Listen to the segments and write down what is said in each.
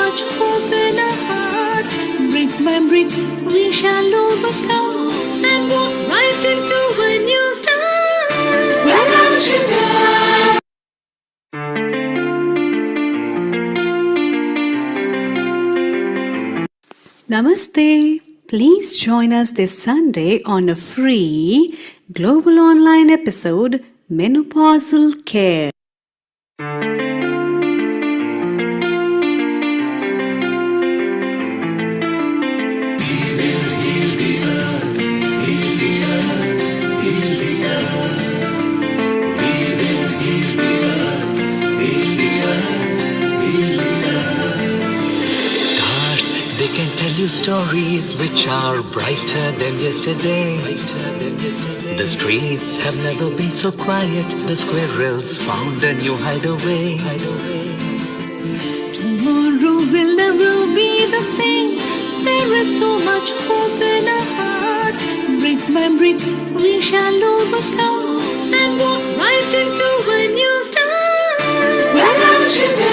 much hope in our hearts. Brick by brick, we shall overcome and walk right into a new start. Welcome to the Namaste. Please join us this Sunday on a free global online episode, Menopausal Care. They can tell you stories which are brighter than yesterday. The streets have never been so quiet. The squirrels found a new hideaway. Tomorrow will never be the same. There is so much hope in our hearts. Brick by brick, we shall overcome and walk right into a new start. Welcome to the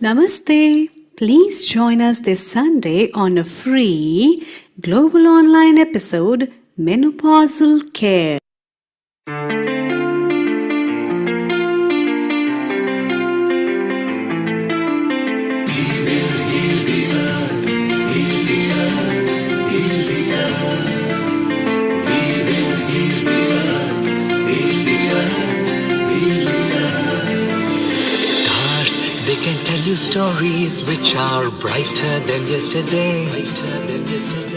Namaste. Please join us this Sunday on a free global online episode, Menopausal Care. They can tell you stories which are brighter than yesterday.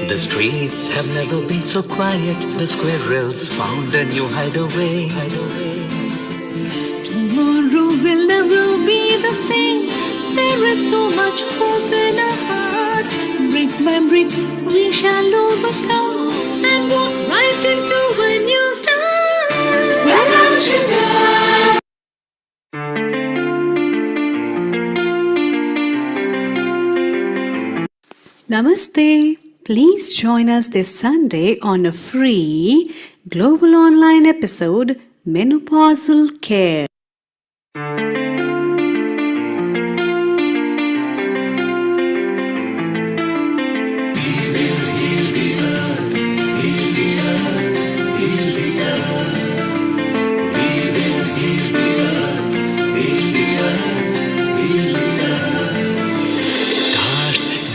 The streets have never been so quiet. The squirrels found a new hideaway. Tomorrow will never be the same. There is so much hope in our hearts. Brick by brick, we shall overcome and walk right into a new start. Welcome to the Namaste. Please join us this Sunday on a free global online episode, Menopausal Care.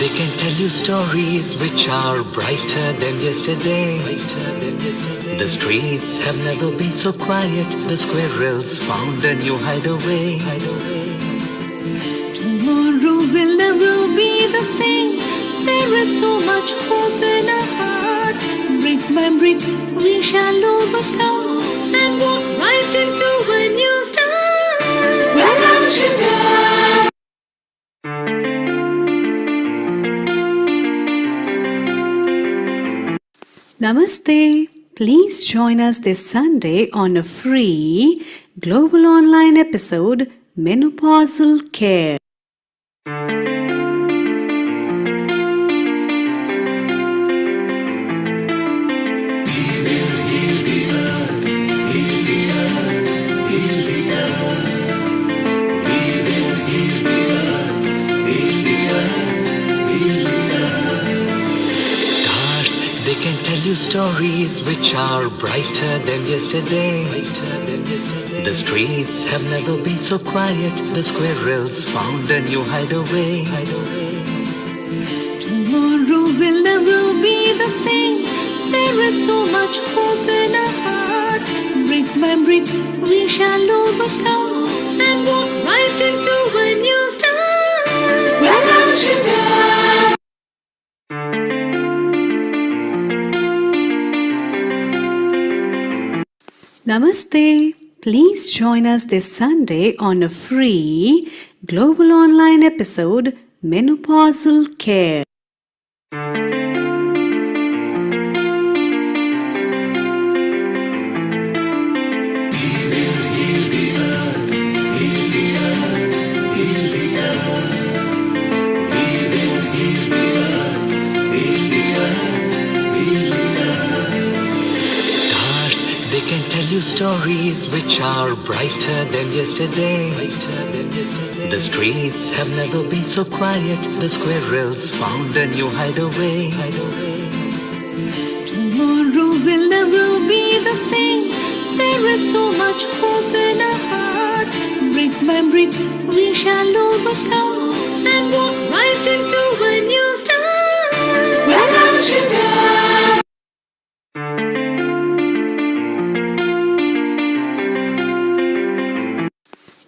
They can tell you stories which are brighter than yesterday. The streets have never been so quiet. The squirrels found a new hideaway. Tomorrow will never be the same. There is so much hope in our hearts. Brick by brick, we shall overcome and walk right into a new start. Welcome to the Namaste. Please join us this Sunday on a free global online episode, Menopausal Care. They can tell you stories which are brighter than yesterday. The streets have never been so quiet. The squirrels found a new hideaway. Tomorrow will never be the same. There is so much hope in our hearts. Brick by brick, we shall overcome and walk right into a new start. Welcome to the Namaste. Please join us this Sunday on a free global online episode, Menopausal Care. They can tell you stories which are brighter than yesterday. The streets have never been so quiet. The squirrels found a new hideaway. Tomorrow will never be the same. There is so much hope in our hearts. Brick by brick, we shall overcome and walk right into a new start. Welcome to the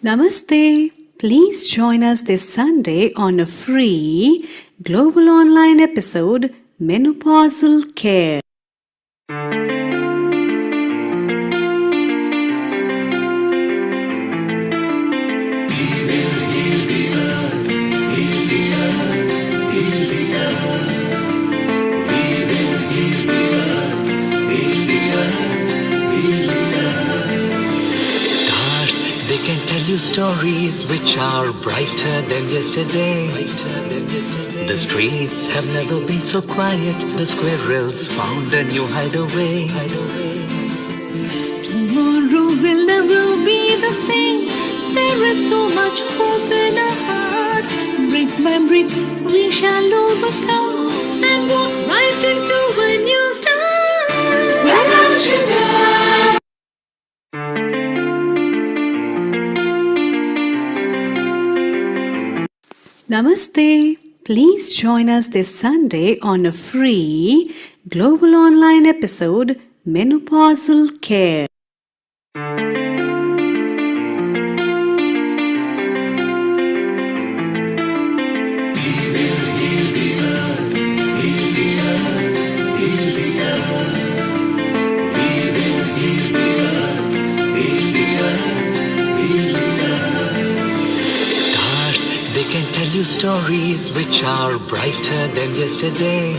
Namaste. Please join us this Sunday on a free global online episode, Menopausal Care. They can tell you stories which are brighter than yesterday. The streets have never been so quiet. The squirrels found a new hideaway. Tomorrow will never be the same. There is so much hope in our hearts. Brick by brick, we shall overcome and walk right into a new start. Welcome to the Namaste. Please join us this Sunday on a free global online episode, Menopausal Care. They can tell you stories which are brighter than yesterday.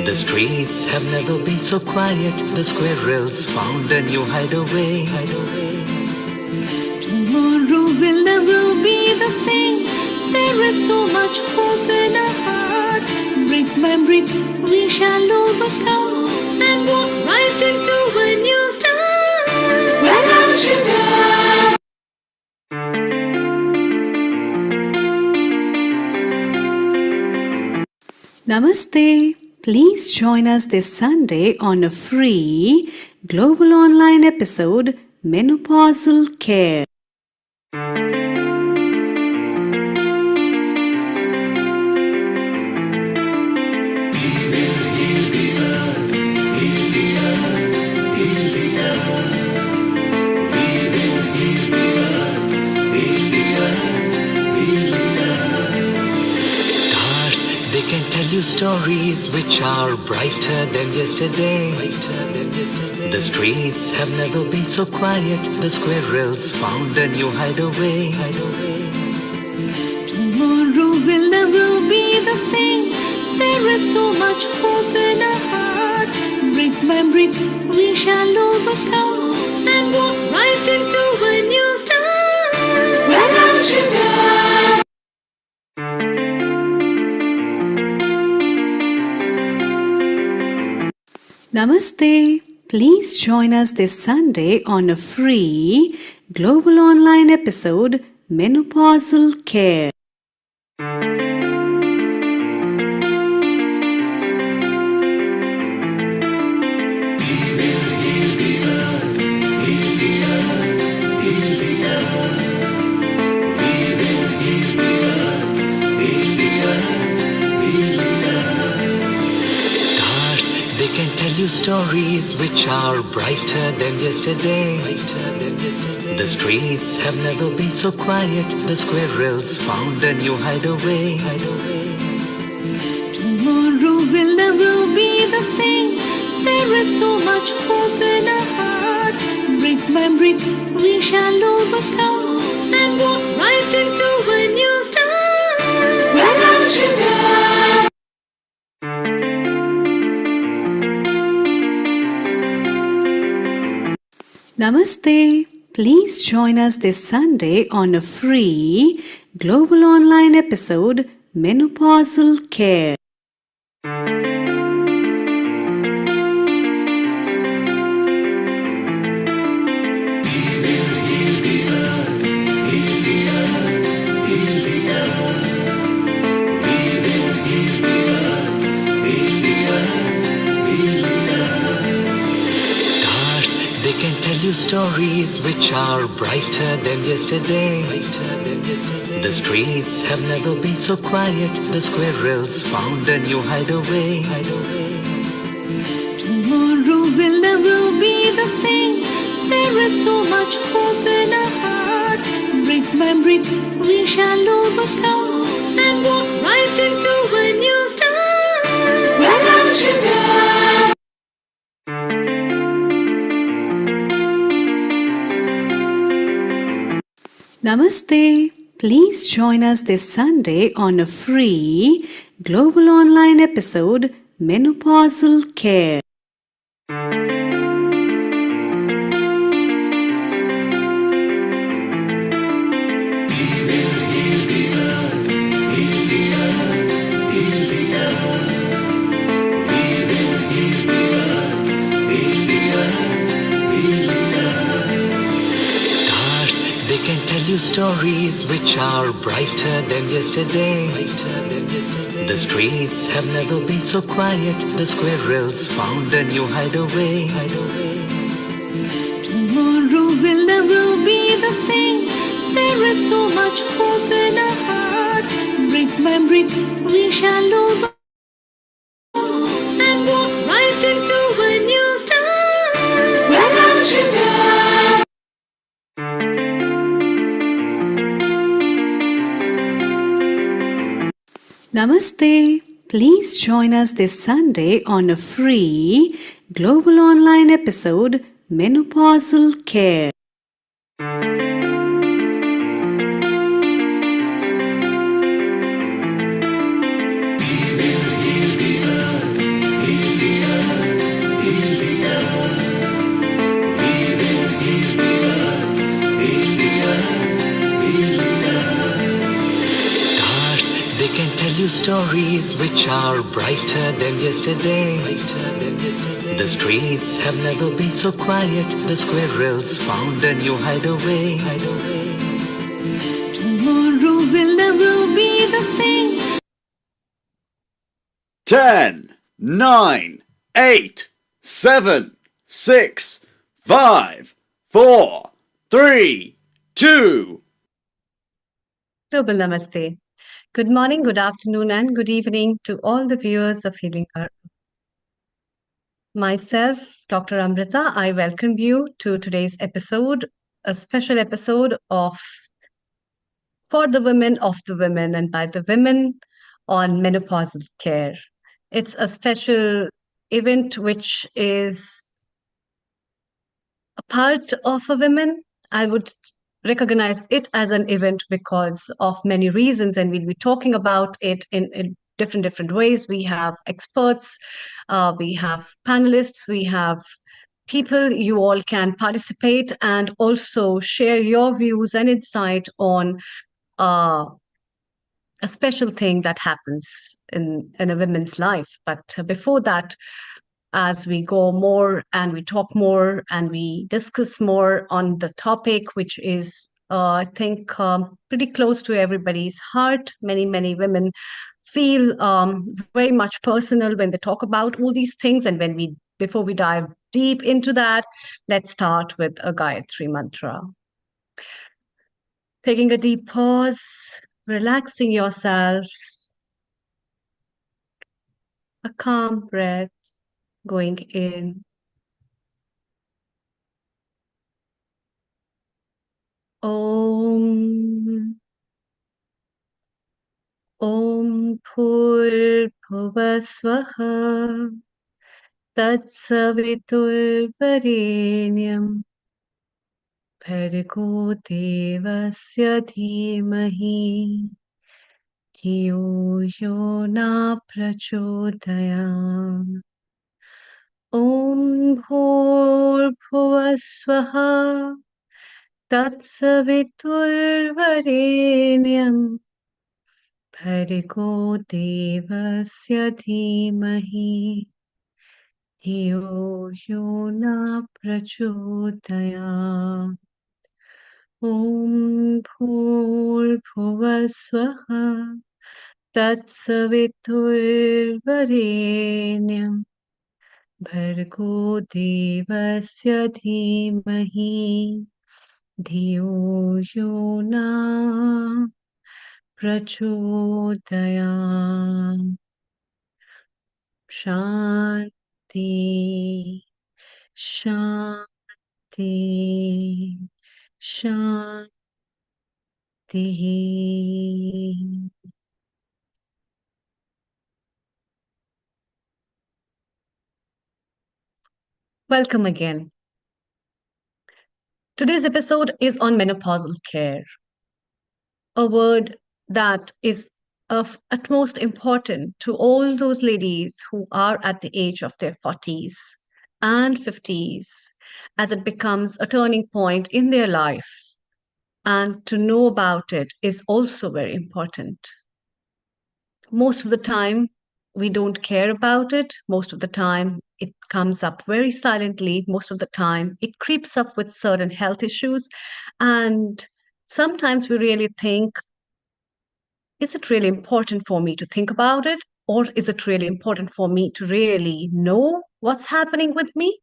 The streets have never been so quiet. The squirrels found a new hideaway. Tomorrow will never be the same. There is so much hope in our hearts. Brick by brick, we shall overcome and walk right into a new start. Welcome to the Namaste. Please join us this Sunday on a free global online episode, Menopausal Care. They can tell you stories which are brighter than yesterday. The streets have never been so quiet. The squirrels found a new hideaway. Tomorrow will never be the same. There is so much hope in our hearts. Brick by brick, we shall overcome and walk right into a new start. Welcome to the Namaste. Please join us this Sunday on a free global online episode, Menopausal Care. They can tell you stories which are brighter than yesterday. The streets have never been so quiet. The squirrels found a new hideaway. Tomorrow will never be the same. There is so much hope in our hearts. Brick by brick, we shall overcome and walk right into a new start. Welcome to the Namaste. Please join us this Sunday on a free global online episode, Menopausal Care. can tell you stories which are brighter than yesterday. The streets have never been so quiet. The squirrels found a new hideaway. Tomorrow will never be the same. There is so much hope in our hearts. Brick by brick, we shall overcome and walk right into a new start. Welcome to the Namaste. Please join us this Sunday on a free global online episode Menopausal Care. They can tell you stories which are brighter than yesterday. The streets have never been so quiet. The squirrels found a new hideaway. Tomorrow will never be the same. There is so much hope in our hearts. Brick by brick, we shall overcome and walk right into a new start. Welcome to the Namaste. Please join us this Sunday on a free global online episode Menopausal Care. They can tell you stories which are brighter than yesterday. The streets have never been so quiet. The squirrels found a new hideaway. tomorrow will never be the same. 10, 9, 8, 7, 6, 5, 4, 3, 2. Global Namaste. Good morning, good afternoon, and good evening to all the viewers of Healing Earth. Myself, Dr. Amrita, I welcome you to today's episode, a special episode of For the Women of the Women and by the Women on Menopausal Care. It's a special event which is a part of a women. I would recognize it as an event because of many reasons, and we'll be talking about it in different ways. We have experts, we have panelists, we have people. You all can participate and also share your views and insight on a special thing that happens in a woman's life. But before that, as we go more and we talk more and we discuss more on the topic, which is, I think, pretty close to everybody's heart. Many women feel very much personal when they talk about all these things. And before we dive deep into that, let's start with a Gayatri mantra. Taking a deep pause, relaxing yourself, a calm breath going in. Om Bhurbhuvasvaha Tatsaviturvarenyam Bhargo Devasya Dhimahi Dhiyo Yo Na Prachodayam. Om Bhurbhuvasvaha Tatsaviturvarenyam Bhargo Devasya Dhimahi Dhiyo Yo Na Prachodayam. Om Bhurbhuvasvaha Tatsaviturvarenyam भर्गो देवस्य धीमहि धियो यो न प्रचोदयात् शान्ति शान्ति शान्तिः. Welcome again. Today's episode is on menopausal care, a word that is of utmost importance to all those ladies who are at the age of their 40s and 50s, as it becomes a turning point in their life. And to know about it is also very important. Most of the time, we don't care about it. Most of the time, it comes up very silently. Most of the time, it creeps up with certain health issues. And sometimes we really think, is it really important for me to think about it? Or is it really important for me to really know what's happening with me?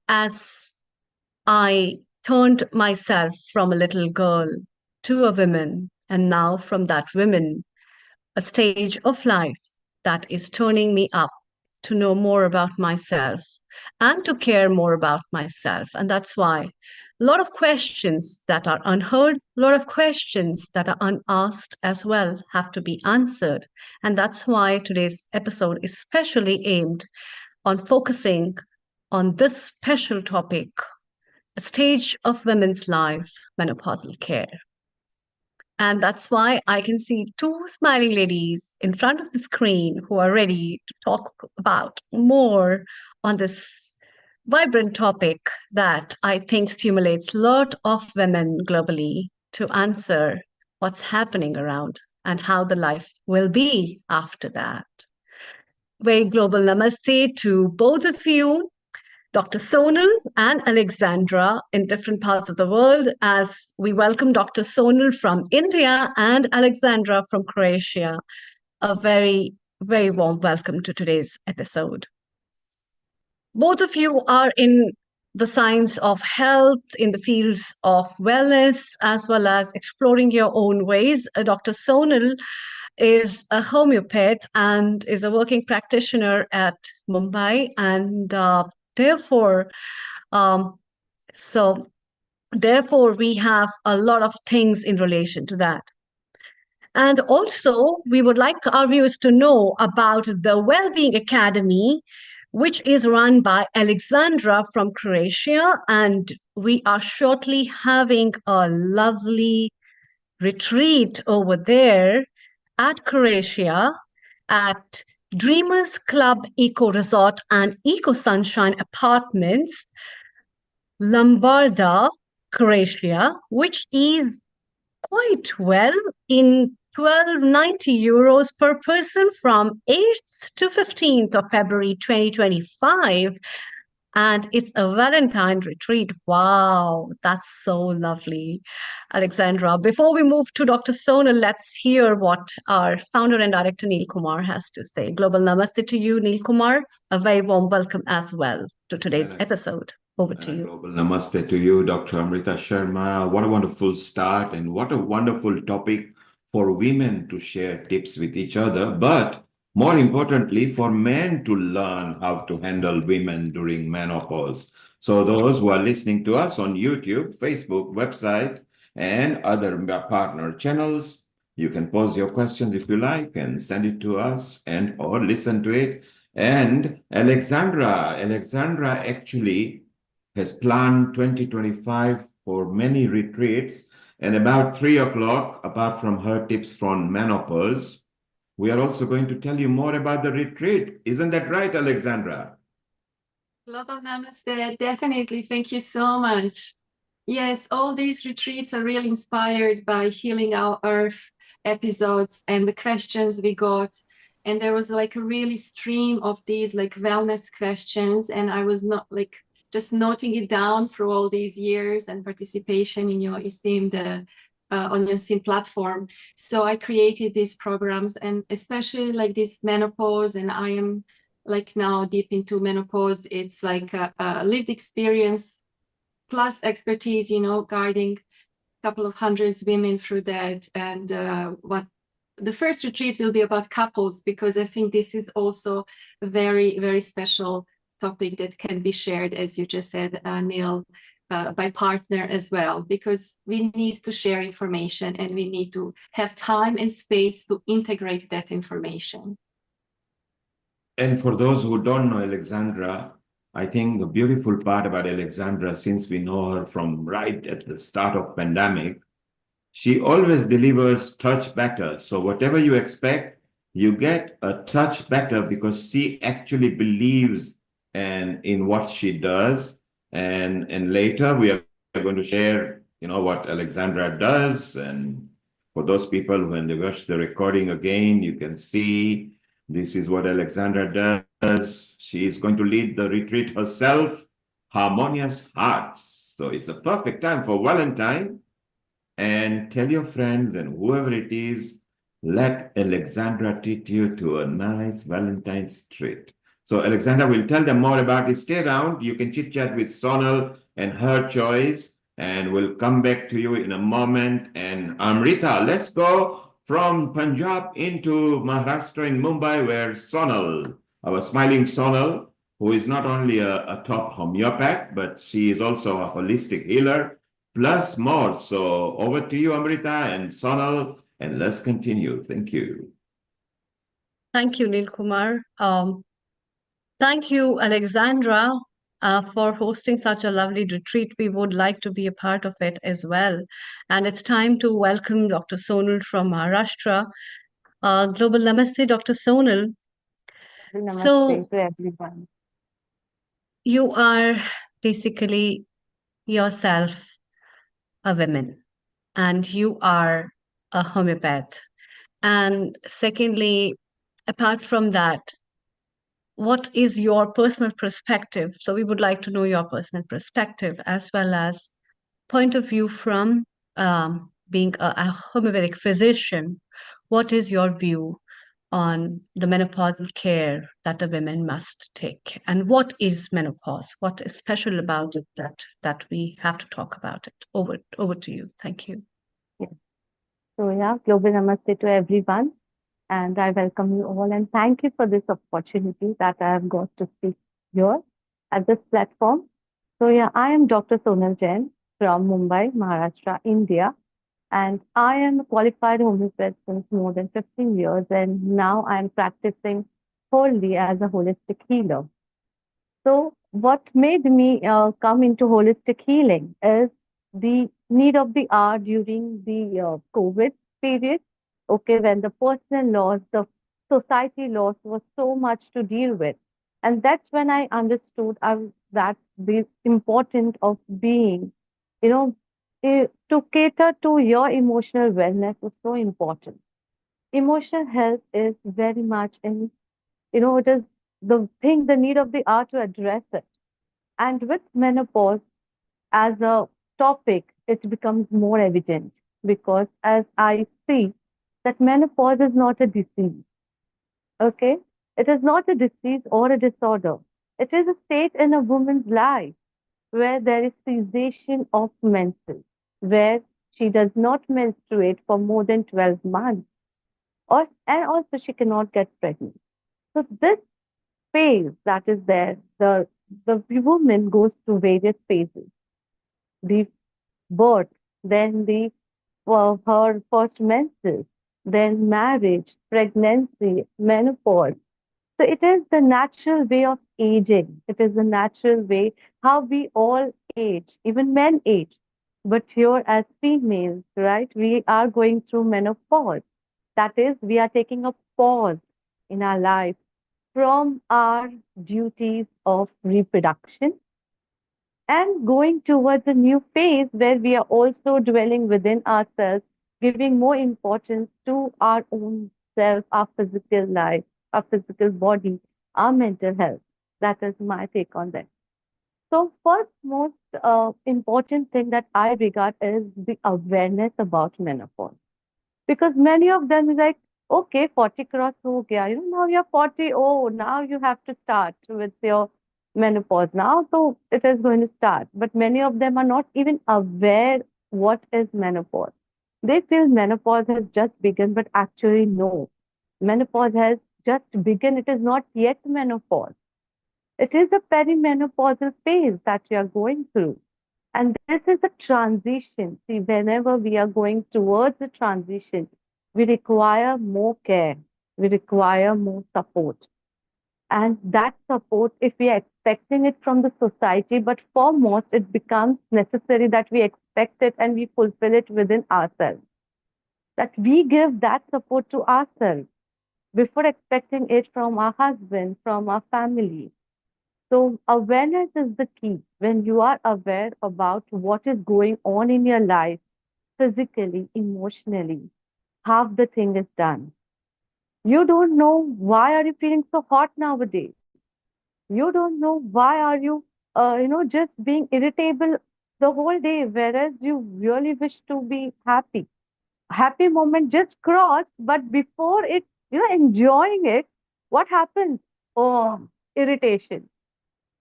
As I turned myself from a little girl to a woman, and now from that woman, a stage of life that is turning me up to know more about myself and to care more about myself. And that's why a lot of questions that are unheard, a lot of questions that are unasked as well have to be answered. And that's why today's episode is specially aimed on focusing on this special topic, a stage of women's life, menopausal care. And that's why I can see two smiling ladies in front of the screen who are ready to talk about more on this vibrant topic that I think stimulates a lot of women globally to answer what's happening around and how the life will be after that. Very global namaste to both of you. Dr. Sonal and Alexandra in different parts of the world, as we welcome Dr. Sonal from India and Alexandra from Croatia. A very, very warm welcome to today's episode. Both of you are in the science of health, in the fields of wellness, as well as exploring your own ways. Dr. Sonal is a homeopath and is a working practitioner at Mumbai, and therefore, we have a lot of things in relation to that. And also, we would like our viewers to know about the Wellbeing Academy, which is run by Alexandra from Croatia. And we are shortly having a lovely retreat over there at Croatia at Dreamers Club Eco Resort and Eco Sunshine Apartments, Lombarda, Croatia, which is quite well in 1290 euros per person from 8th to 15th of February 2025. And it's a Valentine retreat. Wow, that's so lovely. Alexandra, before we move to Dr. Sonal, let's hear what our founder and director Neil Kumar has to say. Global namaste to you, Neil Kumar. A very warm welcome as well to today's episode. Over to you. Global namaste to you, Dr. Amrita Sharma. What a wonderful start and what a wonderful topic for women to share tips with each other, but more importantly, for men to learn how to handle women during menopause. So those who are listening to us on YouTube, Facebook, website, and other partner channels, you can pose your questions if you like and send it to us and or listen to it. And Alexandra actually has planned 2025 for many retreats, and about 3 o'clock, apart from her tips from menopause, we are also going to tell you more about the retreat. Isn't that right, Alexandra? Global Namaste, definitely. Thank you so much. Yes, all these retreats are really inspired by Healing Our Earth episodes and the questions we got. And there was like a really stream of these like wellness questions. And I was not like just noting it down through all these years and participation in your esteemed on your esteemed platform. So I created these programs, and especially like this menopause, and I am like now deep into menopause. It's like a lived experience plus expertise, guiding a couple of hundreds women through that. And what the first retreat will be about couples, because I think this is also a very, very special topic that can be shared, as you just said, Neil, by partner as well, because we need to share information and we need to have time and space to integrate that information. And for those who don't know Alexandra, I think the beautiful part about Alexandra, since we know her from right at the start of pandemic, she always delivers touch better. So whatever you expect, you get a touch better because she actually believes in what she does. And later we are going to share, what Alexandra does. And for those people, when they watch the recording again, you can see this is what Alexandra does. She is going to lead the retreat herself, Harmonious Hearts. So it's a perfect time for Valentine. And tell your friends and whoever it is, let Alexandra treat you to a nice Valentine's treat. So Alexandra will tell them more about it. Stay around. You can chit chat with Sonal and her choice, and we'll come back to you in a moment. And Amrita, let's go from Punjab into Maharashtra in Mumbai, where Sonal, our smiling Sonal, who is not only a top homeopath, but she is also a holistic healer, plus more. So over to you, Amrita and Sonal, and let's continue. Thank you. Thank you, Neil Kumar. Thank you, Alexandra, for hosting such a lovely retreat. We would like to be a part of it as well. And it's time to welcome Dr. Sonal from Maharashtra. Global Namaste, Dr. Sonal. Namaste So to everyone. you are basically yourself a woman, and you are a homeopath. And secondly, apart from that, what is your personal perspective? So we would like to know your personal perspective as well as point of view from being a homeopathic physician. What is your view on the menopausal care that a woman must take? And what is menopause? What is special about it that we have to talk about it? Over to you. Thank you. So global namaste to everyone. And I welcome you all and thank you for this opportunity that I have got to speak here at this platform. So I am Dr. Sonal Jain from Mumbai, Maharashtra, India. And I am a qualified homeopath since more than 15 years. And now I'm practicing wholly as a holistic healer. So what made me come into holistic healing is the need of the hour during the COVID period. Okay, when the personal loss, the society loss was so much to deal with. And that's when I understood that the importance of being, to cater to your emotional wellness was so important. Emotional health is very much it is the thing, the need of the hour to address it. And with menopause as a topic, it becomes more evident because as I see that menopause is not a disease. Okay? It is not a disease or a disorder. It is a state in a woman's life where there is cessation of menses, where she does not menstruate for more than 12 months, and also she cannot get pregnant. So this phase that is there, the woman goes through various phases. The birth, then her first menses, then marriage, pregnancy, menopause. So it is the natural way of aging. It is the natural way how we all age, even men age. But here as females, right, we are going through menopause. That is, we are taking a pause in our life from our duties of reproduction and going towards a new phase where we are also dwelling within ourselves, giving more importance to our own self, our physical life, our physical body, our mental health. That is my take on that. So, first, most important thing that I regard is the awareness about menopause. Because many of them is like, Okay, 40 cross ho gaya. Now you're 40. Oh, now you have to start with your menopause now. So it is going to start. But many of them are not even aware what is menopause. They feel menopause has just begun, but actually, no. Menopause has just begun. It is not yet menopause. It is a perimenopausal phase that you are going through. And this is a transition. See, whenever we are going towards a transition, we require more care, we require more support. And that support, if we are expecting it from the society, but foremost, it becomes necessary that we expect it and we fulfill it within ourselves. That we give that support to ourselves before expecting it from our husband, from our family. So, awareness is the key. When you are aware about what is going on in your life, physically, emotionally, half the thing is done. You don't know why are you feeling so hot nowadays. You don't know why are you, just being irritable the whole day, whereas you really wish to be happy. Happy moment just crossed, but before it, enjoying it, what happens? Oh, irritation.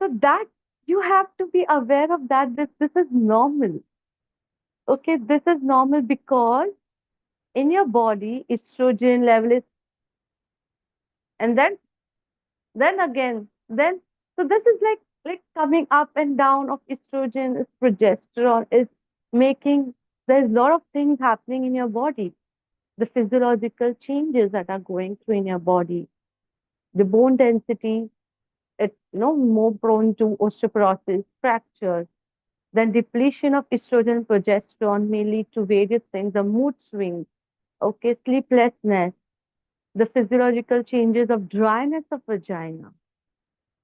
So that you have to be aware of that. This is normal. Okay, this is normal because in your body estrogen level is, and then again, then so this is like coming up and down of estrogen, is progesterone, is making, there's a lot of things happening in your body. The physiological changes that are going through in your body, the bone density, it's more prone to osteoporosis, fractures. Then depletion of estrogen and progesterone may lead to various things, the mood swings, okay, sleeplessness, the physiological changes of dryness of vagina.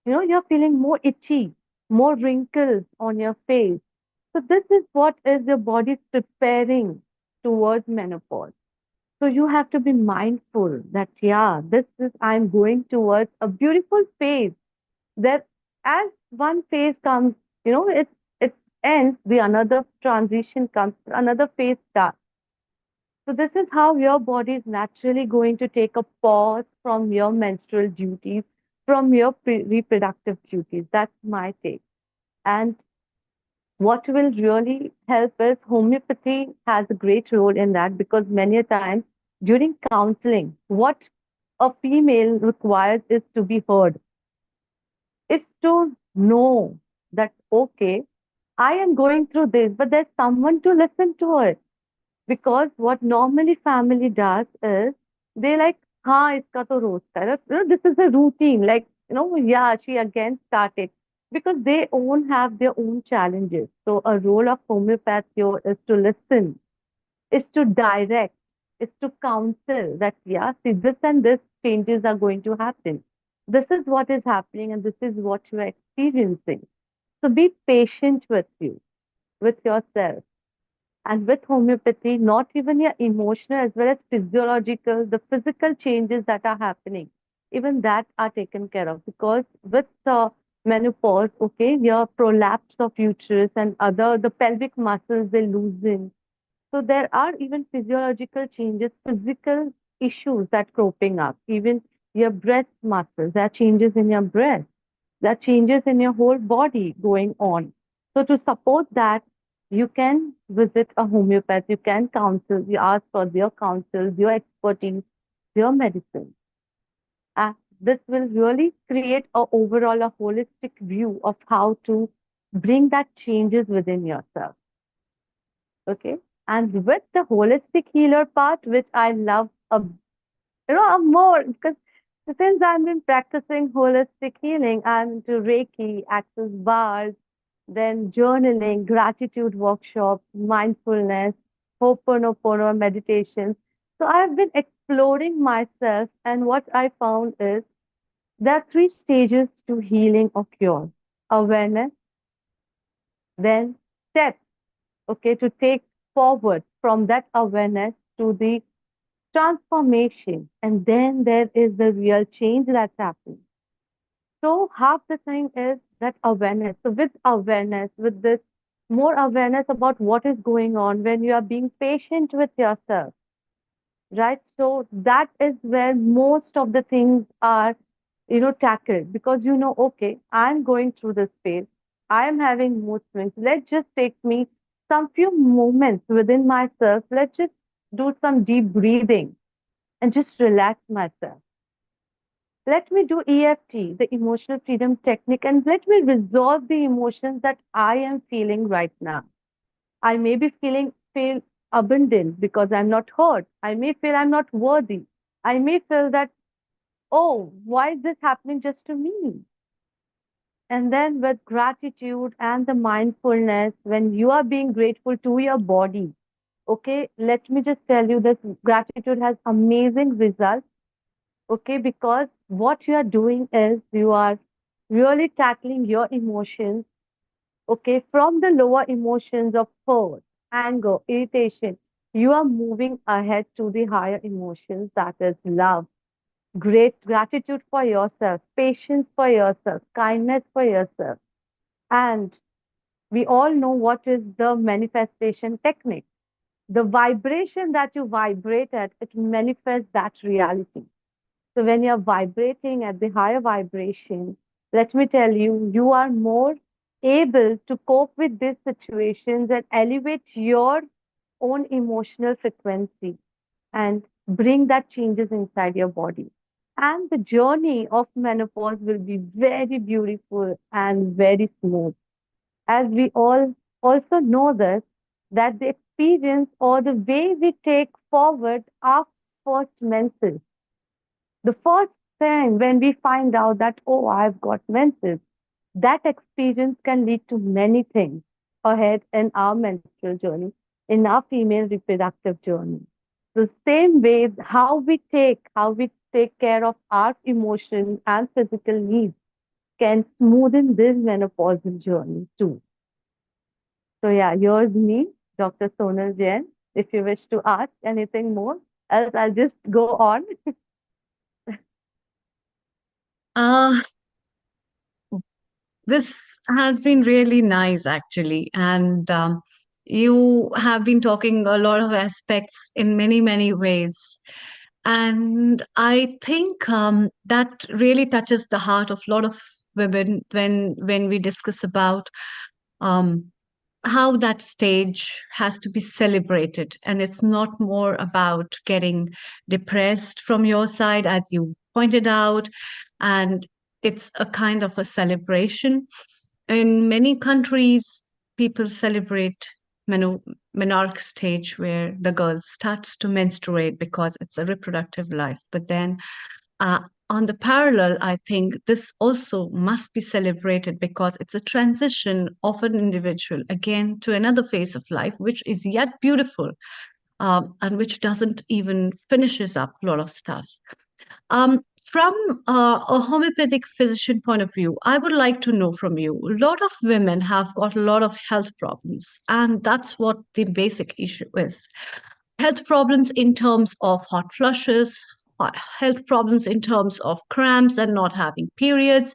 You're feeling more itchy, more wrinkles on your face. So this is what is your body preparing towards menopause. So you have to be mindful that, yeah, this is, I'm going towards a beautiful phase. That as one phase comes, it ends, the another transition comes, another phase starts. So this is how your body is naturally going to take a pause from your menstrual duties, from your reproductive duties. That's my take. And what will really help is homeopathy has a great role in that, because many a times during counseling, what a female requires is to be heard. It's to know that, okay, I am going through this, but there's someone to listen to it. Because what normally family does is they like, ha, iska to roz ka hai." This is a routine. Like, yeah, she again started. Because they own have their own challenges. So a role of homeopath here is to listen, is to direct, is to counsel that, yeah, see, this and this changes are going to happen. This is what is happening and this is what you are experiencing. So be patient with you, with yourself. And with homeopathy, not even your emotional as well as physiological, the physical changes that are happening, even that are taken care of. Because with menopause, okay, your prolapse of uterus and other, the pelvic muscles, they loosen. So there are even physiological changes, physical issues that cropping up. Even your breast muscles, there are changes in your breast. There are changes in your whole body going on. So to support that, you can visit a homeopath, you can counsel, you ask for their counsel, your expertise, their medicine. And this will really create a overall a holistic view of how to bring that changes within yourself. Okay. And with the holistic healer part, which I love more, because since I've been practicing holistic healing, I'm into Reiki, access bars, then journaling, gratitude workshops, mindfulness, Ho'oponopono meditations. So I've been exploring myself, and what I found is there are three stages to healing or cure: awareness, then steps, okay, to take forward from that awareness to the transformation, and then there is the real change that's happening. So half the thing is that awareness. So with awareness, with this more awareness about what is going on, when you are being patient with yourself, right? So that is where most of the things are, tackled, because okay, I'm going through this phase. I am having mood swings. Let's just take me some few moments within myself. Let's just do some deep breathing and just relax myself. Let me do EFT, the emotional freedom technique, and let me resolve the emotions that I am feeling right now. I may be feel abandoned because I'm not heard. I may feel I'm not worthy. I may feel that, oh, why is this happening just to me? And then with gratitude and the mindfulness, when you are being grateful to your body, okay, let me just tell you this gratitude has amazing results. Okay, because what you are doing is you are really tackling your emotions, okay, from the lower emotions of hurt, anger, irritation. You are moving ahead to the higher emotions, that is love, great gratitude for yourself, patience for yourself, kindness for yourself. And we all know what is the manifestation technique. The vibration that you vibrate at, it manifests that reality. So when you're vibrating at the higher vibration, let me tell you, you are more able to cope with these situations and elevate your own emotional frequency and bring that changes inside your body. And the journey of menopause will be very beautiful and very smooth. As we all also know this, that the experience or the way we take forward our first menses, the first time when we find out that, oh, I've got menses, that experience can lead to many things ahead in our menstrual journey, in our female reproductive journey. The same way how we take care of our emotion and physical needs can smoothen this menopausal journey too. So yeah, yours me, Dr. Sonal Jain. If you wish to ask anything more, else I'll just go on. Uh, this has been really nice, actually. And you have been talking a lot of aspects in many, many ways. And I think that really touches the heart of a lot of women when we discuss about um, how that stage has to be celebrated. And it's not more about getting depressed from your side, as you pointed out, and it's a kind of a celebration. In many countries, people celebrate meno- menarche stage where the girl starts to menstruate because it's a reproductive life. But then uh, on the parallel, I think this also must be celebrated because it's a transition of an individual again to another phase of life, which is yet beautiful, and which doesn't even finishes up a lot of stuff. From a homeopathic physician point of view, I would like to know from you. A lot of women have got a lot of health problems, and that's what the basic issue is. Health problems in terms of hot flushes, health problems in terms of cramps and not having periods,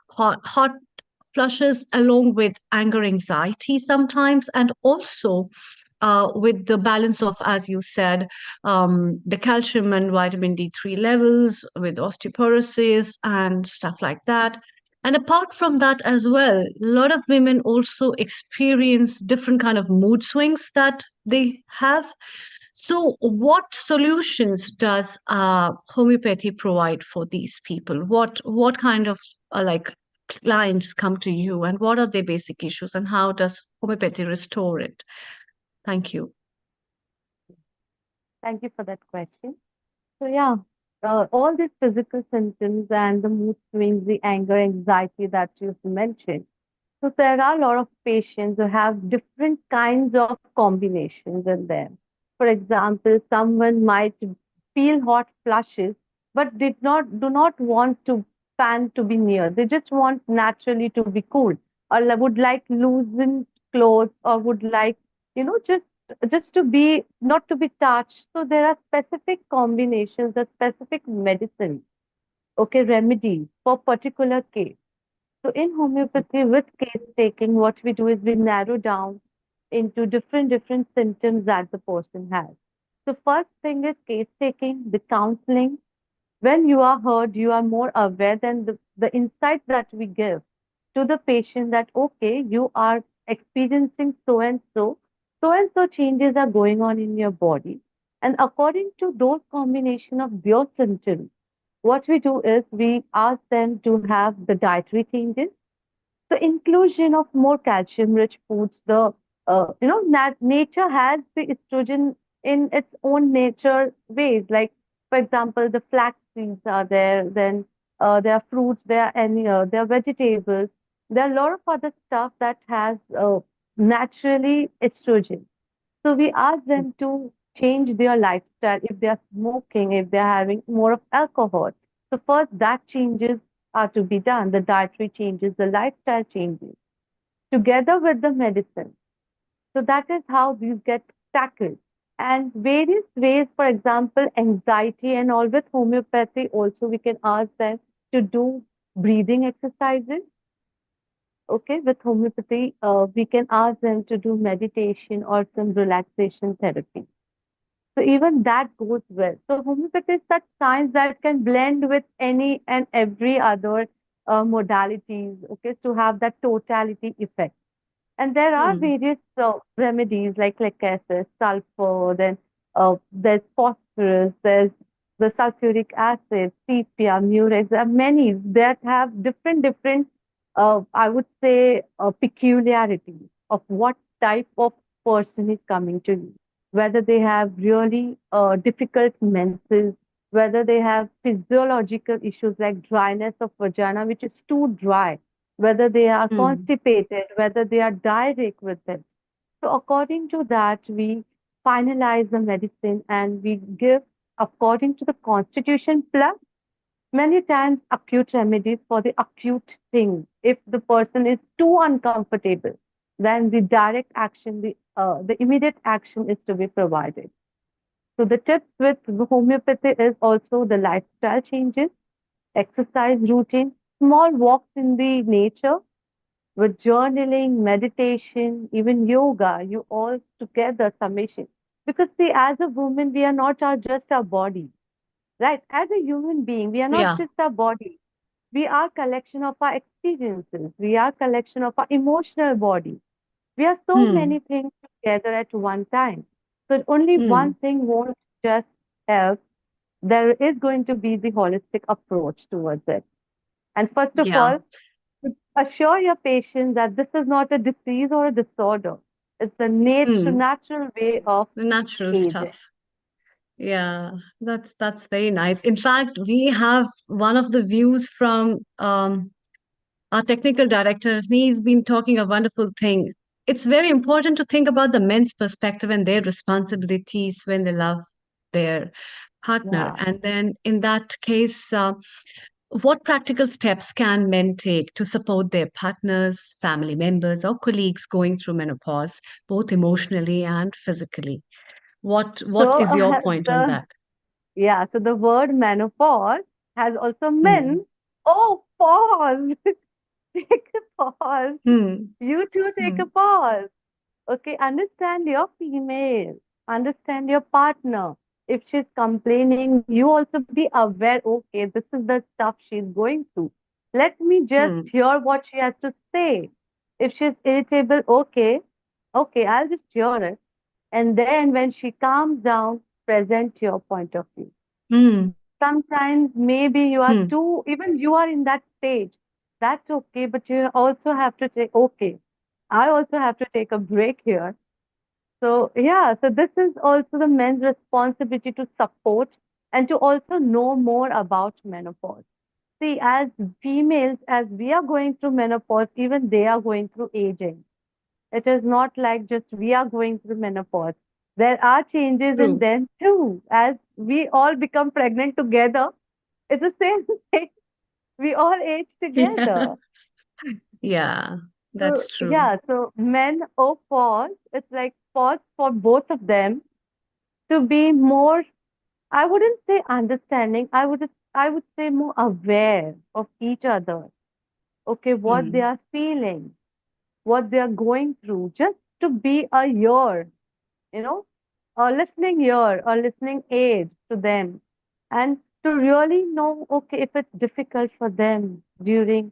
hot flushes along with anger, anxiety sometimes, and also with the balance of, as you said, the calcium and vitamin D3 levels, with osteoporosis and stuff like that. And apart from that as well, a lot of women also experience different kind of mood swings that they have. So, what solutions does homeopathy provide for these people? What kind of like clients come to you, and what are their basic issues, and how does homeopathy restore it? Thank you. Thank you for that question. So yeah, all these physical symptoms and the mood swings, the anger, anxiety that you've mentioned. So there are a lot of patients who have different kinds of combinations in them. For example, someone might feel hot flushes, but do not want to fan to be near. They just want naturally to be cool, or would like loosened clothes, or would like, just to be not to be touched. So there are specific combinations, the specific medicine, okay, remedies for particular case. So in homeopathy, with case taking, what we do is we narrow down into different symptoms that the person has. So first thing is case taking, the counseling. When you are heard, you are more aware than the insight that we give to the patient that, okay, you are experiencing so and so changes are going on in your body. And according to those combination of their symptoms, what we do is we ask them to have the dietary changes, the inclusion of more calcium-rich foods. The nature has the estrogen in its own nature ways. Like for example, the flax seeds are there. Then there are fruits. There are vegetables. There are a lot of other stuff that has naturally estrogen. So we ask them to change their lifestyle if they are smoking, if they are having more of alcohol. So first that changes are to be done, the dietary changes, the lifestyle changes, together with the medicine. So that is how these get tackled. And various ways, for example, anxiety and all with homeopathy, also we can ask them to do breathing exercises. Okay, with homeopathy, we can ask them to do meditation or some relaxation therapy. So even that goes well. So homeopathy is such science that can blend with any and every other modalities, okay, to have that totality effect. And there are Hmm. various remedies like I said, sulfur, then there's phosphorus, there's the sulfuric acid, sepia, murex. There are many that have different, I would say, peculiarities of what type of person is coming to you. Whether they have really difficult menses, whether they have physiological issues like dryness of vagina, which is too dry, whether they are Hmm. constipated, whether they are diarrheic with it. So according to that, we finalize the medicine and we give according to the constitution plus many times acute remedies for the acute thing. If the person is too uncomfortable, then the direct action, the immediate action is to be provided. So the tips with homeopathy is also the lifestyle changes, exercise routine, small walks in the nature, with journaling, meditation, even yoga, you all together summation. Because see, as a woman, we are not just our body, right? As a human being, we are not Yeah. just our body. We are collection of our experiences. We are collection of our emotional body. We are so Hmm. many things together at one time. So only one Hmm. thing won't just help. There is going to be the holistic approach towards it. And first of Yeah. all, assure your patient that this is not a disease or a disorder. It's a Hmm. natural way of The natural aging. stuff. Yeah, that's very nice. In fact, we have one of the views from our technical director. He's been talking a wonderful thing. It's very important to think about the men's perspective and their responsibilities when they love their partner. Yeah. And then in that case, what practical steps can men take to support their partners, family members, or colleagues going through menopause, both emotionally and physically? What So is your point on the that? so the word menopause has also Hmm. men. Oh, pause. Take a pause. Hmm. You too take a Hmm. pause. Okay, understand your female, understand your partner. If she's complaining, you also be aware, okay, this is the stuff she's going through. Let me just Hmm. hear what she has to say. If she's irritable, okay, I'll just hear it. And then when she calms down, present your point of view. Hmm. Sometimes maybe you are Hmm. too, even you are in that stage. That's okay, but you also have to take, okay, I also have to take a break here. So, yeah, so this is also the men's responsibility to support and to also know more about menopause. See, as females, as we are going through menopause, even they are going through aging. It is not like just we are going through menopause. There are changes in True. them too. As we all become pregnant together, it's the same thing. We all age Yeah. together. Yeah, So, that's true. yeah, so men or pause, it's like pause for both of them to be more, I wouldn't say understanding, I would say more aware of each other. Okay, what they Hmm. are feeling, what they are going through, just to be a ear, you know, or listening ear or listening aid to them, and to really know, okay, if it's difficult for them during,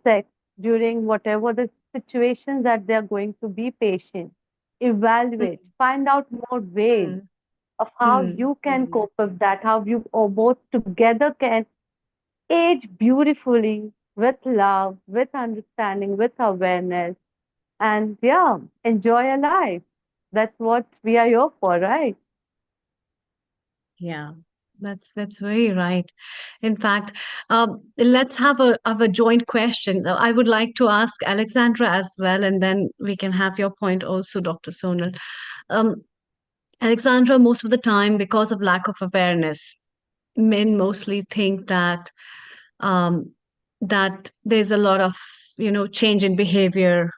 sex, during whatever the situations that they're going to be patient, evaluate, find out more ways Mm, of how mm, you can cope with that, how you or both together can age beautifully with love, with understanding, with awareness, and yeah, enjoy your life. That's what we are here for, right? yeah, that's very right. In fact, let's have a joint question. I would like to ask Alexandra as well, and then we can have your point also, Dr. Sonal. Um, Alexandra, most of the time, because of lack of awareness, men mostly think um, that there's a lot of change in behavior,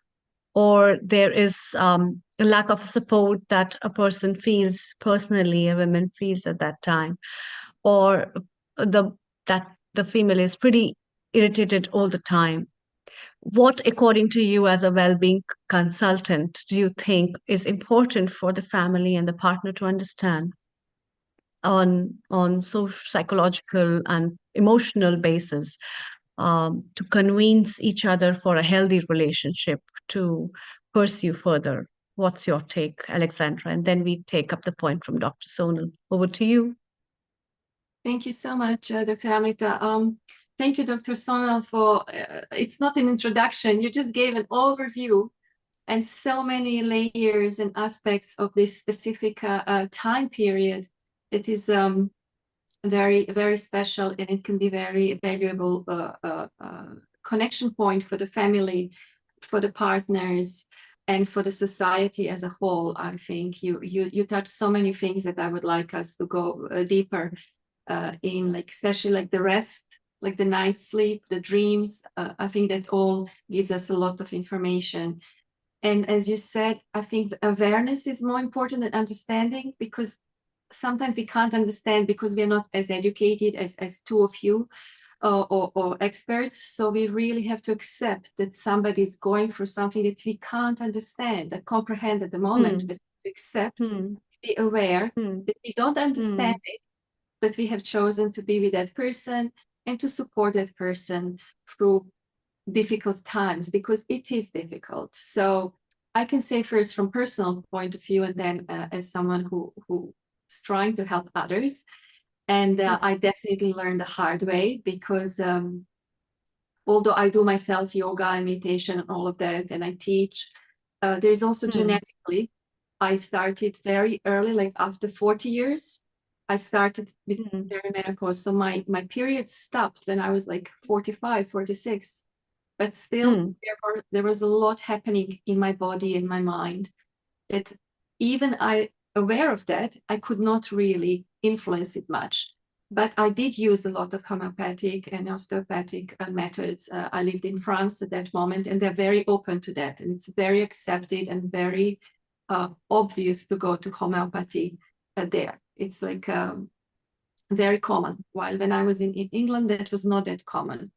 or there is a lack of support that a person feels personally, a woman feels at that time, or the that the female is pretty irritated all the time. What, according to you, as a well-being consultant, do you think is important for the family and the partner to understand on so psychological and emotional basis, to convince each other for a healthy relationship to pursue further? What's your take, Alexandra? And then we take up the point from Dr. Sonal. Over to you. Thank you so much, Dr. Amrita. Thank you, Dr. Sonal, for it's not an introduction. You just gave an overview and so many layers and aspects of this specific time period that is very, very special, and it can be very valuable connection point for the family, for the partners, and for the society as a whole. I think you touched so many things that I would like us to go deeper in, like especially like the rest, like the night sleep, the dreams. I think that all gives us a lot of information. And as you said, I think awareness is more important than understanding, because sometimes we can't understand because we're not as educated as two of you or experts. So we really have to accept that somebody is going through something that we can't understand, that comprehend at the moment, but to accept, be aware that we don't understand it, but we have chosen to be with that person and to support that person through difficult times, because it is difficult. So I can say first from personal point of view, and then as someone who's trying to help others. And I definitely learned the hard way, because although I do myself yoga and meditation and all of that, and I teach, there's also genetically, I started very early, like after 40 years, I started with perimenopause. So my period stopped when I was like 45, 46. But still, there was a lot happening in my body and my mind that even I, aware of that, I could not really influence it much. But I did use a lot of homeopathic and osteopathic methods. I lived in France at that moment, and they're very open to that. And it's very accepted and very obvious to go to homeopathy there. It's like very common. While when I was in England, that was not that common.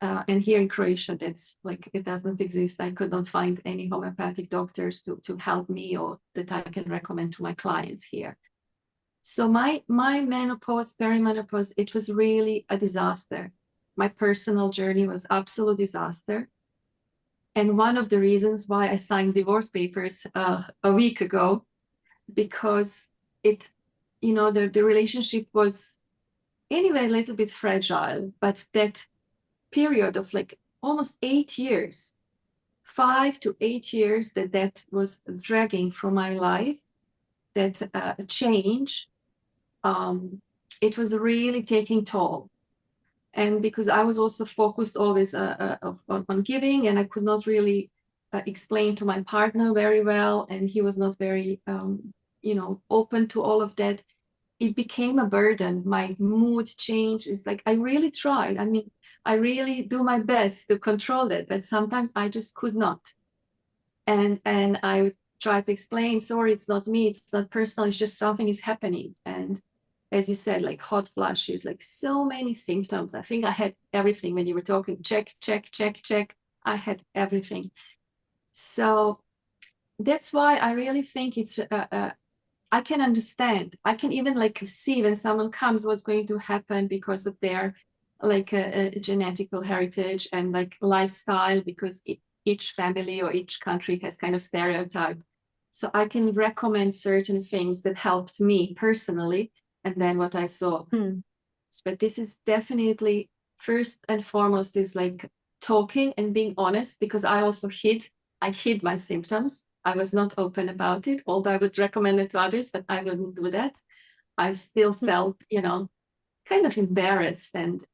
And here in Croatia, that's like, it doesn't exist. I could not find any homeopathic doctors to help me or that I can recommend to my clients here. So my menopause, perimenopause, it was really a disaster. My personal journey was absolute disaster. And one of the reasons why I signed divorce papers a week ago, because it, the relationship was anyway a little bit fragile, but that period of like almost 8 years, 5 to 8 years that was dragging from my life, that change, it was really taking toll. And because I was also focused always on giving, and I could not really explain to my partner very well, and he was not very, open to all of that. It became a burden. My mood changed. It's like, I really tried. I mean, I really do my best to control it, but sometimes I just could not. And I tried to explain, sorry, it's not me, it's not personal, it's just something is happening. And as you said, like hot flashes, like so many symptoms. I think I had everything when you were talking, check. I had everything. So that's why I really think it's I can understand. I can even like see when someone comes what's going to happen because of their like a genetical heritage and like lifestyle, because each family or each country has kind of stereotype. So I can recommend certain things that helped me personally, and then what I saw. But this is definitely first and foremost is like talking and being honest, because I also hid my symptoms. I was not open about it, although I would recommend it to others, but I wouldn't do that. I still felt, kind of embarrassed and,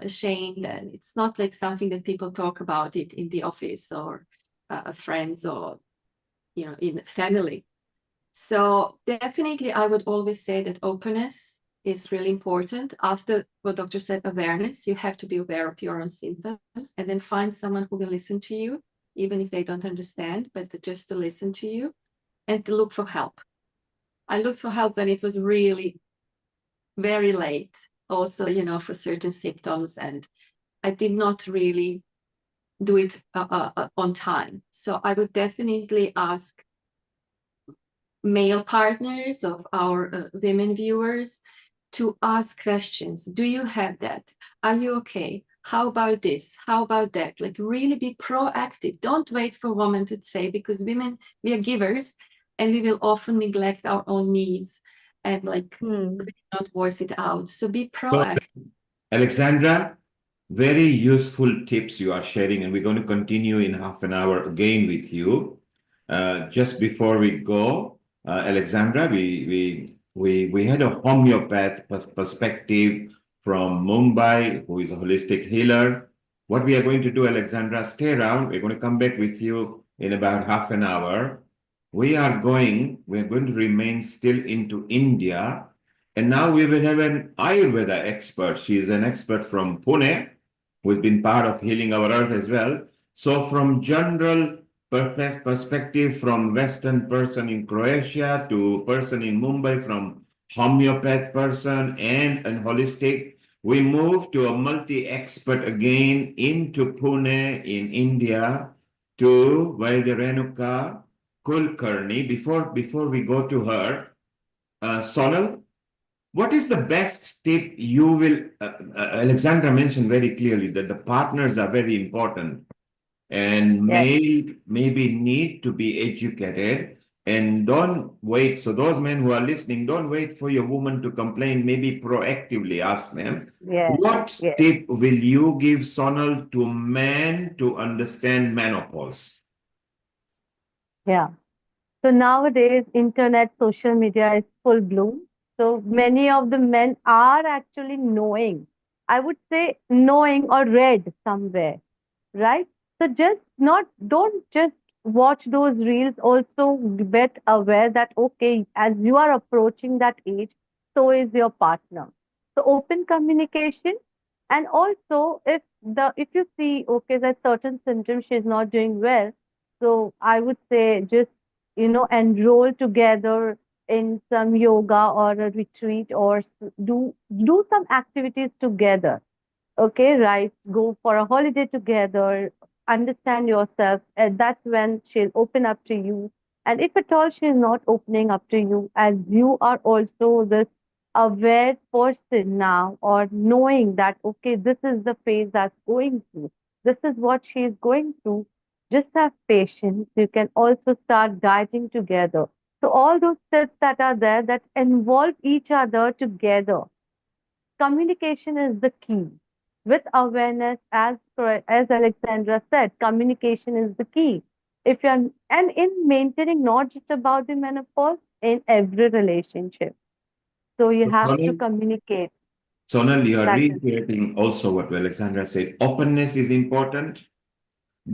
ashamed. And it's not like something that people talk about it in the office or friends or, in family. So definitely, I would always say that openness is really important. After what doctor said, awareness, you have to be aware of your own symptoms and then find someone who will listen to you, even if they don't understand, but just to listen to you and to look for help. I looked for help when it was really very late, also, for certain symptoms, and I did not really do it on time. So I would definitely ask male partners of our women viewers to ask questions. Do you have that? Are you okay? How about this? How about that? Like really be proactive. Don't wait for women to say, because women, we are givers and we will often neglect our own needs and like not voice it out. So be proactive. Alexandra, very useful tips you are sharing, and we're going to continue in half an hour again with you. Just before we go, Alexandra, we had a homeopath perspective from Mumbai, who is a holistic healer. What we are going to do, Alexandra, stay around. We're going to come back with you in about half an hour. We're going to remain still into India. And now we will have an Ayurveda expert. She is an expert from Pune, who has been part of Healing Our Earth as well. So from general perspective, from Western person in Croatia to person in Mumbai, from homeopath person and holistic, we move to a multi-expert again into Pune in India to Vaidyarenuka Kulkarni. Before we go to her, Sonal, what is the best tip you will, Alexandra mentioned very clearly that the partners are very important and male maybe need to be educated and don't wait. So those men who are listening, don't wait for your woman to complain, maybe proactively ask them. What tip will you give, Sonal, to men to understand menopause? Yeah. So nowadays, internet, social media is full bloom. So many of the men are actually knowing, I would say knowing or read somewhere, right? So don't just watch those reels, also get aware that, okay, as you are approaching that age, so is your partner. So open communication. And also if you see, okay, that certain symptoms she's not doing well, so I would say just, enroll together in some yoga or a retreat, or do some activities together. Okay, right? Go for a holiday together, understand yourself, and that's when she'll open up to you. And if at all she's not opening up to you, as you are also this aware person now, or knowing that, okay, this is the phase that's going through, this is what she's going through, just have patience. You can also start guiding together. So all those steps that are there that involve each other together. Communication is the key. With awareness, as Alexandra said, communication is the key. If you're and in maintaining not just about the menopause, in every relationship. So you have to communicate. Sonal, you are That is, reiterating also what Alexandra said. Openness is important.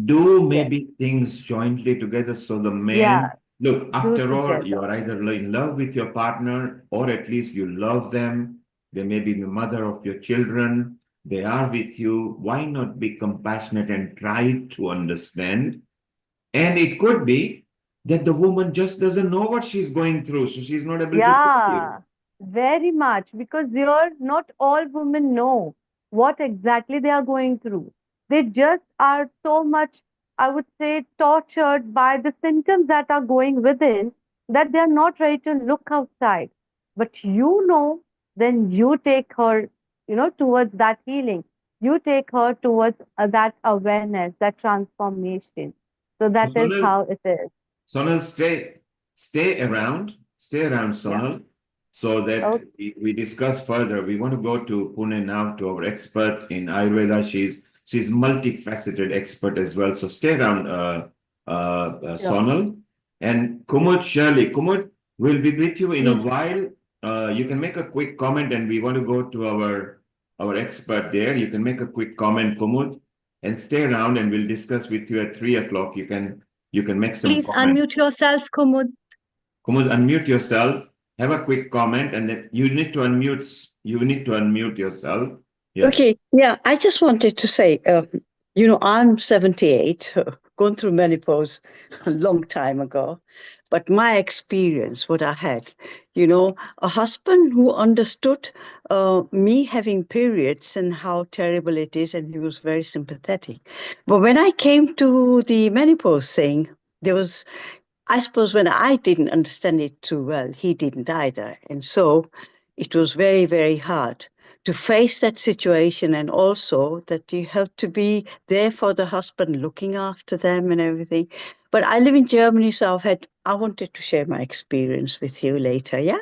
Do yes, maybe things jointly together so the yeah, man, look, do after all, you together. are either in love with your partner or at least you love them. They may be the mother of your children. They are with you. Why not be compassionate and try to understand? And it could be that the woman just doesn't know what she's going through, so she's not able to tell you. Yeah, very much. Because you're not all women know what exactly they are going through. They just are so much, I would say, tortured by the symptoms that are going within, that they are not ready to look outside. But then you take her, towards that healing. You take her towards that awareness, that transformation. So that is Sonal, how it is. Sonal, stay around, Yeah. Sonal, so that Okay. we discuss further. We want to go to Pune now, to our expert in Ayurveda. She's multifaceted expert as well. So stay around, Sure. Sonal. And Kumud, Shirley, Kumud will be with you in a Yes. while. You can make a quick comment, and we want to go to our expert there. You can make a quick comment, Kumud, and stay around, and we'll discuss with you at 3 o'clock. You can make some Please comment. unmute yourself, Kumud. Kumud, unmute yourself. Have a quick comment, and then you need to unmute yourself. Yes. Okay, yeah, I just wanted to say, I'm 78, gone through menopause a long time ago, but my experience, what I had, a husband who understood me having periods and how terrible it is, and he was very sympathetic. But when I came to the menopause thing, there was, I suppose, when I didn't understand it too well, he didn't either. And so it was very, very hard to face that situation, and also that you have to be there for the husband, looking after them and everything. But I live in Germany, so I wanted to share my experience with you later, yeah?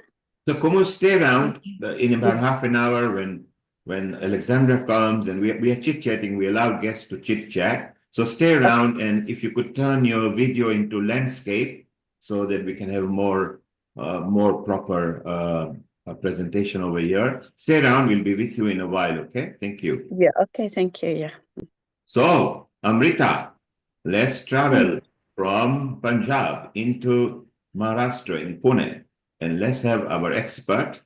So Kumud, stay around in about half an hour when Alexandra comes, and we are chit-chatting. We allow guests to chit-chat. So stay around, and if you could turn your video into landscape so that we can have more proper presentation over here. Stay around. We'll be with you in a while. Okay. Thank you. Yeah, okay, thank you, yeah. So, Amrita, let's travel from Punjab into Maharashtra in Pune, and let's have our expert,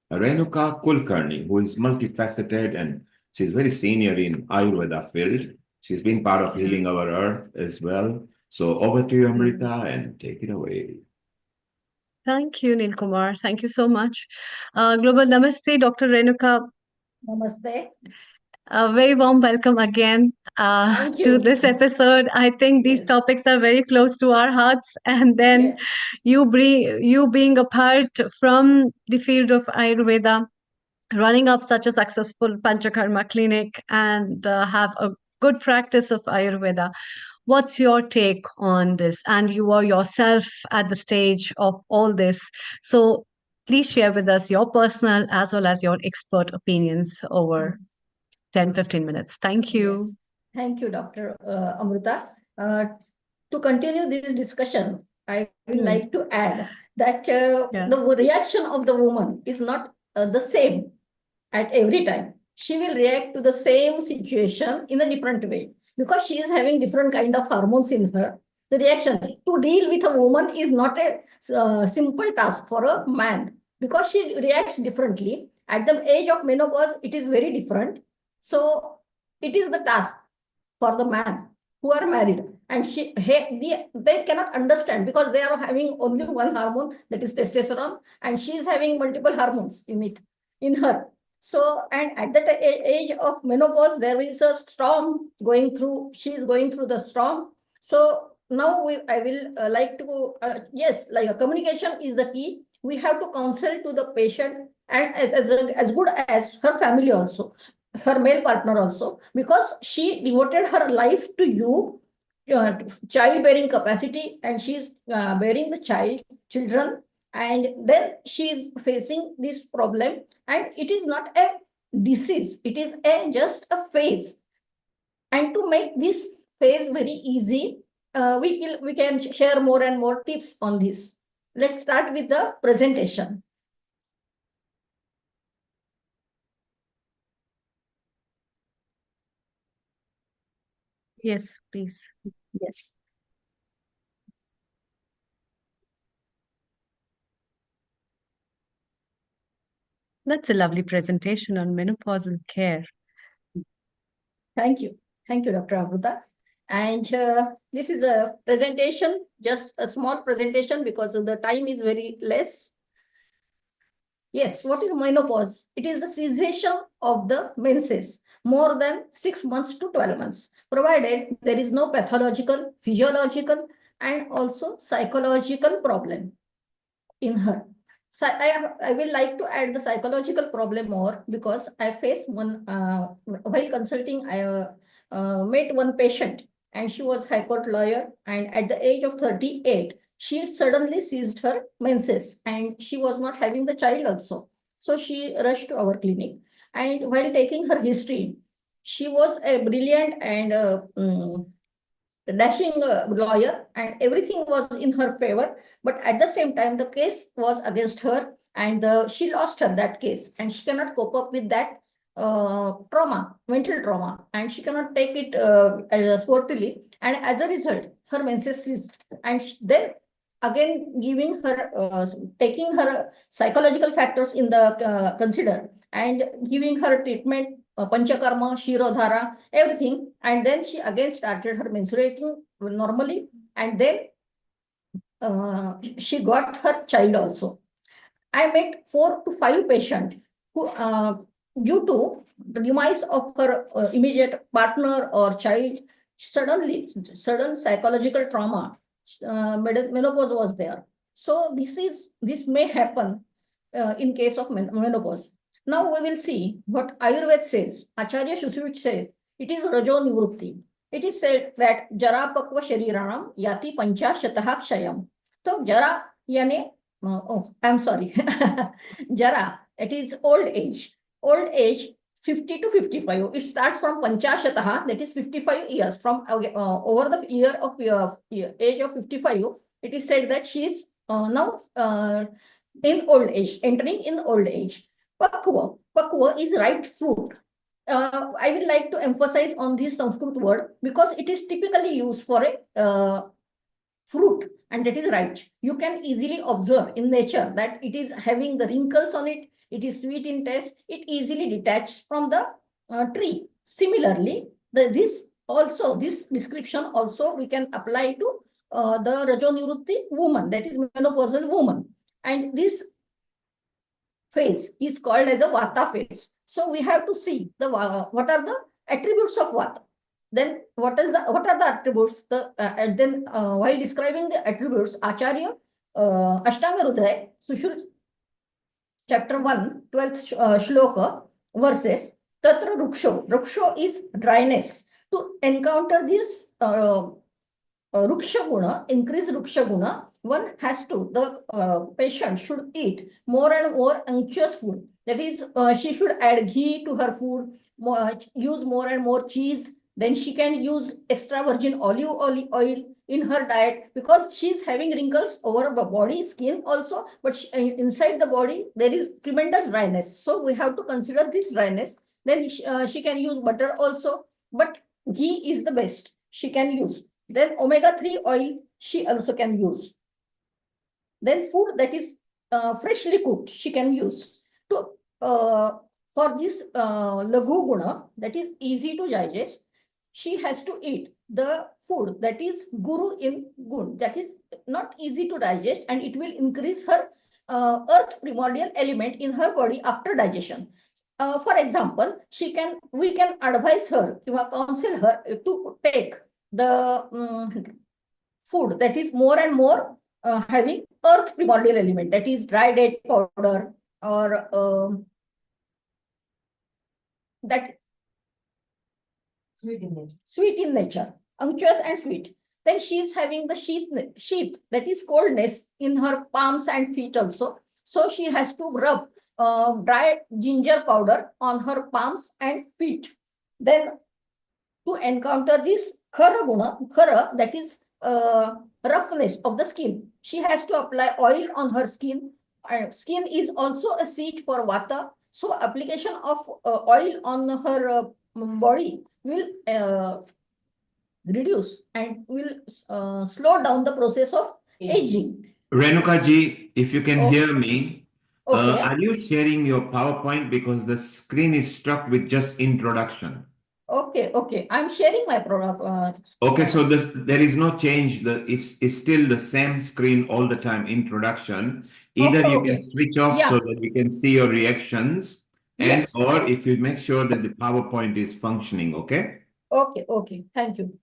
Renuka Kulkarni, who is multifaceted, and she's very senior in Ayurveda field. She's been part of Healing Our Earth as well. So over to you, Amrita, and take it away. Thank you, Neil Kumar. Thank you so much. Global Namaste, Dr. Renuka. Namaste. A very warm welcome again Thank to you. this episode. I think these Yes. topics are very close to our hearts, and then you being apart from the field of Ayurveda, running up such a successful Panchakarma clinic, and have a good practice of Ayurveda. What's your take on this? And you are yourself at the stage of all this. So please share with us your personal as well as your expert opinions over 10-15 minutes. Thank you. Yes. Thank you, Dr. Amrita. To continue this discussion, I will like to add that the reaction of the woman is not the same at every time. She will react to the same situation in a different way because she is having different kind of hormones in her. The reaction to deal with a woman is not a simple task for a man because she reacts differently. At the age of menopause, it is very different. So it is the task for the man who are married, and they cannot understand because they are having only one hormone, that is testosterone, and she is having multiple hormones in her. So, and at that age of menopause, there is a storm going through. She is going through the storm. So now I will like to yes, like communication is the key. We have to counsel to the patient and as good as her family also, her male partner also, because she devoted her life to you, childbearing capacity, and she is bearing the children, and then she is facing this problem, and it is not a disease, it is just a phase. And to make this phase very easy, we can share more and more tips on this. Let's start with the presentation. Yes, please. Yes. That's a lovely presentation on menopausal care. Thank you. Thank you, Dr. Amrita. And this is a presentation, just a small presentation because the time is very less. Yes, what is menopause? It is the cessation of the menses more than 6 months to 12 months, provided there is no pathological, physiological, and also psychological problem. in her. So I will like to add the psychological problem more, because I faced one while consulting. I met one patient, and she was high court lawyer, and at the age of 38, she suddenly ceased her menses, and she was not having the child also. So she rushed to our clinic, and while taking her history, she was a brilliant and dashing lawyer, and everything was in her favor. But at the same time, the case was against her, and she lost her that case, and she cannot cope up with that trauma, mental trauma, and she cannot take it sportively. And as a result, her menses ceased. And then again, giving her, taking her psychological factors in the consider, and giving her treatment, panchakarma, shirodhara, everything. And then she again started her menstruating normally. And then she got her child also. I met 4 to 5 patients who, due to the demise of her immediate partner or child, sudden psychological trauma, menopause was there. So this may happen in case of menopause. Now we will see what Ayurveda says. Acharya Shusruch says it is Rajo Nivrutti. It is said that Jara Pakva Shariranam Yati Pancha Shatah Kshayam. So Jara yani, I'm sorry. Jara, it is old age. Old age 50 to 55. It starts from Panchashataha, that is 55 years. From over the year of age of 55, it is said that she is now in old age, entering in old age. Pakwa. Pakwa is ripe fruit. I would like to emphasize on this Sanskrit word because it is typically used for a fruit, and that is right. You can easily observe in nature that it is having the wrinkles on it. It is sweet in taste. It easily detaches from the tree. Similarly, this description also we can apply to the Rajonivrutti woman, that is menopausal woman. And this phase is called as a Vata phase. So we have to see the what are the attributes of Vata. Then what are the attributes? And then while describing the attributes, Acharya Ashtanga Hridaya Sushruta chapter 1, 12th shloka verses Tatra Ruksho. Ruksho is dryness. To encounter this Ruksha Guna, increase Ruksha Guna, one has to, the patient should eat more and more unctuous food. That is, she should add ghee to her food, use more and more cheese. Then she can use extra virgin olive oil in her diet, because she's having wrinkles over the body, skin also, but inside the body, there is tremendous dryness. So we have to consider this dryness. Then she can use butter also, but ghee is the best she can use. Then omega-3 oil she also can use. Then food that is freshly cooked she can use. To for this laghu guna, that is easy to digest, she has to eat the food that is guru in gun, that is not easy to digest, and it will increase her earth primordial element in her body after digestion. For example, we can advise her, counsel her to take the food that is more and more having earth primordial element, that is dry date powder, or that sweet in nature, unctuous and sweet. Then she is having the sheath, that is coldness in her palms and feet also. So she has to rub dry ginger powder on her palms and feet. Then to encounter this khara guna, khara, that is roughness of the skin, she has to apply oil on her skin. Skin is also a seat for vata. So application of oil on her body will reduce and will slow down the process of aging. Renuka ji, if you can hear me, Okay. are you sharing your PowerPoint, because the screen is stuck with just introduction? Okay. I'm sharing my product. Okay, so there is no change. It's still the same screen all the time, introduction. Either you can switch off so that we can see your reactions, and or if you make sure that the PowerPoint is functioning, okay? Okay. Thank you.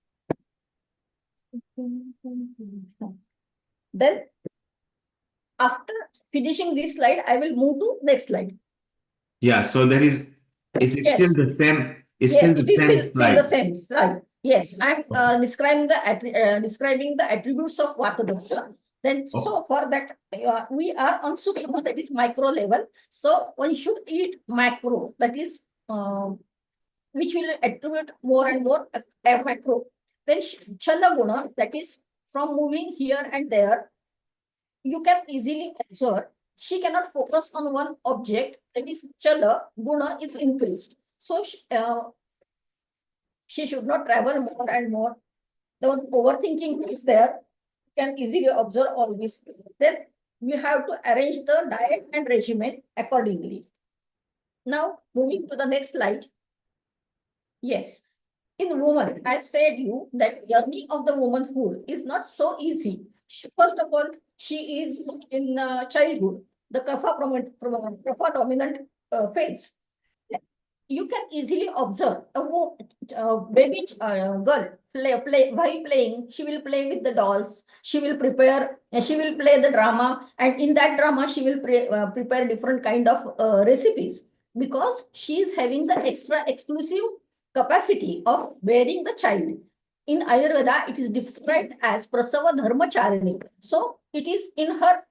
Then after finishing this slide, I will move to next slide. Yeah, so there is it Yes. still the same, it's Yes, still it the is same still the slide. same slide. Yes, I'm describing the attributes of Vata dosha. Then, so for that, we are on Sukshma, that is micro level. So one should eat macro, that is which will attribute more and more macro. Then Chala Guna, that is from moving here and there, you can easily observe she cannot focus on one object, that is Chala Guna is increased. So she should not travel more and more. The overthinking is there. You can easily observe all this. Then we have to arrange the diet and regimen accordingly. Now, moving to the next slide. Yes, in woman, I said you that journey of the womanhood is not so easy. First of all, she is in childhood, the kapha dominant phase. You can easily observe a baby girl while playing. She will play with the dolls. She will prepare. She will play the drama, and in that drama, she will prepare different kind of recipes because she is having the extra exclusive capacity of bearing the child. In Ayurveda, it is described as prasava dharma charini. So it is in her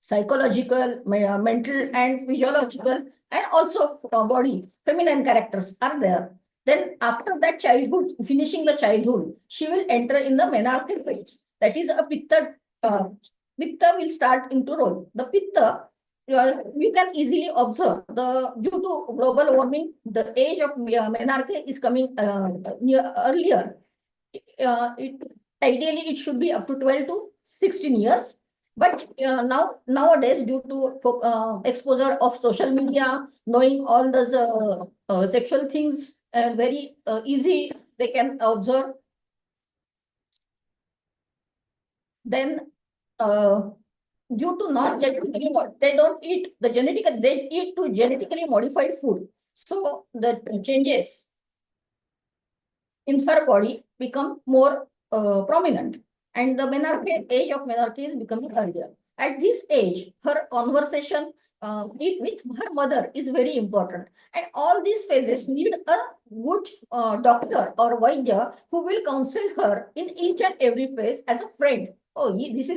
psychological, mental, and physiological, and also body, feminine characters are there. Then after that childhood, finishing the childhood, she will enter in the menarche phase. That is a pitta. Pitta will start into role. The pitta, you can easily observe due to global warming, the age of menarche is coming earlier. Ideally, it should be up to 12 to 16 years. But nowadays, due to exposure of social media, knowing all those sexual things, very easy, they can observe. Then, due to not genetically, they don't eat the genetic, they eat to genetically modified food. So the changes in her body become more prominent, and the menarche, age of menarche is becoming earlier. At this age, her conversation with her mother is very important, and all these phases need a good doctor or vaidya who will counsel her in each and every phase as a friend. Oh, this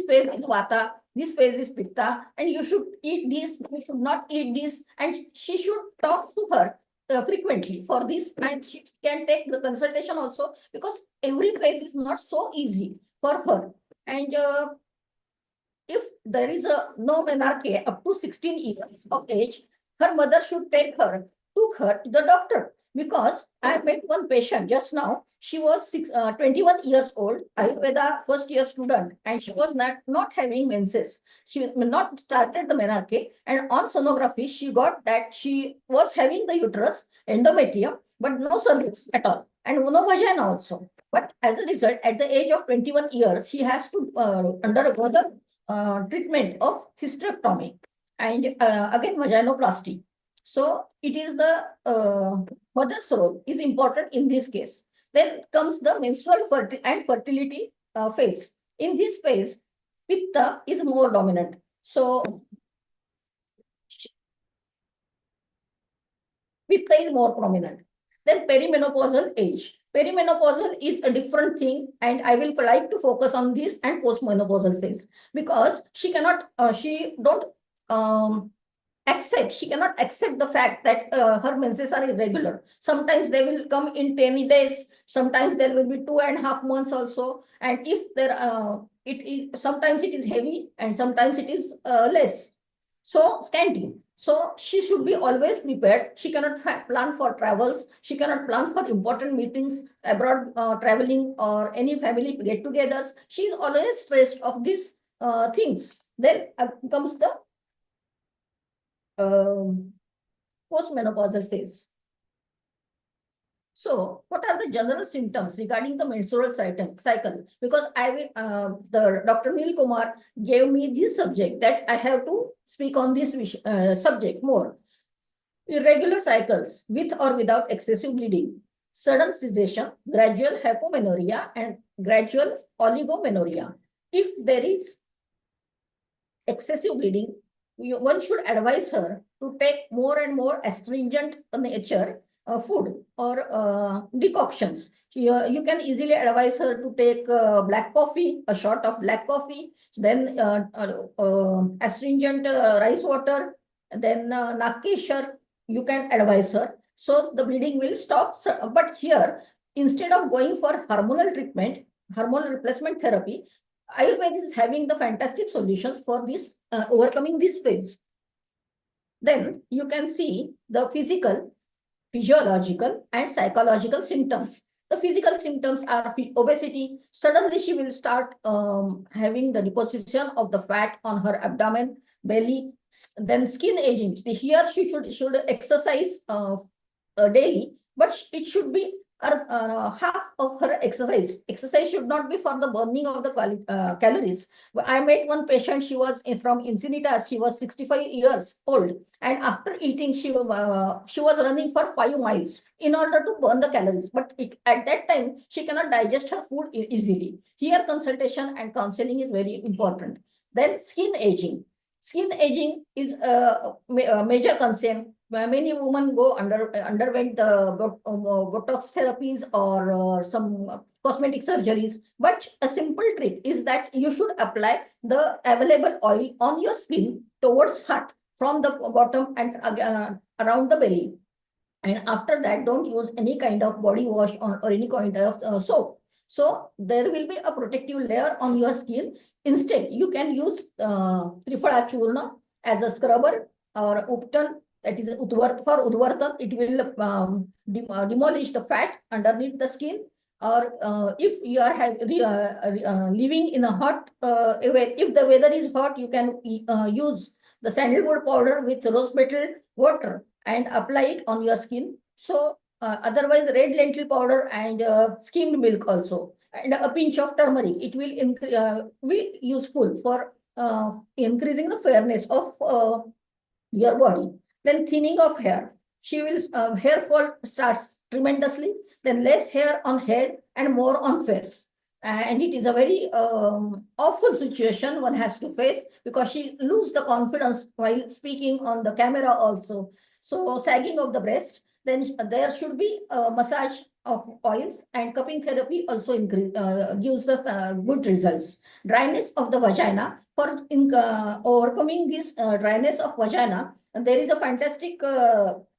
phase is vata, this phase is pitta, and you should eat this, you should not eat this, and she should talk to her frequently for this, and she can take the consultation also, because every phase is not so easy for her. And if there is no menarche up to 16 years of age, her mother should took her to the doctor. Because I met one patient just now. She was 21 years old, Ayurveda first year student, and she was not having menses. She not started the menarche, and on sonography, she got that she was having the uterus, endometrium, but no cervix at all, and no vagina also. But as a result, at the age of 21 years, she has to undergo the treatment of hysterectomy and again vaginoplasty. So it is the mother's role is important in this case. Then comes the menstrual fertility phase. In this phase, pitta is more dominant. So pitta is more prominent. Then perimenopausal age. Perimenopausal is a different thing, and I will like to focus on this and postmenopausal phase, because she cannot, she cannot accept the fact that her menses are irregular. Sometimes they will come in 10 days, sometimes there will be 2.5 months also, and if there sometimes it is heavy and sometimes it is less, so scanty. So she should be always prepared. She cannot plan for travels. She cannot plan for important meetings, abroad traveling, or any family get-togethers. She is always stressed of these things. Then comes the postmenopausal phase. So, what are the general symptoms regarding the menstrual cycle? Because the Dr. Neil Kumar gave me this subject that I have to speak on this subject more. Irregular cycles with or without excessive bleeding, sudden cessation, gradual hypomenorrhea, and gradual oligomenorrhea. If there is excessive bleeding, one should advise her to take more and more astringent nature food or decoctions. You can easily advise her to take black coffee, a shot of black coffee, then astringent rice water, then nakeshar. You can advise her, so the bleeding will stop. But here, instead of going for hormonal treatment, hormonal replacement therapy, Ayurveda is having the fantastic solutions for this, overcoming this phase. Then you can see the physical, physiological, and psychological symptoms. The physical symptoms are obesity. Suddenly she will start having the deposition of the fat on her abdomen, belly, then skin aging. Here she should exercise daily, but it should be half of her exercise. Exercise should not be for the burning of the calories. I met one patient, she was from Encinitas, she was 65 years old, and after eating, she was running for 5 miles in order to burn the calories. But at that time, she cannot digest her food easily. Here, consultation and counseling is very important. Then skin aging. Skin aging is a major concern. Many women underwent the Botox therapies or some cosmetic surgeries. But a simple trick is that you should apply the available oil on your skin towards heart from the bottom and around the belly. And after that, don't use any kind of body wash or any kind of soap. So there will be a protective layer on your skin. Instead, you can use Trifala Churna as a scrubber or Upton, that is for Udvartan. It will demolish the fat underneath the skin. Or if you are living in a hot, if the weather is hot, you can use the sandalwood powder with rose petal water and apply it on your skin. So otherwise, red lentil powder and skimmed milk also, and a pinch of turmeric. It will be useful for increasing the fairness of your body. Then thinning of hair. She will hair fall starts tremendously. Then less hair on head and more on face. And it is a very awful situation one has to face, because she loses the confidence while speaking on the camera also. So sagging of the breast. Then there should be a massage of oils, and cupping therapy also gives the good results. Dryness of the vagina. For overcoming this dryness of vagina, there is a fantastic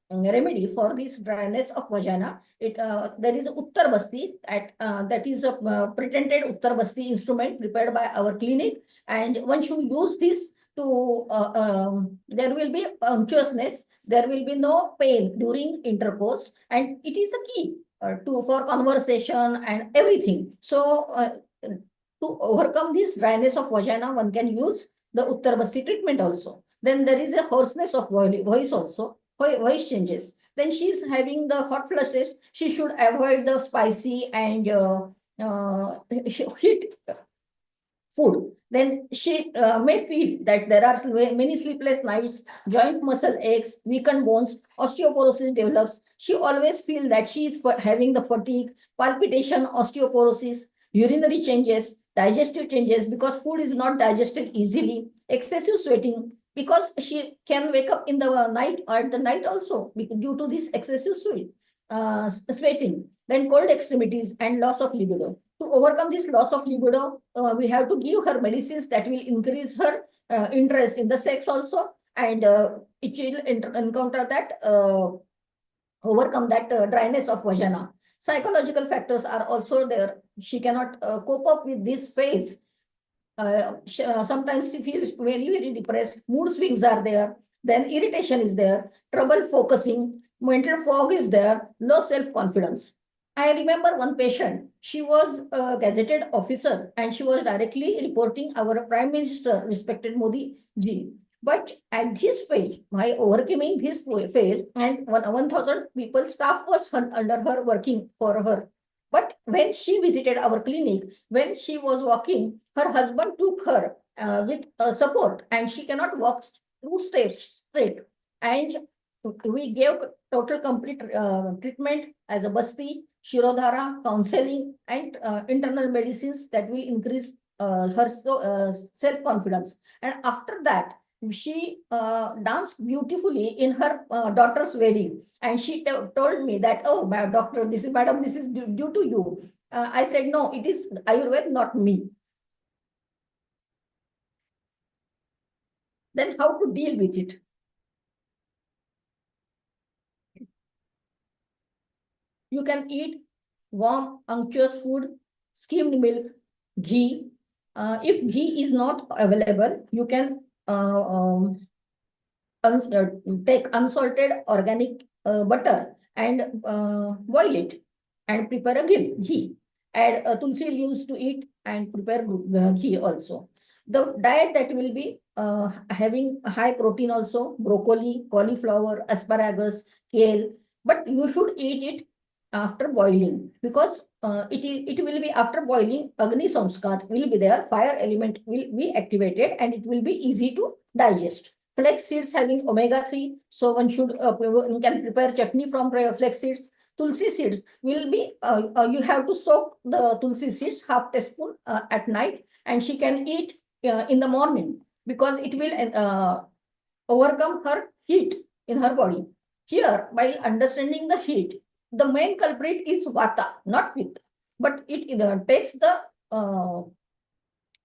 remedy for this dryness of vagina. There is Uttar Basti, that is a patented Uttar Basti instrument prepared by our clinic, and one should use this to there will be unctuousness, there will be no pain during intercourse, and it is the key for conversation and everything. So to overcome this dryness of vagina, one can use the Uttar Basti treatment also. Then there is a hoarseness of voice also, voice changes. Then she's having the hot flushes. She should avoid the spicy and heat food. Then she may feel that there are many sleepless nights, joint muscle aches, weakened bones, osteoporosis develops. She always feels that she is having the fatigue, palpitation, osteoporosis, urinary changes, digestive changes because food is not digested easily, excessive sweating, because she can wake up in the night or at the night also due to this excessive sweating. Then cold extremities and loss of libido. To overcome this loss of libido, we have to give her medicines that will increase her interest in the sex also, and it will encounter that, overcome that dryness of vagina. Psychological factors are also there. She cannot cope up with this phase. Sometimes she feels very, very depressed. Mood swings are there. Then irritation is there. Trouble focusing. Mental fog is there. Low self-confidence. I remember one patient. She was a gazetted officer and she was directly reporting our Prime Minister, respected Modi ji. But at this phase, by overcoming this phase, and 1,000 people, staff was under her, working for her. But when she visited our clinic, when she was walking, her husband took her with support, and she cannot walk 2 steps straight. And we gave total complete treatment as a Basti, Shirodhara, counseling, and internal medicines that will increase her self-confidence. And after that, she danced beautifully in her daughter's wedding. And she told me that, oh, my doctor, this is, madam, this is due to you. I said, no, it is Ayurveda, not me. Then how to deal with it? You can eat warm, unctuous food, skimmed milk, ghee. If ghee is not available, you can take unsalted organic butter and boil it and prepare a ghee. Add tulsi leaves to it and prepare ghee also. The diet that will be having high protein also, broccoli, cauliflower, asparagus, kale, but you should eat it after boiling, because it will be after boiling, Agni Samskar will be there, fire element will be activated and it will be easy to digest. Flax seeds having omega-3, so one can prepare chutney from flax seeds. Tulsi seeds will be, you have to soak the tulsi seeds half teaspoon at night, and she can eat in the morning, because it will overcome her heat in her body. Here, by understanding the heat, the main culprit is Vata, not Pitta, but it takes the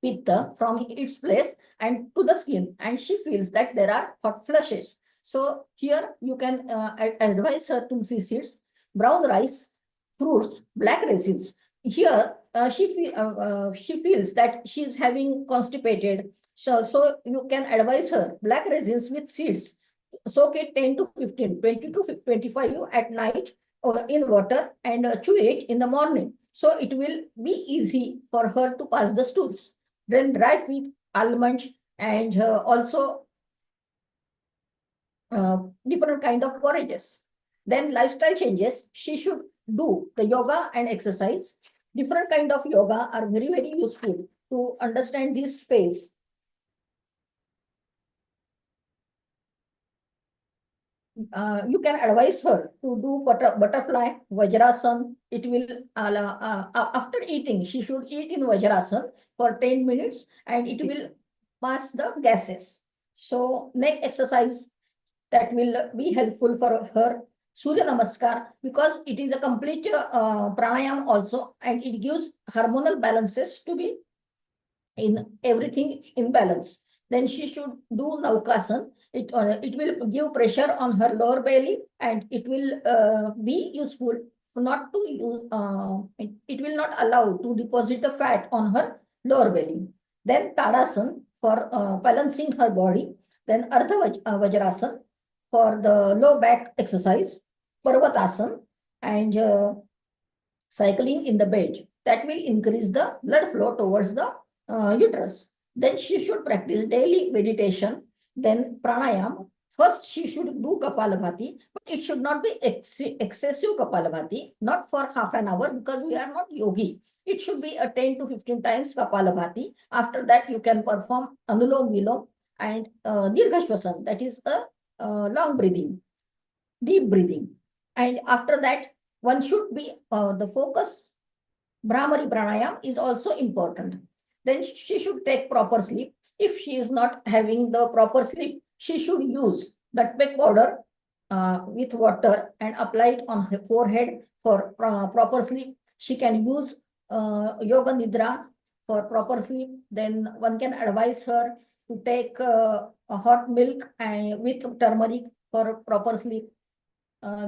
Pitta from its place and to the skin, and she feels that there are hot flushes. So here you can advise her tulsi seeds, brown rice, fruits, black raisins. Here she feels that she is having constipated. So you can advise her black raisins with seeds. Soak it 10 to 15, 20 to 25 at night in water, and chew it in the morning. So it will be easy for her to pass the stools. Then dry fig, almonds, and also different kind of porridges. Then lifestyle changes, she should do the yoga and exercise. Different kind of yoga are very, very useful to understand this space. You can advise her to do butterfly, Vajrasan. It will, after eating, she should eat in Vajrasan for 10 minutes and it will pass the gases. So neck exercise, that will be helpful for her. Surya Namaskar, because it is a complete pranayam also, and it gives hormonal balances to be in everything in balance. Then she should do Naukasan. It will give pressure on her lower belly, and it will be useful not to use, it will not allow to deposit the fat on her lower belly. Then Tadasan for balancing her body. Then Ardha Vajrasan for the low back exercise. Parvatasan and cycling in the bed. That will increase the blood flow towards the uterus. Then she should practice daily meditation, then pranayam. First, she should do Kapalabhati, but it should not be excessive Kapalabhati, not for half an hour, because we are not yogi. It should be a 10 to 15 times Kapalabhati. After that, you can perform Anulom Vilom and Dirghashwasan, that is a long breathing, deep breathing. And after that, one should be the focus. Brahmari pranayam is also important. Then she should take proper sleep. If she is not having the proper sleep, she should use nutmeg powder with water and apply it on her forehead for proper sleep. She can use yoga nidra for proper sleep. Then one can advise her to take a hot milk and with turmeric for proper sleep.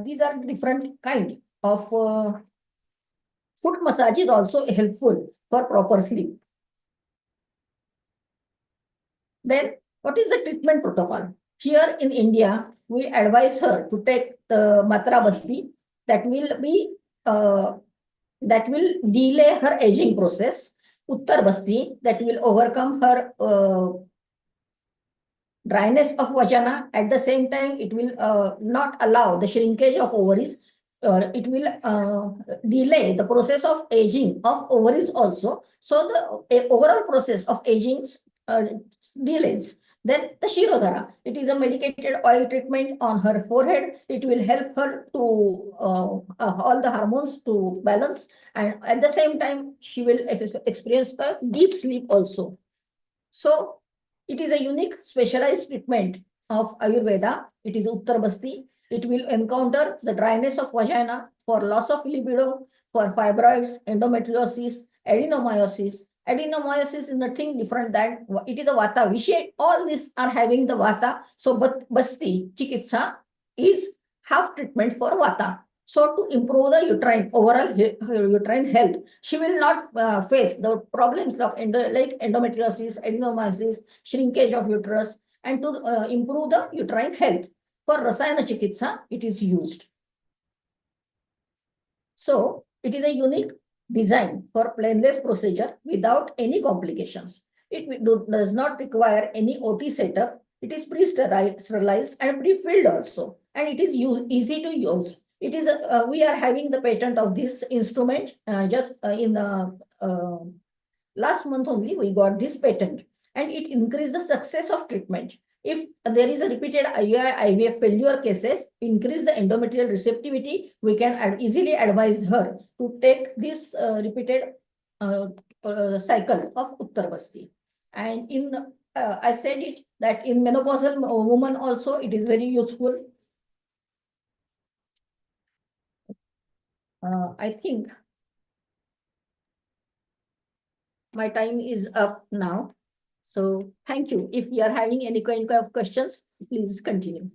These are different kind of foot massage is also helpful for proper sleep. Then what is the treatment protocol? Here in India, we advise her to take the Matra Basti, that will be that will delay her aging process. Uttar Basti, that will overcome her dryness of vagina. At the same time, it will not allow the shrinkage of ovaries. It will delay the process of aging of ovaries also. So the overall process of aging delays. Then the Shirodhara, it is a medicated oil treatment on her forehead. It will help her to all the hormones to balance, and at the same time, she will experience a deep sleep also. So it is a unique specialized treatment of Ayurveda. It is Uttar Basti. It will encounter the dryness of vagina, for loss of libido, for fibroids, endometriosis, adenomyosis. Adenomyosis is nothing different than it is a Vata Vishay. All these are having the Vata. So, but Basti Chikitsa is half treatment for Vata. So to improve the overall uterine health, she will not face the problems of like endometriosis, adenomyosis, shrinkage of uterus, and to improve the uterine health. For Rasayana Chikitsa, it is used. So it is a unique design for painless procedure without any complications. It does not require any OT setup. It is pre-sterilized and pre-filled also, and it is easy to use. It is we are having the patent of this instrument just in last month only we got this patent, and it increased the success of treatment. If there is a repeated IVF failure cases, increase the endometrial receptivity, we can easily advise her to take this repeated cycle of Uttar Basti. And in I said it that in menopausal woman also it is very useful. I think my time is up now. So thank you. If you are having any kind of questions, please continue.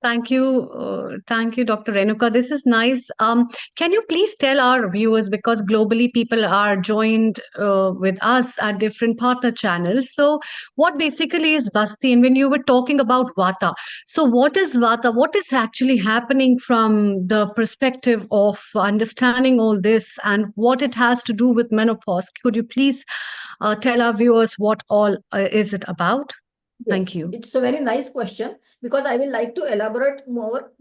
Thank you, Dr. Renuka. This is nice. Can you please tell our viewers, because globally people are joined with us at different partner channels. So, what basically is Basti? And when you were talking about Vata, so what is Vata? What is actually happening from the perspective of understanding all this and what it has to do with menopause? Could you please tell our viewers what all is it about? Yes, thank you. It's a very nice question, because I will like to elaborate more.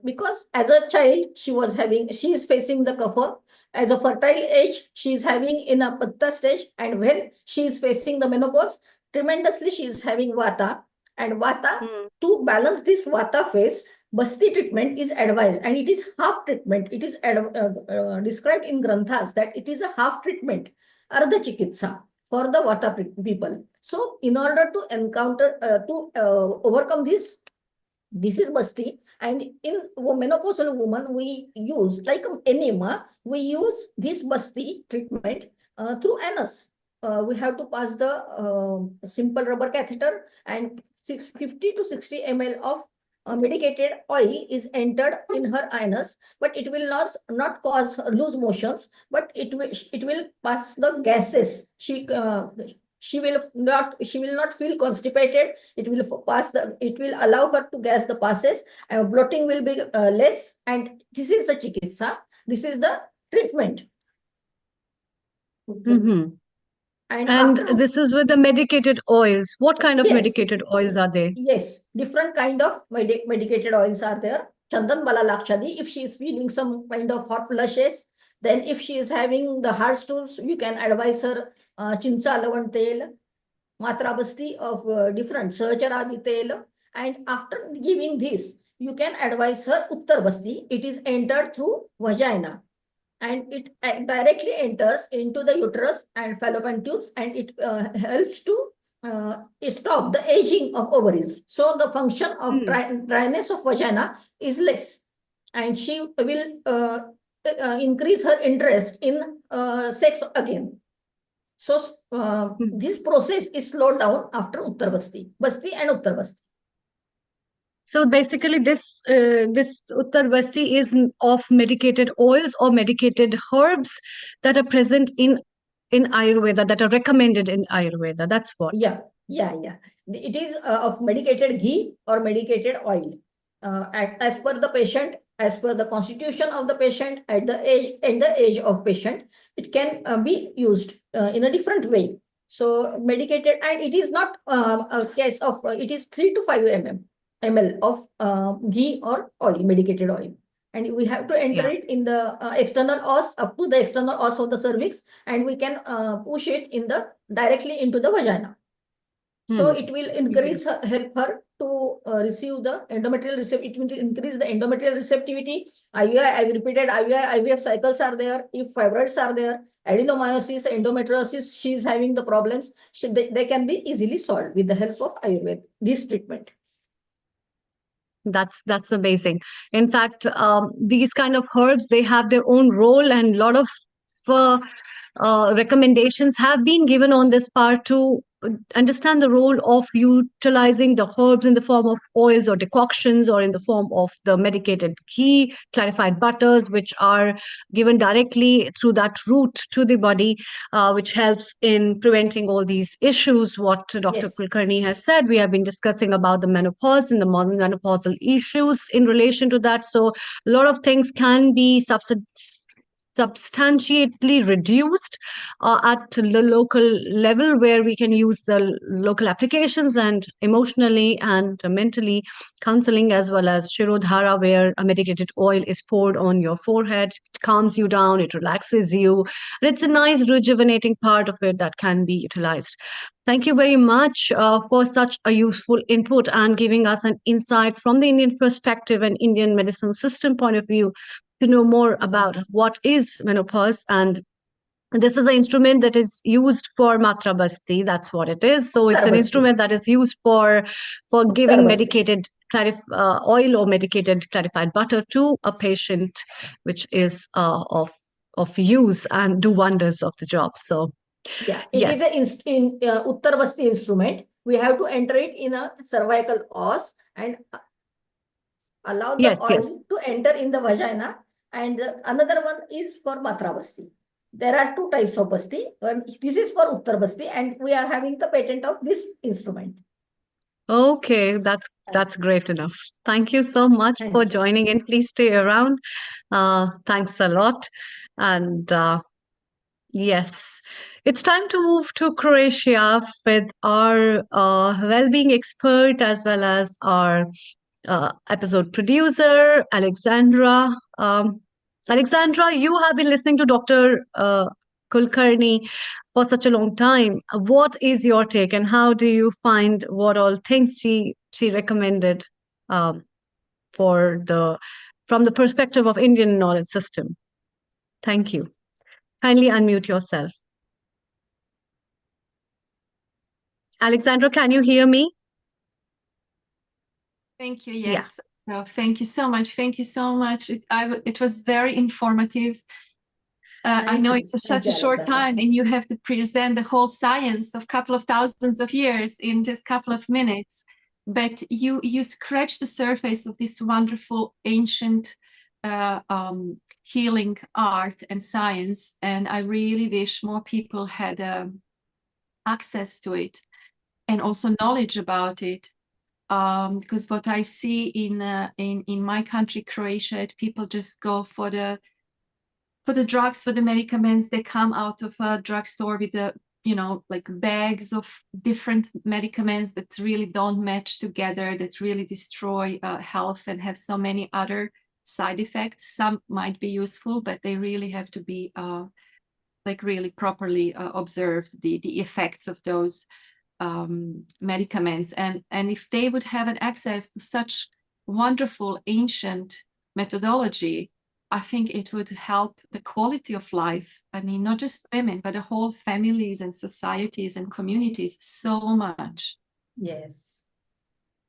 Because as a child, she is facing the kapha. As a fertile age, she is having in a patta stage, and when she is facing the menopause, tremendously she is having vata. And vata, to balance this vata phase, Basti treatment is advised, and it is half treatment. It is described in Granthas that it is a half treatment, Ardha Chikitsa, for the Vata people. So in order to overcome this is Basti, and in menopausal woman, we use, like enema, we use this Basti treatment through anus. We have to pass the simple rubber catheter, and 50 to 60 ml of medicated oil is entered in her anus, but it will not cause loose motions, but it will pass the gases. She will not feel constipated. It will allow her to gas the passes, and bloating will be less. And this is the chikitsa. This is the treatment. And this is with the medicated oils. What kind of medicated oils are they? Yes, different kind of medicated oils are there. Chandan Bala Lakshadi, if she is feeling some kind of hot flushes, then if she is having the hard stools, you can advise her Chincha Lavan Tel, Matra Basti of different Sahacharadi Tel. And after giving this, you can advise her Uttar Basti. It is entered through vagina, and it directly enters into the uterus and fallopian tubes, and it helps to stop the aging of ovaries. So the function of dryness of vagina is less, and she will increase her interest in sex again. So this process is slowed down after Uttar Basti and Uttar Basti. So basically, this Uttar Basti is of medicated oils or medicated herbs that are present in Ayurveda, that are recommended in Ayurveda. That's what. Yeah. It is of medicated ghee or medicated oil. As per the patient, as per the constitution of the patient, at the age of patient, it can be used in a different way. So medicated, and it is not a case of it is 3 to 5 ml of ghee or oil, medicated oil. And we have to enter it in the external os, up to the external os of the cervix, and we can push it in directly into the vagina. So it will increase help her to receive the endometrial it will increase the endometrial receptivity. I repeated IVF cycles are there. If fibroids are there, adenomyosis, endometriosis, she is having the problems. They can be easily solved with the help of Ayurveda. This treatment. That's amazing. In fact, these kind of herbs, they have their own role, and a lot of recommendations have been given on this part to understand the role of utilizing the herbs in the form of oils or decoctions, or in the form of the medicated ghee, clarified butters, which are given directly through that route to the body, which helps in preventing all these issues. What Dr. Kulkarni has said, we have been discussing about the menopause and the modern menopausal issues in relation to that. So a lot of things can be substantially reduced at the local level, where we can use the local applications, and emotionally and mentally counseling, as well as Shirodhara, where a medicated oil is poured on your forehead. It calms you down, it relaxes you, and it's a nice rejuvenating part of it that can be utilized. Thank you very much for such a useful input and giving us an insight from the Indian perspective and Indian medicine system point of view to know more about what is menopause. And this is an instrument that is used for Matra Basti. That's what it is. So it's an instrument that is used for giving medicated oil or medicated clarified butter to a patient, which is of use and do wonders of the job. So yeah, it is a Uttar Basti instrument. We have to enter it in a cervical os and allow the oil to enter in the vagina. And another one is for Matra Basti. There are two types of Basti. This is for Uttar Basti, and we are having the patent of this instrument. Okay, that's great enough. Thank you so much for joining in. Please stay around. Thanks a lot. And yes, it's time to move to Croatia with our well-being expert, as well as our episode producer, Alexandra. Alexandra, you have been listening to Dr. Kulkarni for such a long time. What is your take, and how do you find what all things she recommended from the perspective of Indian knowledge system? Thank you. Kindly unmute yourself. Alexandra, can you hear me? Thank you. Yes. So thank you so much. Thank you so much. It was very informative. I know it's such a short time, and you have to present the whole science of a couple of thousands of years in just a couple of minutes. But you scratch the surface of this wonderful ancient healing art and science, and I really wish more people had access to it and also knowledge about it. Because what I see in my country, Croatia, people just go for the drugs, for the medicaments. They come out of a drugstore with like bags of different medicaments that really don't match together, that really destroy health and have so many other side effects. Some might be useful, but they really have to be really properly observed, the effects of those medicaments. And if they would have an access to such wonderful ancient methodology, I think it would help the quality of life. I mean, not just women, but the whole families and societies and communities so much. Yes.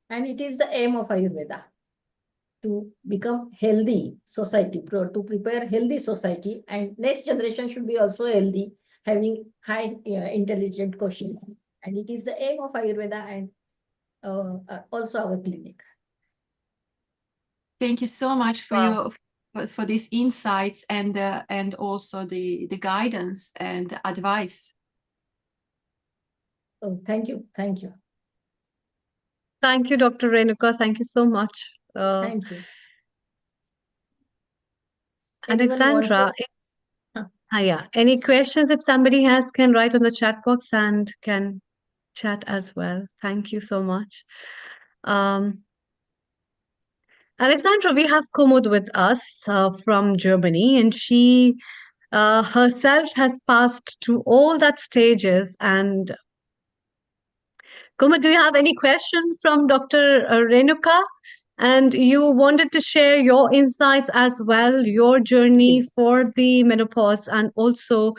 And it is the aim of Ayurveda to become healthy society, to prepare healthy society, and next generation should be also healthy, having high intelligent quotient. And it is the aim of Ayurveda and also our clinic. Thank you so much for for these insights and also the guidance and advice. Oh, thank you. Thank you. Thank you, Dr. Renuka. Thank you so much. Thank you. Alexandra, any questions if somebody has, can write on the chat box and can chat as well. Thank you so much. Alexandra, we have Kumud with us from Germany, and she herself has passed through all that stages, and Kuma, do you have any question from Dr. Renuka? And you wanted to share your insights as well, your journey for the menopause, and also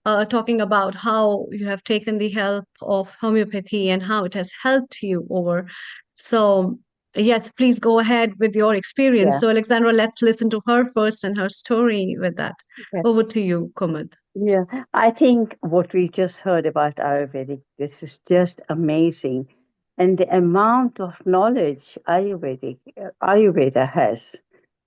talking about how you have taken the help of homeopathy and how it has helped you over. So, yes, please go ahead with your experience. Yeah. So, Alexandra, let's listen to her first and her story with that. Yeah. Over to you, Kumud. Yeah, I think what we just heard about Ayurvedic, this is just amazing. And the amount of knowledge Ayurveda has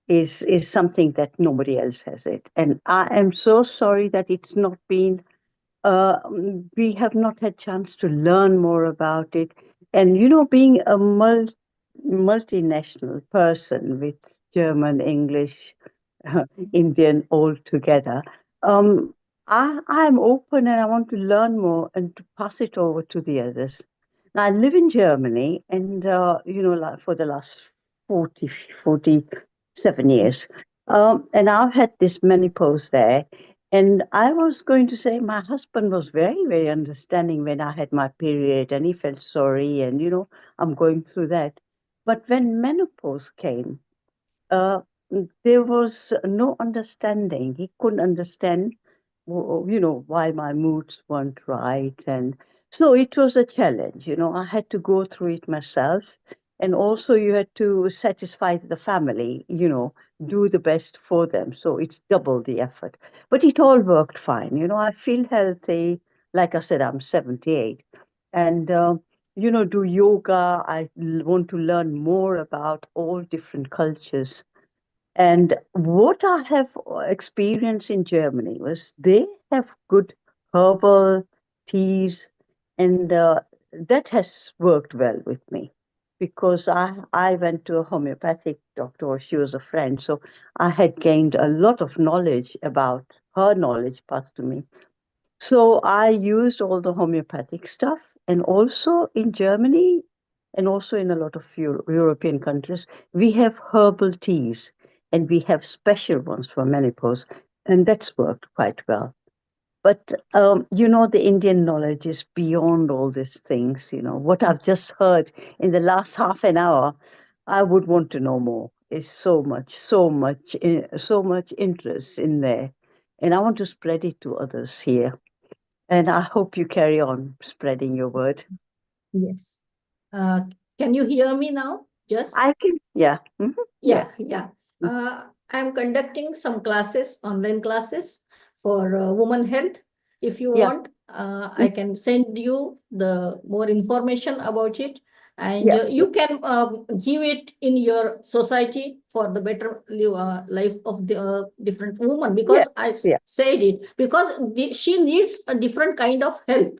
is something that nobody else has it. And I am so sorry that it's not been, we have not had chance to learn more about it. And, being a multinational person with German, English, Indian all together, I'm open and I want to learn more and to pass it over to the others. Now, I live in Germany and, like for the last 47 years. And I've had this menopause there. And I was going to say my husband was very, very understanding when I had my period and he felt sorry and, I'm going through that. But when menopause came, there was no understanding. He couldn't understand, why my moods weren't right. And so it was a challenge. I had to go through it myself. And also you had to satisfy the family, do the best for them. So it's double the effort. But it all worked fine. I feel healthy. Like I said, I'm 78. And, do yoga. I want to learn more about all different cultures. And what I have experienced in Germany was they have good herbal teas, and that has worked well with me because I went to a homeopathic doctor. She was a friend, so I had gained a lot of knowledge about her knowledge passed to me. So I used all the homeopathic stuff, and also in Germany and also in a lot of European countries, we have herbal teas and we have special ones for menopause, and that's worked quite well. But, the Indian knowledge is beyond all these things. What I've just heard in the last half an hour, I would want to know more. Is so much interest in there. And I want to spread it to others here. And I hope you carry on spreading your word. Yes. Can you hear me now? Just I can, yeah. yeah. I'm conducting some classes, online classes for women health. If you Yeah. want, I can send you the more information about it, and Yeah. you can give it in your society for the better life of the different women. Because I Yeah. said it because she needs a different kind of help.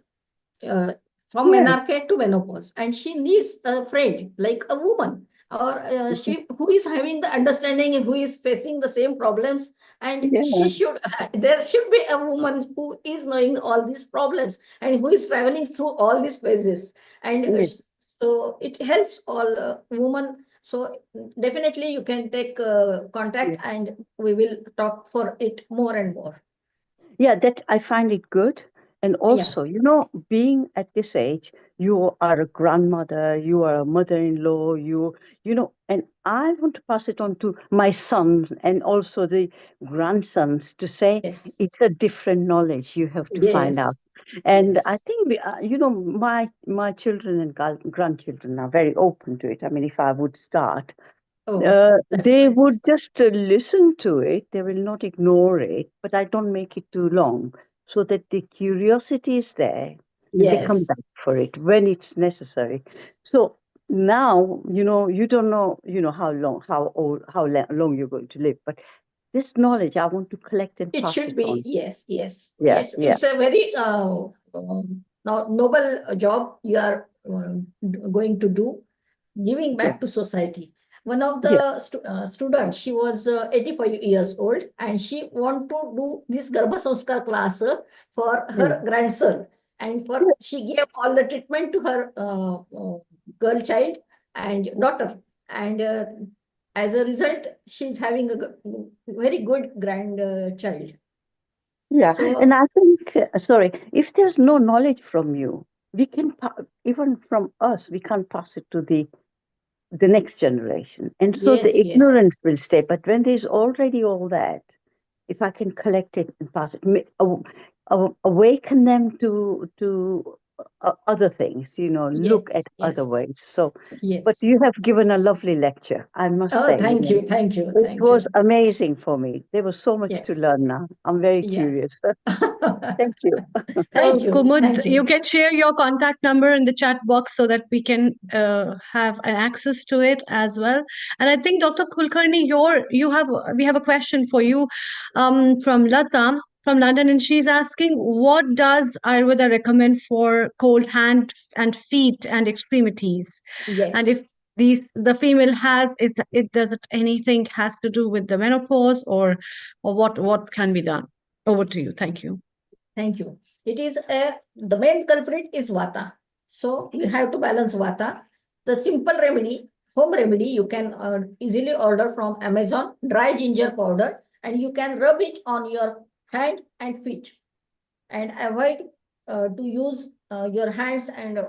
From Yeah. menarche to menopause, and she needs a friend like a woman or she who is having the understanding and who is facing the same problems, and Yeah. there should be a woman who is knowing all these problems and who is traveling through all these phases, and so it helps all women. So definitely you can take contact and we will talk for it more and more. Yeah, that I find it good. And also, being at this age, you are a grandmother, you are a mother-in-law, and I want to pass it on to my sons and also the grandsons to say it's a different knowledge you have to find out. And I think, my children and grandchildren are very open to it. I mean, if I would start, they nice. would just listen to it. They will not ignore it, but I don't make it too long so that the curiosity is there and they come back for it when it's necessary. So now, you don't know, how long you're going to live, but this knowledge I want to collect and It pass should it be, on. yes. Yeah. It's a very noble job you are going to do, giving back to society. One of the students, she was 85 years old, and she want to do this Garbha Sanskar class for her grandson. And she gave all the treatment to her girl child and daughter. And as a result, she's having a very good grandchild. Yeah, and I think, sorry, if there's no knowledge from you, we can, even from us, we can't pass it to the next generation. And so the Yes, yes, ignorance will stay. But when there's already all that, if I can collect it and pass it, awaken them to other things, look yes, at other yes, ways. So, but yes. you have given a lovely lecture, I must Oh, say. thank you, thank you, It thank was you. amazing for me. There was so much to Yes, learn now. I'm very yeah. curious. Thank you. Thank you, Kumud, thank you you. can share your contact number in the chat box so that we can have an access to it as well. And I think Dr. Kulkarni, we have a question for you from Lata from London, and she's asking, what does Ayurveda recommend for cold hand and feet and extremities? And if Yes, the female has it does it anything has to do with the menopause or what can be done? Over to you. Thank you. thank you. It is the main culprit is Vata. So we have to balance Vata. The simple remedy, home remedy, you can easily order from Amazon, dry ginger powder, and you can rub it on your hand and feet. And avoid to use your hands and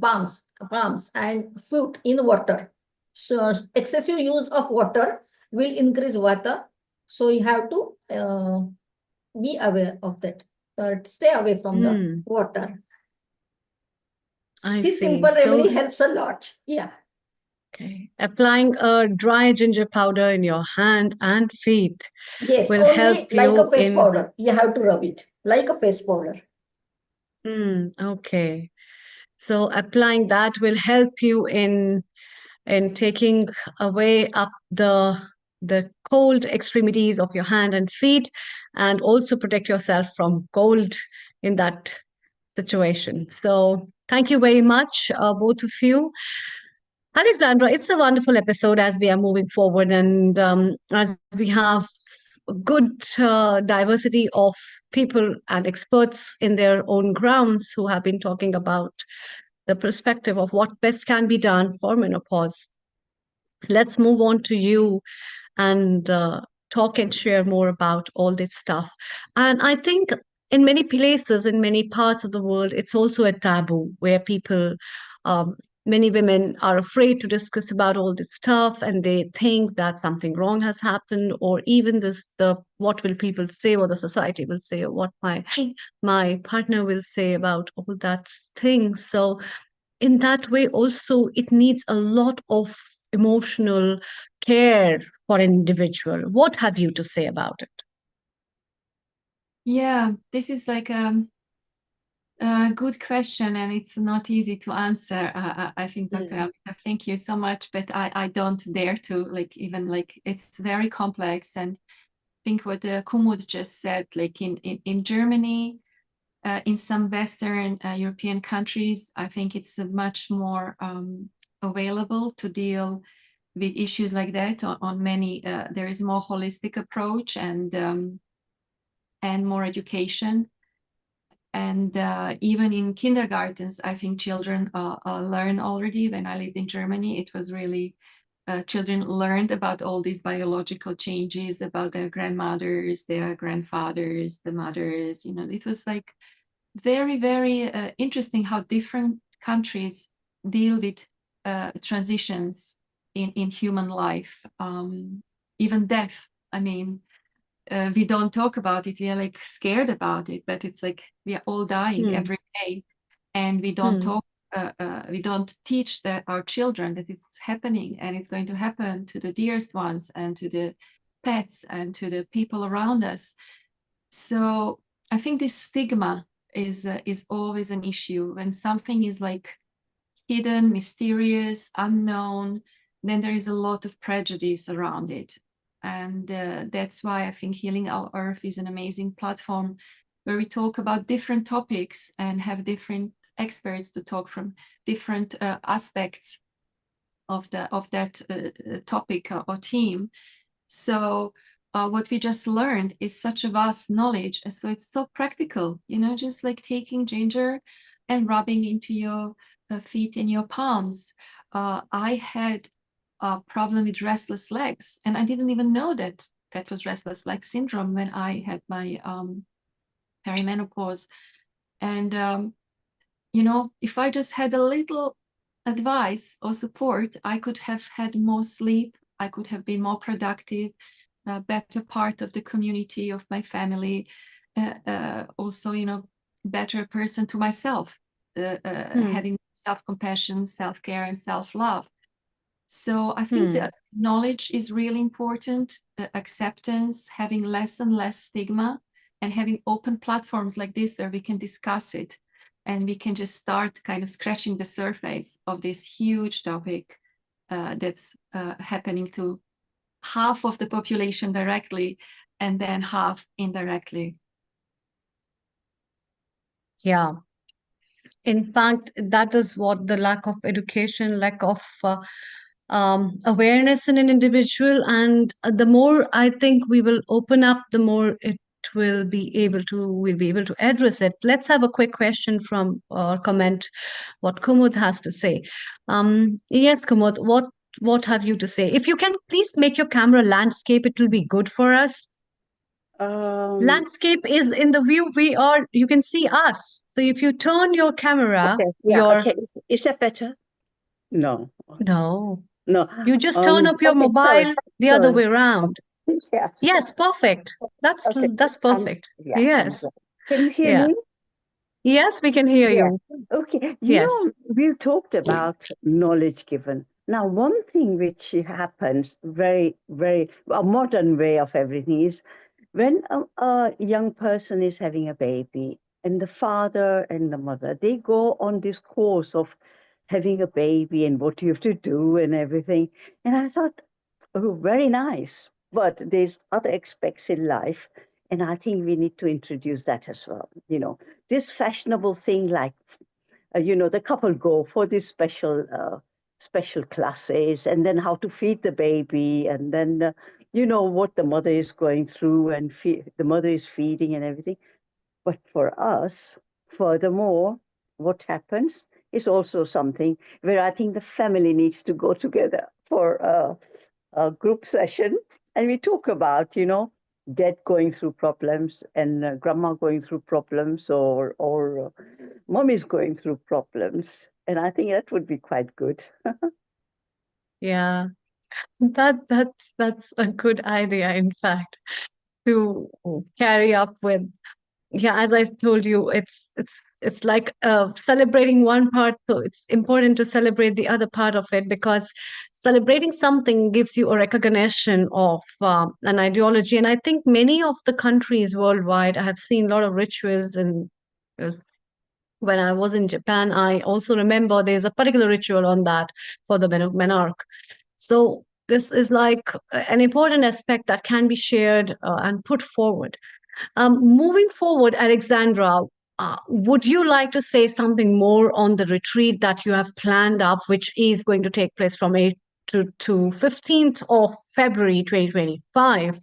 palms and foot in water. So excessive use of water will increase Vata. So you have to be aware of that. Stay away from the Hmm. water. I This see. simple So, remedy helps a lot. Yeah. okay, applying a dry ginger powder in your hand and feet Yes, will help only like a you face in. powder. You have to rub it like a face powder. Okay. So applying that will help you in taking away up the cold extremities of your hand and feet, and also protect yourself from cold in that situation. So thank you very much, both of you. Alexandra, it's a wonderful episode as we are moving forward, and as we have a good diversity of people and experts in their own grounds who have been talking about the perspective of what best can be done for menopause. Let's move on to you and talk and share more about all this stuff. And I think in many places, in many parts of the world, it's also a taboo where people, um, many women are afraid to discuss about all this stuff, and they think that something wrong has happened, or even the what will people say, or the society will say, or what my partner will say about all that thing. So in that way also it needs a lot of emotional care for an individual. What have you to say about it? Yeah, this is like a good question, and it's not easy to answer. I think, Dr. Amrita, thank you so much, but I don't dare to it's very complex. And I think what Kumud just said, like in Germany, in some Western European countries, I think it's much more available to deal with issues like that. On many, there is more holistic approach and more education. And even in kindergartens, I think children learn already. When I lived in Germany, it was really children learned about all these biological changes, about their grandmothers, their grandfathers, the mothers. It was like very, very interesting how different countries deal with transitions in human life, even death. I mean, we don't talk about it. We are like scared about it, but it's like we are all dying every day, and we don't talk. We don't teach our children that it's happening, and it's going to happen to the dearest ones, and to the pets, and to the people around us. So I think this stigma is always an issue. When something is like hidden, mysterious, unknown, then there is a lot of prejudice around it. And that's why I think Healing Our Earth is an amazing platform where we talk about different topics and have different experts to talk from different aspects of that topic or theme. So what we just learned is such a vast knowledge. So it's so practical, just like taking ginger and rubbing into your feet and your palms. I had a problem with restless legs, and I didn't even know that was restless leg syndrome when I had my perimenopause. And if I just had a little advice or support, I could have had more sleep. I could have been more productive, a better part of the community, of my family, also, better person to myself, having self-compassion, self-care, and self-love. So I think that knowledge is really important, acceptance, having less and less stigma, and having open platforms like this where we can discuss it and we can just start kind of scratching the surface of this huge topic that's happening to half of the population directly and then half indirectly. Yeah. In fact, that is what the lack of education, lack of awareness in an individual, and the more I think we will open up, the more we'll be able to address it. Let's have a quick question from or comment what Kumud has to say. Yes, Kumud, what have you to say? If you can please make your camera landscape, it will be good for us. Landscape is in the view you can see us. So if you turn your camera, okay. Is that better? No. No. No. You just turn up your mobile the other way around. Yes. Yes, perfect. That's perfect. Yes. Can you hear me? Yes, we can hear you. Okay. Yes. We've talked about knowledge given. Now, one thing which happens very, very, a modern way of everything is when a young person is having a baby and the father and the mother, they go on this course of having a baby and what you have to do and everything. And I thought, oh, very nice. But there's other aspects in life. And I think we need to introduce that as well. This fashionable thing like, the couple go for these special classes and then how to feed the baby and then, what the mother is going through and the mother is feeding and everything. But for us, furthermore, what happens is also something where I think the family needs to go together for a group session. And we talk about, dad going through problems and grandma going through problems or mommy's going through problems. And I think that would be quite good. Yeah. That's a good idea, in fact, to carry up with. Yeah, as I told you, it's like celebrating one part, so it's important to celebrate the other part of it, because celebrating something gives you a recognition of an ideology. And I think many of the countries worldwide, I have seen a lot of rituals, and when I was in Japan, I also remember there's a particular ritual on that for the menarche. So this is like an important aspect that can be shared and put forward. Moving forward, Alexandra, would you like to say something more on the retreat that you have planned up, which is going to take place from 8th to 15th of February 2025?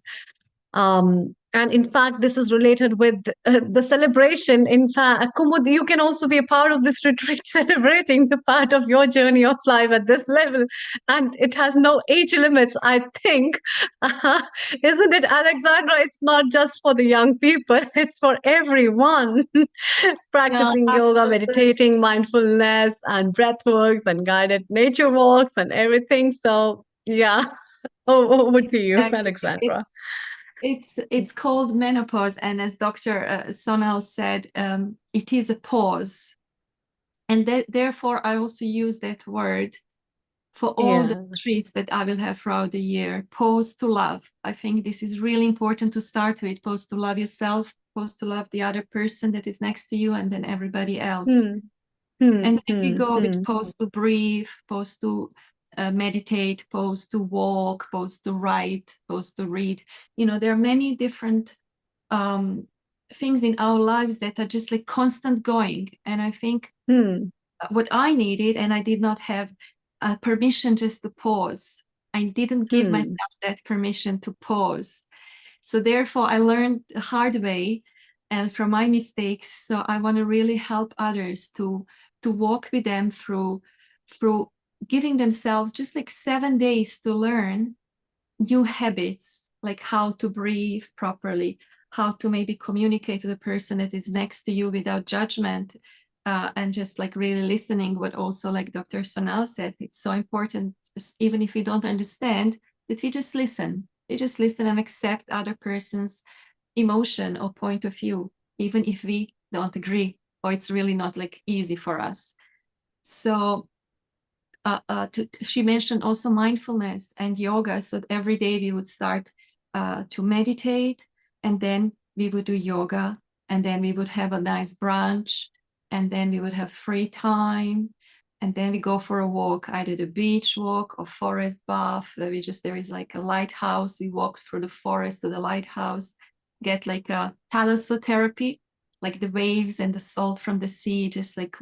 And in fact, this is related with the celebration. In fact, Kumud, you can also be a part of this retreat, celebrating the part of your journey of life at this level. And it has no age limits, I think. Isn't it, Alexandra? It's not just for the young people, it's for everyone. Practicing yoga, meditating, mindfulness, and breath works, and guided nature walks, and everything. So, yeah. Over to you, Alexandra. It's called menopause, and as Dr. Sonal said, it is a pause, and therefore I also use that word for all the retreats that I will have throughout the year. Pause to love. I think this is really important to start with. Pause to love yourself, pause to love the other person that is next to you, and then everybody else. And then we go with pause to breathe, pause to meditate, pause to walk, pause to write, pause to read. There are many different things in our lives that are just like constant going. And I think what I needed, and I did not have permission just to pause. I didn't give myself that permission to pause. So therefore I learned the hard way and from my mistakes. So I want to really help others to walk with them through giving themselves just like 7 days to learn new habits, like how to breathe properly, how to maybe communicate to the person that is next to you without judgment, and just like really listening. But also, like Dr. Sonal said, it's so important, even if we don't understand, that we just listen. We just listen and accept other person's emotion or point of view, even if we don't agree or it's really not like easy for us. So she mentioned also mindfulness and yoga. So every day we would start to meditate, and then we would do yoga, and then we would have a nice brunch, and then we would have free time, and then we go for a walk, either the beach walk or forest bath. There is like a lighthouse. We walk through the forest to the lighthouse, get like a thalassotherapy, like the waves and the salt from the sea just like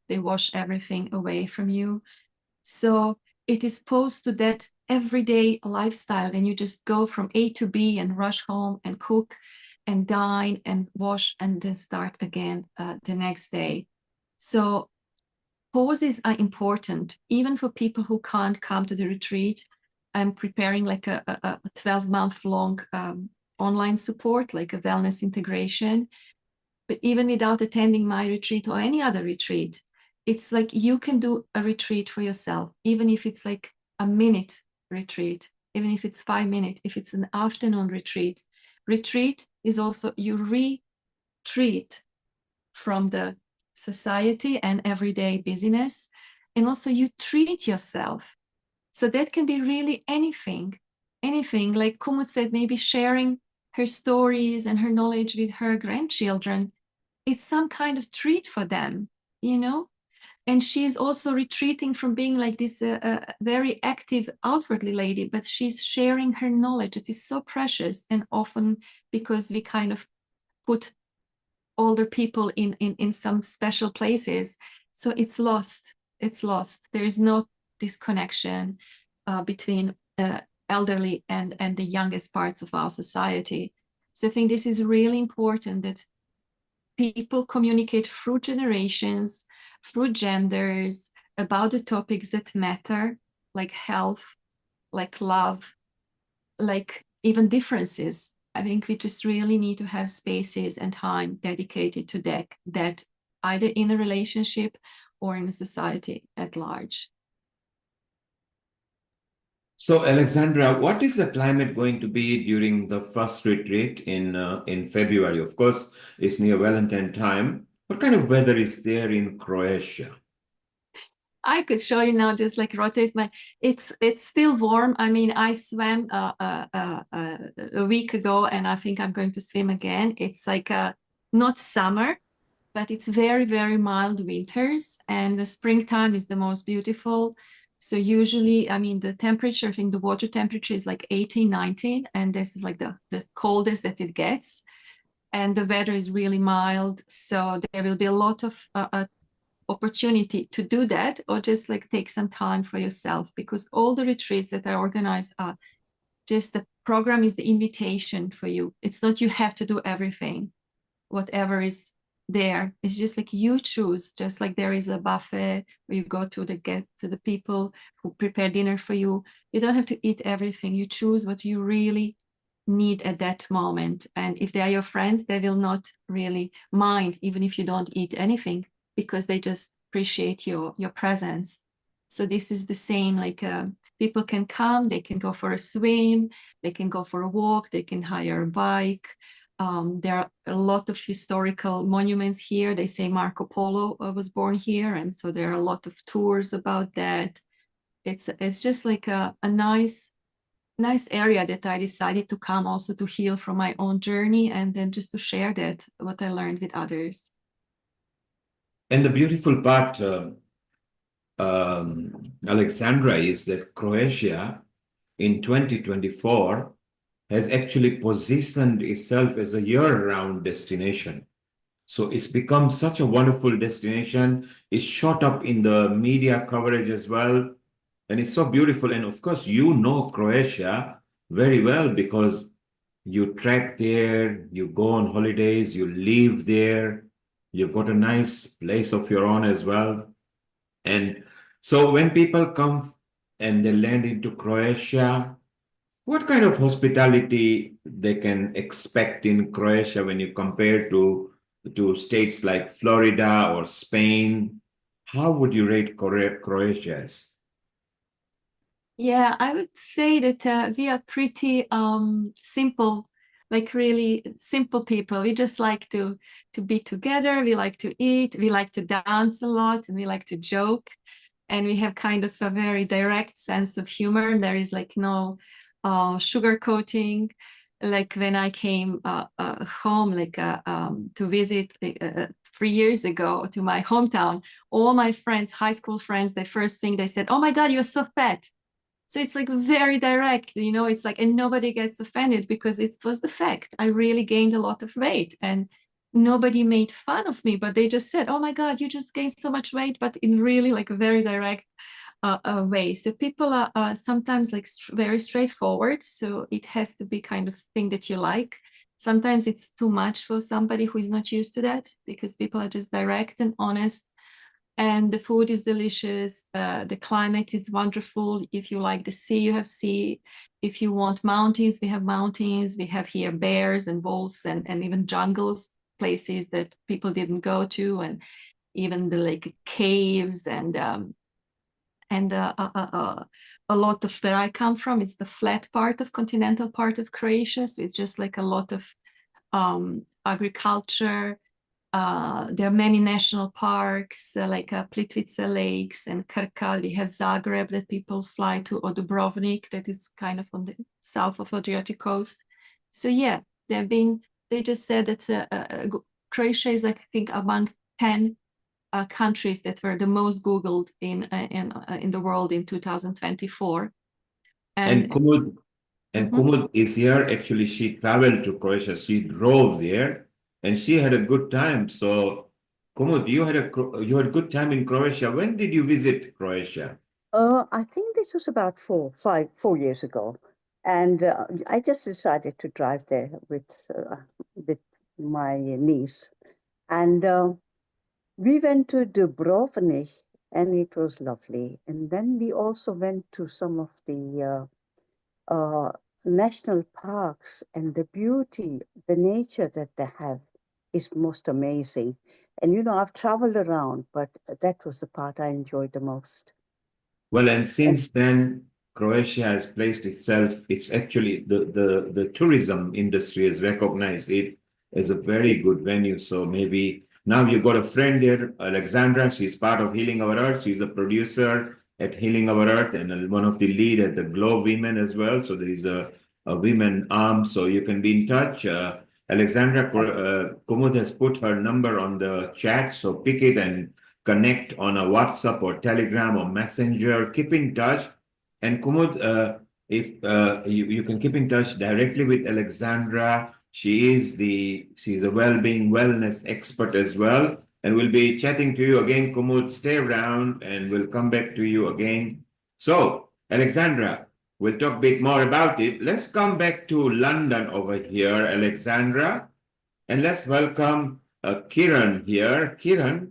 they wash everything away from you. So it is opposed to that everyday lifestyle, and you just go from A to B and rush home and cook and dine and wash and then start again the next day. So pauses are important, even for people who can't come to the retreat. I'm preparing like a 12-month long online support, like a wellness integration. But even without attending my retreat or any other retreat, it's like you can do a retreat for yourself, even if it's like a minute retreat, even if it's 5 minutes, if it's an afternoon retreat. Retreat is also, you retreat from the society and everyday busyness, and also you treat yourself. So that can be really anything, like Kumut said, maybe sharing her stories and her knowledge with her grandchildren. It's some kind of treat for them, you know? And she's also retreating from being like this very active outwardly lady, but she's sharing her knowledge. It is so precious. And often because we kind of put older people in some special places, so it's lost. There is no disconnection between elderly and the youngest parts of our society. So I think this is really important, that people communicate through generations, through genders, about the topics that matter, like health, like love, like even differences. I think we just really need to have spaces and time dedicated to that either in a relationship or in a society at large. So, Alexandra, what is the climate going to be during the first retreat in February? Of course, it's near Valentine time. What kind of weather is there in Croatia? I could show you now, just like rotate my, it's still warm. I mean, I swam a week ago, and I think I'm going to swim again. It's like not summer, but it's very, very mild winters, and the springtime is the most beautiful. So usually, I mean, the temperature, I think the water temperature is like 18, 19, and this is like the coldest that it gets. And the weather is really mild. So there will be a lot of opportunity to do that, or just like take some time for yourself, because all the retreats that I organize are just, the program is the invitation for you. It's not you have to do everything, whatever is there. It's just like you choose, just like there is a buffet where you go to the people who prepare dinner for you. You don't have to eat everything. You choose what you really need at that moment. And if they are your friends, they will not really mind, even if you don't eat anything, because they just appreciate your presence. So this is the same, like people can come, they can go for a swim, they can go for a walk, they can hire a bike. There are a lot of historical monuments here. They say Marco Polo was born here, and so there are a lot of tours about that. It's just like a nice area that I decided to come also to heal from my own journey, and then just to share that, what I learned, with others. And the beautiful part, Alexandra, is that Croatia in 2024 has actually positioned itself as a year-round destination. So it's become such a wonderful destination. It's shot up in the media coverage as well. And it's so beautiful. And of course, you know Croatia very well because you trek there, you go on holidays, you live there, you've got a nice place of your own as well. And so when people come and they land into Croatia, what kind of hospitality they can expect in Croatia when you compare to to states like Florida or Spain. How would you rate Croatia as? Yeah, I would say that we are pretty simple, like really simple people. We just like to be together. We like to eat. We like to dance a lot, and we like to joke. And we have kind of a very direct sense of humor. There is like no sugarcoating. Like when I came home, like to visit 3 years ago to my hometown, all my friends, high school friends, the first thing they said, "Oh my God, you're so fat." So it's like very direct, you know, it's like, and nobody gets offended because it was the fact. I really gained a lot of weight and nobody made fun of me, but they just said, "Oh my God, you just gained so much weight," but in really like a very direct way. So people are sometimes like very straightforward. So it has to be kind of thing that you like. Sometimes it's too much for somebody who is not used to that because people are just direct and honest. And the food is delicious. The climate is wonderful. If you like the sea, you have sea. If you want mountains, we have mountains. We have here bears and wolves and even jungles, places that people didn't go to, and even the like caves and a lot of where I come from. It's the flat part of continental part of Croatia, so it's just like a lot of agriculture. There are many national parks like Plitvice Lakes and Krka. We have Zagreb that people fly to, or Dubrovnik that is kind of on the south of Adriatic coast. So yeah, they just said that Croatia is, I think, among 10 countries that were the most Googled in the world in 2024. And Kumud is here. Actually, she traveled to Croatia. She drove there, and she had a good time. So, Kumud, you had a good time in Croatia. When did you visit Croatia? I think this was about 4 years ago, and I just decided to drive there with my niece, and we went to Dubrovnik, and it was lovely. And then we also went to some of the national parks, and the beauty, the nature that they have is most amazing. And I've traveled around, but that was the part I enjoyed the most. Well, and since then, Croatia has placed itself, it's actually the tourism industry has recognized it as a very good venue. So maybe now you've got a friend there, Alexandra. She's part of Healing Our Earth. She's a producer at Healing Our Earth and one of the lead at the Glow Women as well. So there is a women arm, so you can be in touch. Alexandra Kumud has put her number on the chat, so pick it and connect on a WhatsApp or Telegram or Messenger. Keep in touch. And Kumud, if you can keep in touch directly with Alexandra. She's a well-being wellness expert as well. And we'll be chatting to you again, Kumud. Stay around and we'll come back to you again. So, Alexandra, we'll talk a bit more about it. Let's come back to London over here, Alexandra. And let's welcome Kiran here. Kiran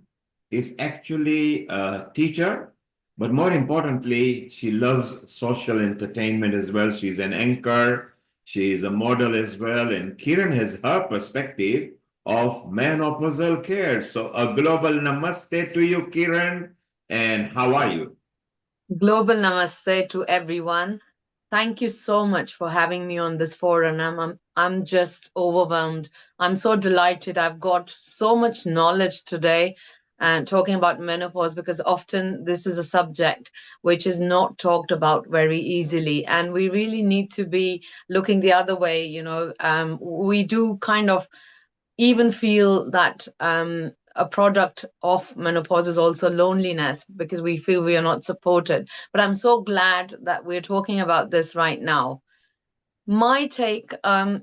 is actually a teacher, but more importantly, she loves social entertainment as well. She's an anchor, she is a model as well, and Kiran has her perspective of menopausal care. So a global namaste to you, Kiran, and how are you? Global namaste to everyone. Thank you so much for having me on this forum. I'm just overwhelmed. I'm so delighted. I've got so much knowledge today and talking about menopause, because often this is a subject which is not talked about very easily, and we really need to be looking the other way. We do kind of even feel that a product of menopause is also loneliness, because we feel we are not supported. But I'm so glad that we're talking about this right now. My take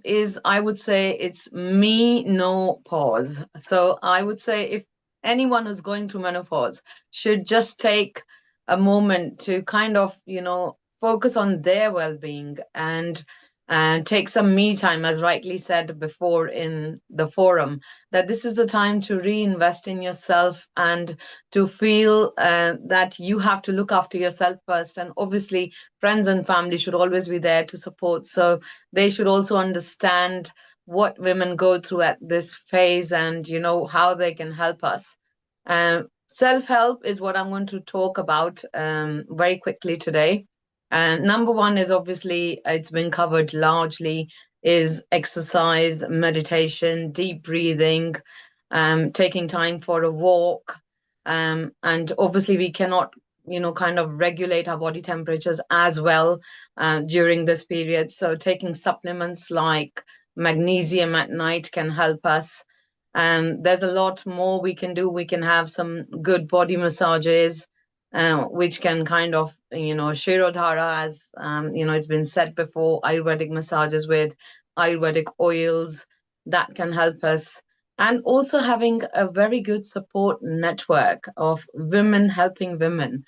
is, I would say it's me, no pause. So I would say if anyone who's going through menopause should just take a moment to kind of, focus on their well-being and take some me time, as rightly said before in the forum, that this is the time to reinvest in yourself and to feel that you have to look after yourself first. And obviously, friends and family should always be there to support. So they should also understand what women go through at this phase and, how they can help us. Self-help is what I'm going to talk about very quickly today. Number one is obviously, it's been covered largely, is exercise, meditation, deep breathing, taking time for a walk. And obviously we cannot, kind of regulate our body temperatures as well during this period. So taking supplements like magnesium at night can help us. There's a lot more we can do. We can have some good body massages, which can kind of, Shirodhara, as, it's been said before, Ayurvedic massages with Ayurvedic oils that can help us. And also having a very good support network of women helping women.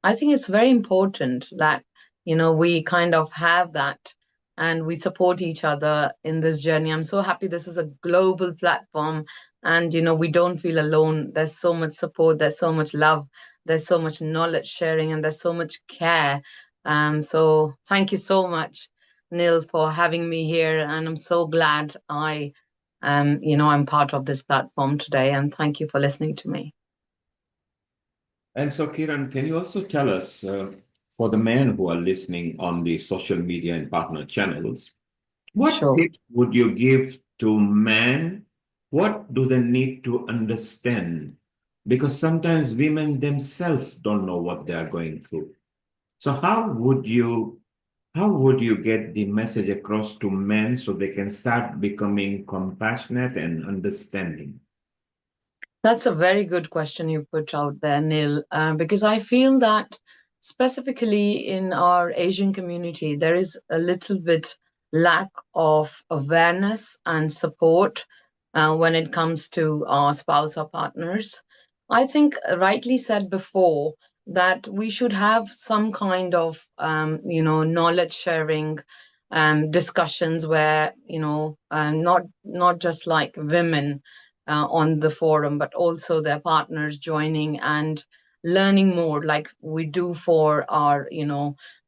I think it's very important that, we kind of have that and we support each other in this journey. I'm so happy this is a global platform and, we don't feel alone. There's so much support, there's so much love, there's so much knowledge sharing, and there's so much care. So thank you so much, Neil, for having me here. And I'm so glad I'm part of this platform today. And thank you for listening to me. And so, Kiran, can you also tell us, for the men who are listening on the social media and partner channels, what tips would you give to men? What do they need to understand? Because sometimes women themselves don't know what they are going through. So how would you get the message across to men so they can start becoming compassionate and understanding? That's a very good question you put out there, Neil, because I feel that specifically in our Asian community, there is a little bit lack of awareness and support when it comes to our spouse or partners. I think rightly said before that we should have some kind of, knowledge sharing discussions where, not just like women on the forum, but also their partners joining and learning more like we do for our,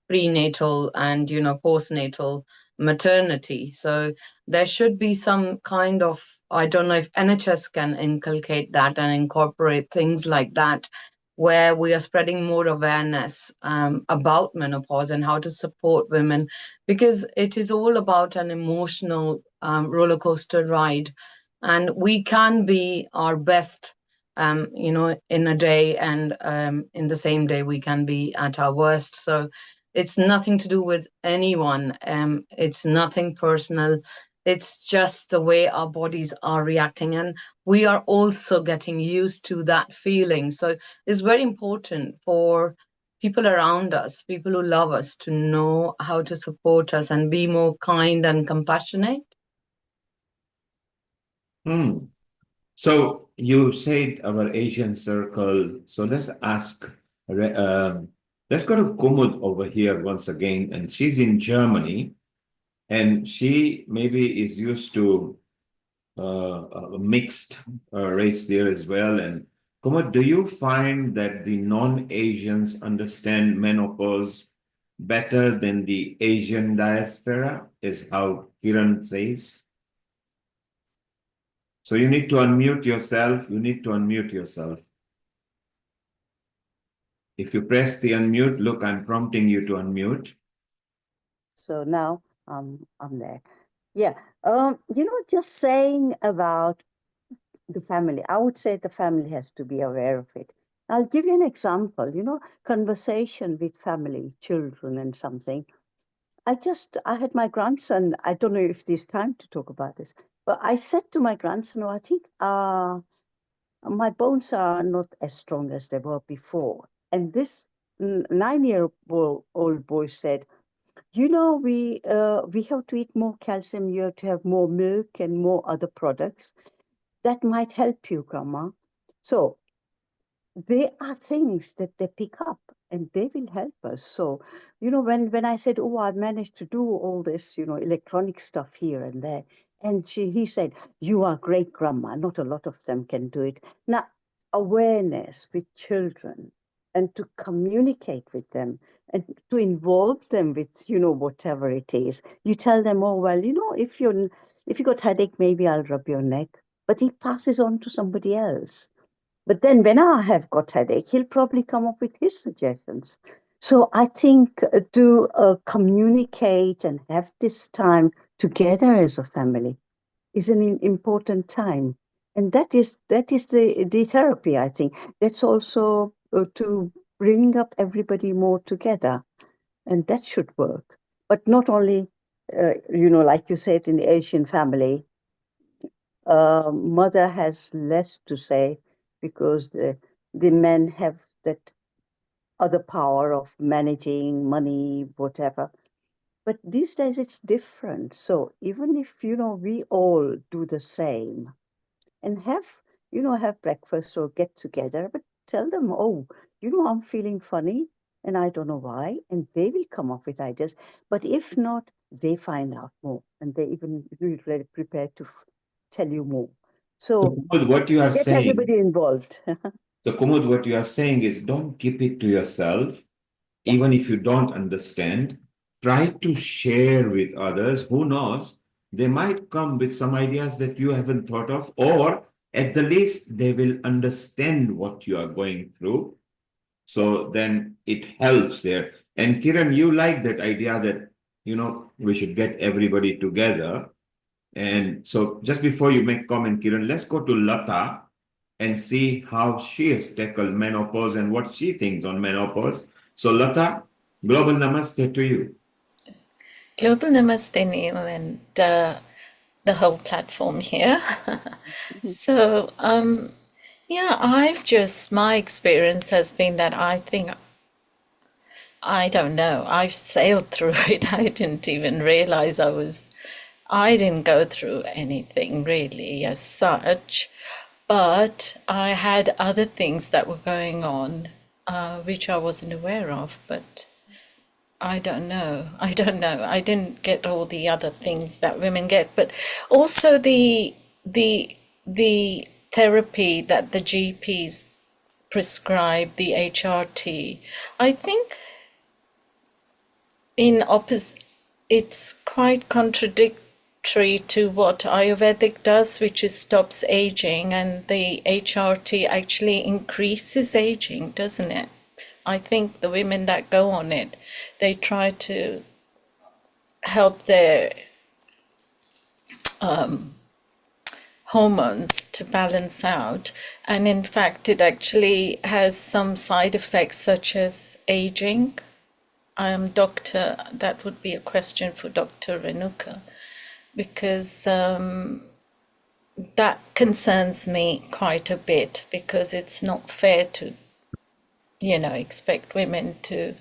prenatal and, postnatal maternity. So there should be some kind of, I don't know if NHS can inculcate that and incorporate things like that, where we are spreading more awareness about menopause and how to support women, because it is all about an emotional roller coaster ride. And we can be our best, in a day, and in the same day we can be at our worst. So it's nothing to do with anyone. It's nothing personal. It's just the way our bodies are reacting. And we are also getting used to that feeling. So it's very important for people around us, people who love us, to know how to support us and be more kind and compassionate. So you said our Asian circle. So let's go to Kumud over here once again, and she's in Germany, and she maybe is used to a mixed race there as well. And Kumud, do you find that the non-Asians understand menopause better than the Asian diaspora, is how Kiran says? So you need to unmute yourself. If you press the unmute, look, I'm prompting you to unmute. So now I'm there. Yeah. Just saying about the family, I would say the family has to be aware of it. I'll give you an example, conversation with family, children and something. I had my grandson, I don't know if there's time to talk about this, but I said to my grandson, I think my bones are not as strong as they were before. And this 9-year-old boy said, we have to eat more calcium, you have to have more milk and more other products. That might help you, Grandma. So they are things that they pick up and they will help us. So, when I said, I've managed to do all this, electronic stuff here and there. And he said, you are great, Grandma. Not a lot of them can do it. Now, awareness with children and to communicate with them and to involve them with, whatever it is. You tell them, if If you got headache, maybe I'll rub your neck. But he passes on to somebody else. But then when I have got headache, he'll probably come up with his suggestions. So I think to communicate and have this time together as a family is an important time. And that is the therapy, I think. That's also to bring up everybody more together. And that should work. But not only, like you said, in the Asian family, mother has less to say because the men have that other power of managing money, whatever. But these days it's different. So even if, we all do the same and have breakfast or get together, but tell them, oh, I'm feeling funny and I don't know why. And they will come up with ideas. But if not, they find out more and they even will be prepared to tell you more. So Kumud, what you are get saying, everybody involved. so Kumud, what you are saying is don't keep it to yourself, even if you don't understand. Try to share with others. Who knows? They might come with some ideas that you haven't thought of, or at the least, they will understand what you are going through. So then it helps there. And Kiran, you like that idea that, we should get everybody together. And so just before you make comment, Kiran, let's go to Lata and see how she has tackled menopause and what she thinks on menopause. So Lata, global namaste to you. Global namaste, Neil, and the whole platform here. So, my experience has been that I don't know, I've sailed through it. I didn't even realize I didn't go through anything really as such, but I had other things that were going on, which I wasn't aware of, but I don't know. I didn't get all the other things that women get, but also the therapy that the GPs prescribe, the HRT. I think it's quite contradictory to what Ayurvedic does, which is stops aging, and the HRT actually increases aging, doesn't it? I think the women that go on it, they try to help their hormones to balance out. And in fact, it actually has some side effects such as aging. That would be a question for Dr. Renuka, because that concerns me quite a bit, because it's not fair to expect women to,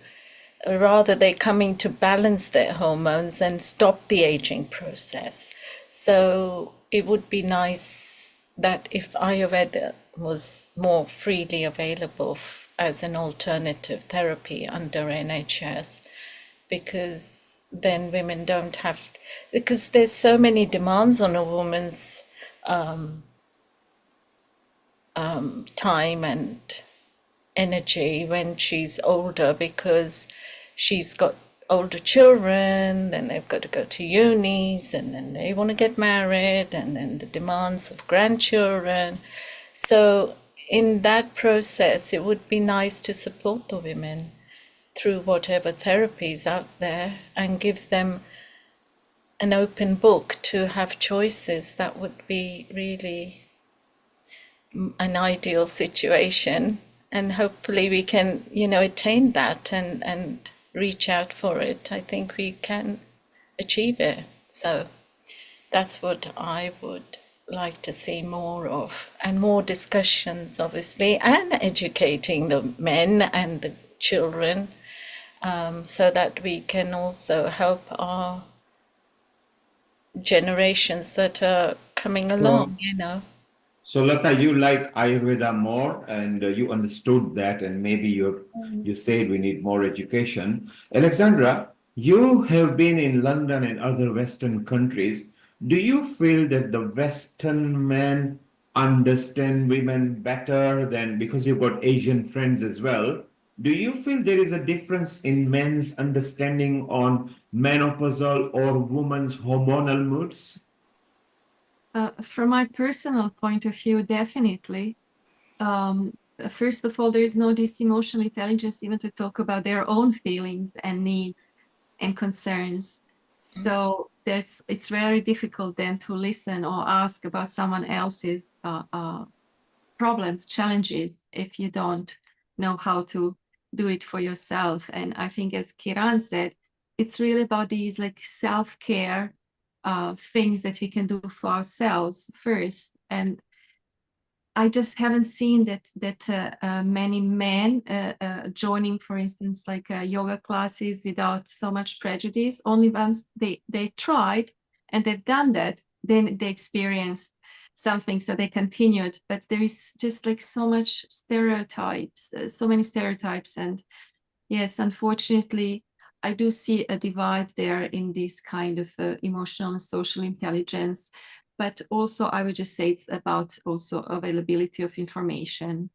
rather they're coming to balance their hormones and stop the aging process. So it would be nice that if Ayurveda was more freely available as an alternative therapy under NHS, because then women don't have, because there's so many demands on a woman's time and energy when she's older, because she's got older children, then they've got to go to unis, and then they want to get married, and then the demands of grandchildren. So in that process, it would be nice to support the women through whatever therapies out there and give them an open book to have choices. That would be really an ideal situation. And hopefully we can, attain that and reach out for it. I think we can achieve it. So that's what I would like to see more of, and more discussions, obviously, and educating the men and the children, so that we can also help our generations that are coming along, So Lata, you like Ayurveda more, and you understood that, and maybe you said we need more education. Alexandra, you have been in London and other Western countries. Do you feel that the Western men understand women better than, because you've got Asian friends as well? Do you feel there is a difference in men's understanding on menopausal or women's hormonal moods? From my personal point of view, definitely. First of all, there is no this emotional intelligence even to talk about their own feelings and needs and concerns. So it's very difficult then to listen or ask about someone else's problems, challenges, if you don't know how to do it for yourself. And I think, as Kiran said, it's really about these like self-care things that we can do for ourselves first. And I just haven't seen that many men joining, for instance, like yoga classes without so much prejudice. Only once they tried and they've done that, then they experienced something, so they continued. But there is just like so much stereotypes, so many stereotypes, and yes, unfortunately, I do see a divide there in this kind of emotional and social intelligence. But also, I would just say it's about also availability of information,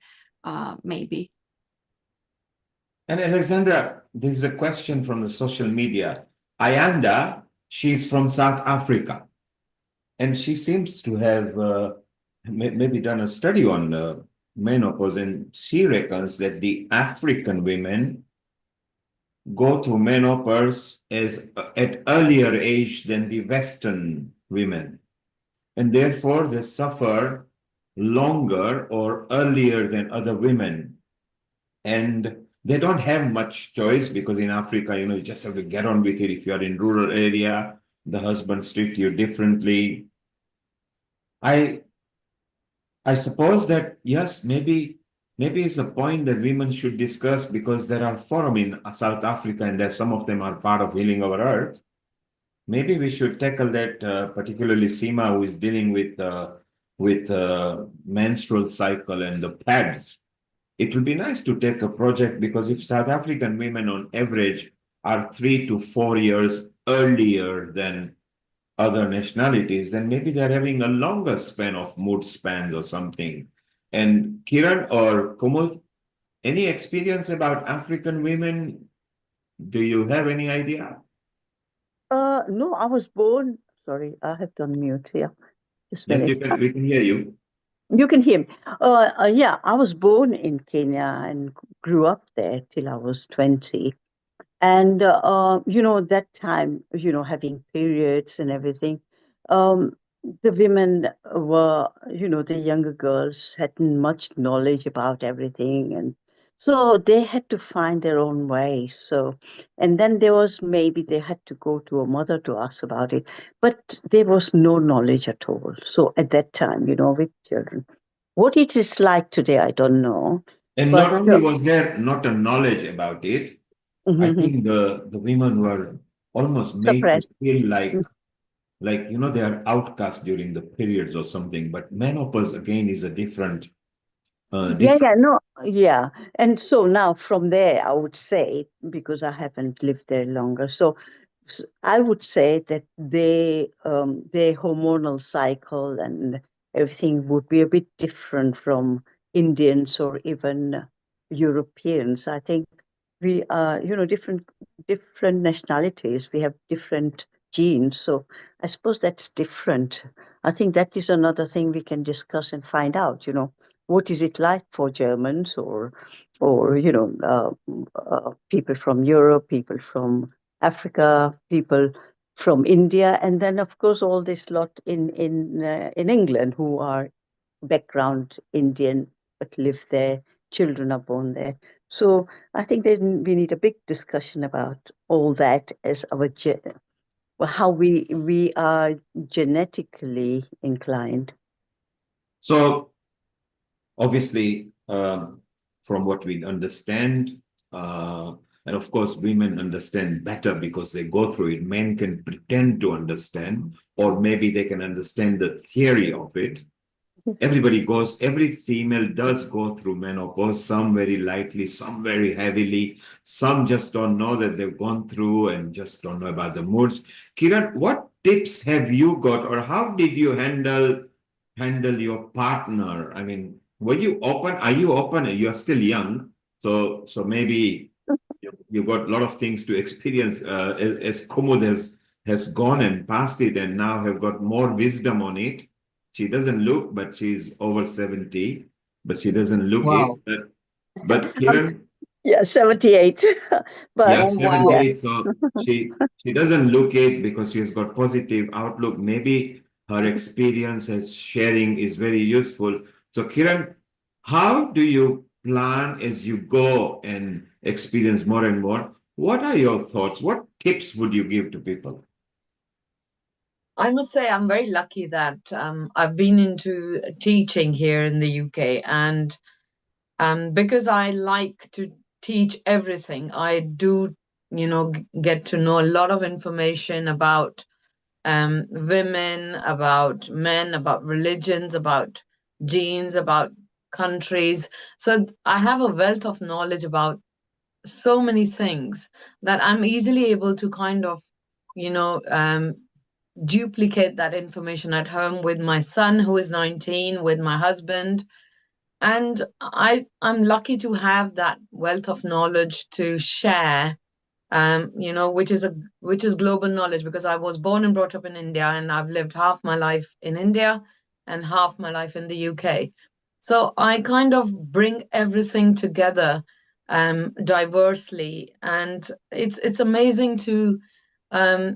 maybe. And Alexandra, there's a question from the social media. Ayanda, she's from South Africa, and she seems to have maybe done a study on menopause, and she reckons that the African women go through menopause at earlier age than the Western women, and therefore they suffer longer or earlier than other women. And they don't have much choice, because in Africa, you just have to get on with it. If you are in rural area, the husband treats you differently. I suppose that, yes, maybe it's a point that women should discuss, because there are forums in South Africa, and some of them are part of Healing Our Earth. Maybe we should tackle that, particularly Seema, who is dealing with menstrual cycle and the pads. It will be nice to take a project, because if South African women on average are 3 to 4 years earlier than other nationalities, then maybe they're having a longer span of mood spans or something. And Kiran or Kumul, any experience about African women? Do you have any idea? No, I was born. Sorry, I have to unmute here. Just a Yes, minute. we can hear you. You can hear me. Yeah, I was born in Kenya and grew up there till I was 20. And, that time, having periods and everything, the women were, the younger girls hadn't much knowledge about everything. And so they had to find their own way. So, and then there was maybe they had to go to a mother to ask about it, but there was no knowledge at all. So at that time, with children, what it is like today, I don't know. And But not only was there not a knowledge about it, I think the women were almost made to suppressed. feel like they are outcast during the periods or something. But menopause again is a different Yeah. And so now from there, I would say, because I haven't lived there longer, so I would say that their hormonal cycle and everything would be a bit different from Indians or even Europeans. I think we are, different nationalities. We have different genes. So I suppose that's different. I think that is another thing we can discuss and find out, what is it like for Germans or people from Europe, people from Africa, people from India, and then of course all this lot in England who are background Indian but live there, children are born there. So I think we need a big discussion about all that as how we are genetically inclined. So obviously, from what we understand, and of course, women understand better because they go through it. Men can pretend to understand, or maybe they can understand the theory of it. Every female does go through menopause, some very lightly, some very heavily, some just don't know that they've gone through and just don't know about the moods. Kiran, what tips have you got, or how did you handle your partner? I mean, were you open? Are you open? You're still young, so maybe you got a lot of things to experience as Kumud has gone and passed it and now have got more wisdom on it. She doesn't look, but she's over 70, but she doesn't look Wow. it. But I'm Kiran, Yeah, 78. But yeah, Oh, wow. 78. So she doesn't look it because she's got positive outlook. Maybe her experience as sharing is very useful. So Kiran, how do you plan as you go and experience more and more? What are your thoughts? What tips would you give to people? I must say, I'm very lucky that I've been into teaching here in the UK, and because I like to teach everything, I do, get to know a lot of information about women, about men, about religions, about genes, about countries. So I have a wealth of knowledge about so many things that I'm easily able to kind of, you know, um, duplicate that information at home with my son who is 19, with my husband. And I'm lucky to have that wealth of knowledge to share, which is global knowledge, because I was born and brought up in India, and I've lived half my life in India and half my life in the UK. So I kind of bring everything together diversely, and it's amazing to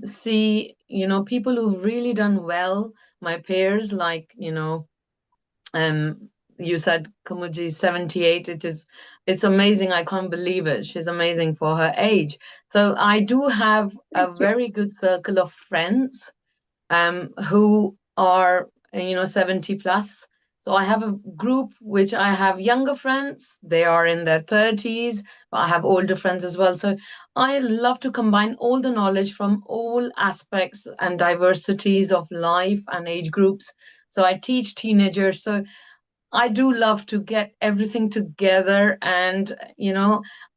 see, people who've really done well, my peers, like, um, you said Kumuji 78. It's amazing. I can't believe it. She's amazing for her age. So I do have a very good circle of friends who are 70 plus. So I have a group which I have younger friends, they are in their 30s, but I have older friends as well. So I love to combine all the knowledge from all aspects and diversities of life and age groups. So I teach teenagers. So I do love to get everything together, and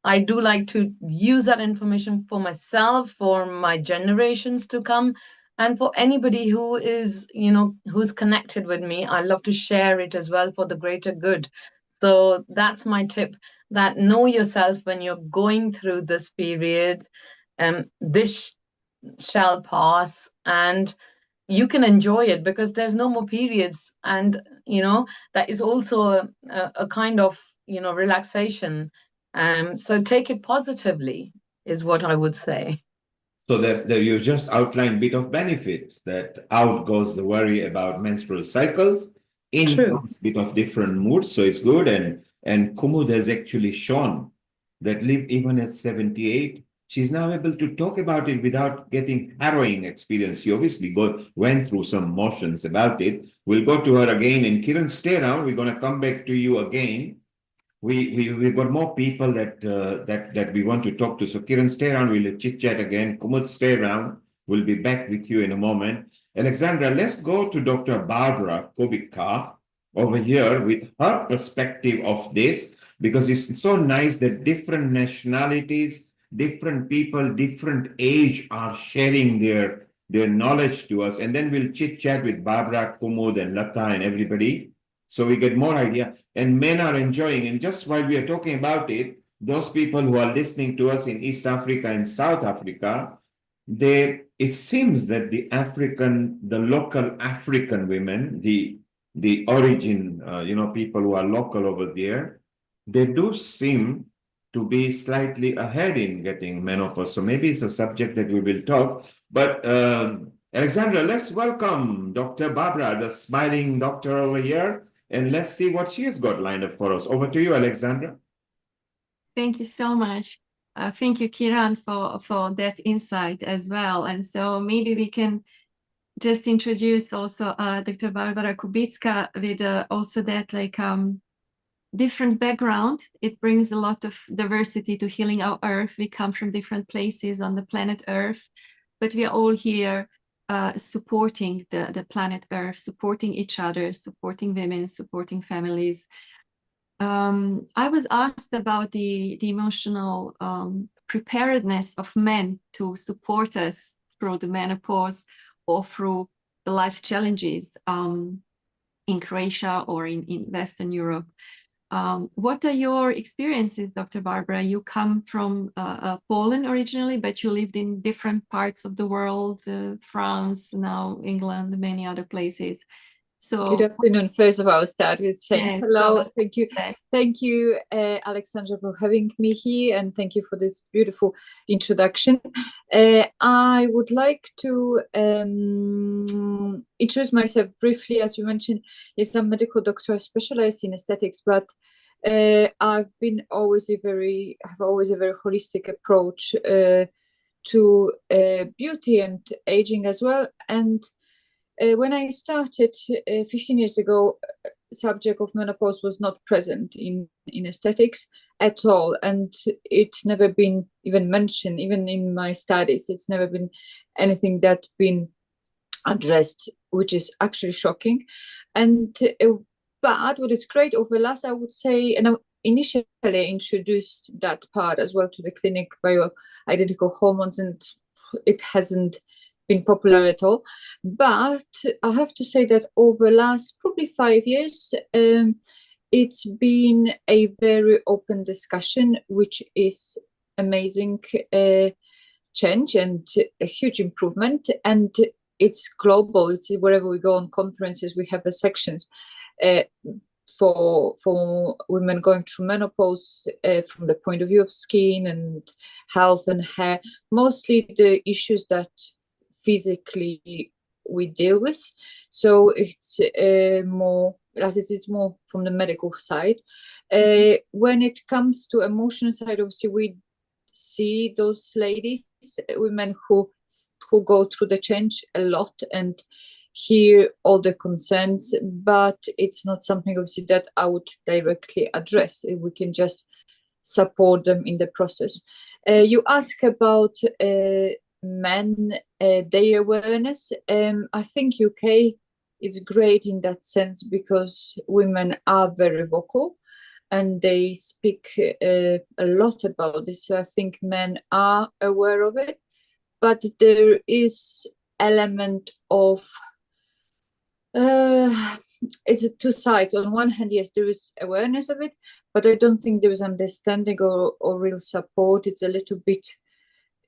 I do like to use that information for myself, for my generations to come, and for anybody who is, who's connected with me. I love to share it as well for the greater good. So that's my tip, that know yourself when you're going through this period. This shall pass, and you can enjoy it because there's no more periods, and that is also a kind of relaxation. So take it positively is what I would say. So that you just outlined bit of benefit, that out goes the worry about menstrual cycles, in True. comes bit of different moods, so it's good. And Kumud has actually shown that live even at 78, she's now able to talk about it without getting harrowing experience. She obviously went through some motions about it. We'll go to her again. And Kiran, stay around. We're going to come back to you again. We've got more people that we want to talk to. So Kiran, stay around. We'll chit chat again. Kumud, stay around. We'll be back with you in a moment. Alexandra, let's go to Dr. Barbara Kubika over here with her perspective of this, because it's so nice that different nationalities, different people, different age are sharing their knowledge to us. And then we'll chit chat with Barbara, Kumud, and Lata and everybody, so we get more idea. And men are enjoying. And just while we are talking about it, those people who are listening to us in East Africa and South Africa, it seems that the local African women, the origin, people who are local over there, they do seem to be slightly ahead in getting menopause. So maybe it's a subject that we will talk. But Alexandra, let's welcome Dr. Barbara, the smiling doctor over here, and let's see what she has got lined up for us. Over to you, Alexandra. Thank you so much. Thank you, Kiran, for that insight as well. And so maybe we can just introduce also Dr. Barbara Kubicka with also that different background. It brings a lot of diversity to healing our earth. We come from different places on the planet Earth, but we are all here supporting the planet Earth, supporting each other, supporting women, supporting families. I was asked about the emotional preparedness of men to support us through the menopause or through the life challenges in Croatia or in Western Europe. What are your experiences, Dr. Barbara? You come from Poland originally, but you lived in different parts of the world, France, now England, many other places. So good afternoon. First of all, start with saying hello. Thank you, Alexandra, for having me here, and thank you for this beautiful introduction. I would like to introduce myself briefly. As you mentioned, yes, I'm a medical doctor. I specialize in aesthetics, but I've always a very holistic approach to beauty and aging as well. And when I started 15 years ago, subject of menopause was not present in aesthetics at all, and it's never been even mentioned, even in my studies. It's never been anything that's been addressed, which is actually shocking. And but what is great over the last, I would say, and I initially introduced that part as well to the clinic, bioidentical hormones, and it hasn't been popular at all. But I have to say that over the last probably 5 years, it's been a very open discussion, which is amazing change and a huge improvement. And it's global. It's wherever we go on conferences, we have the sections for women going through menopause from the point of view of skin and health and hair, mostly the issues that physically we deal with. So it's more like it's more from the medical side. When it comes to emotional side, obviously we see those ladies, women who go through the change a lot and hear all the concerns, but it's not something obviously that I would directly address. We can just support them in the process. You ask about men, their awareness. I think UK is great in that sense because women are very vocal and they speak a lot about this. So I think men are aware of it, but there is element of it's two sides. On one hand, yes, there is awareness of it, but I don't think there is understanding or real support. It's a little bit,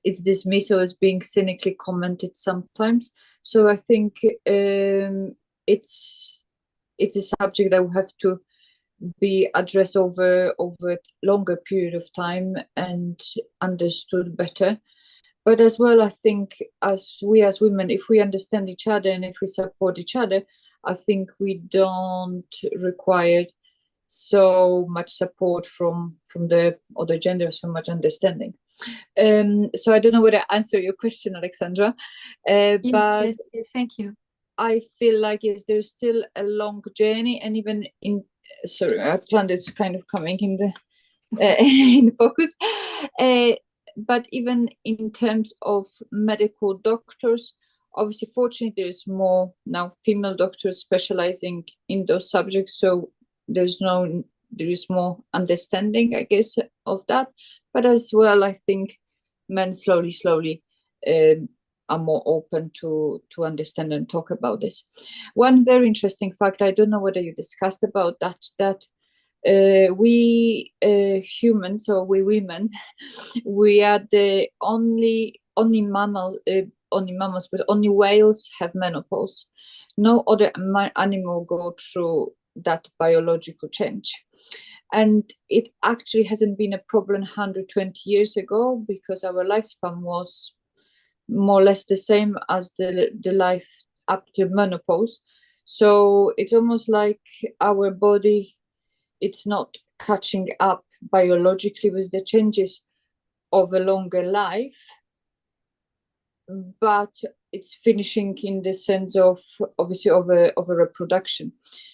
it's dismissed as being cynically commented sometimes. So I think it's a subject that will have to be addressed over a longer period of time and understood better. But as well, I think as women, if we understand each other and if we support each other, I think we don't require so much support from the other genders, so much understanding. So I don't know whether I answer your question, Alexandra, but yes, thank you. I feel like yes, there's still a long journey, and even in I planned it's kind of coming in the in focus. But even in terms of medical doctors, obviously, fortunately, there's more now female doctors specializing in those subjects. So there is more understanding, I guess, of that. But as well, I think men slowly are more open to understand and talk about this. One very interesting fact, I don't know whether you discussed about that we humans, or we women, we are the only mammals, but only whales have menopause. No other animal go through that biological change. And it actually hasn't been a problem 120 years ago because our lifespan was more or less the same as the life up to menopause. So it's almost like our body, it's not catching up biologically with the changes of a longer life, but it's finishing in the sense of obviously of a reproduction.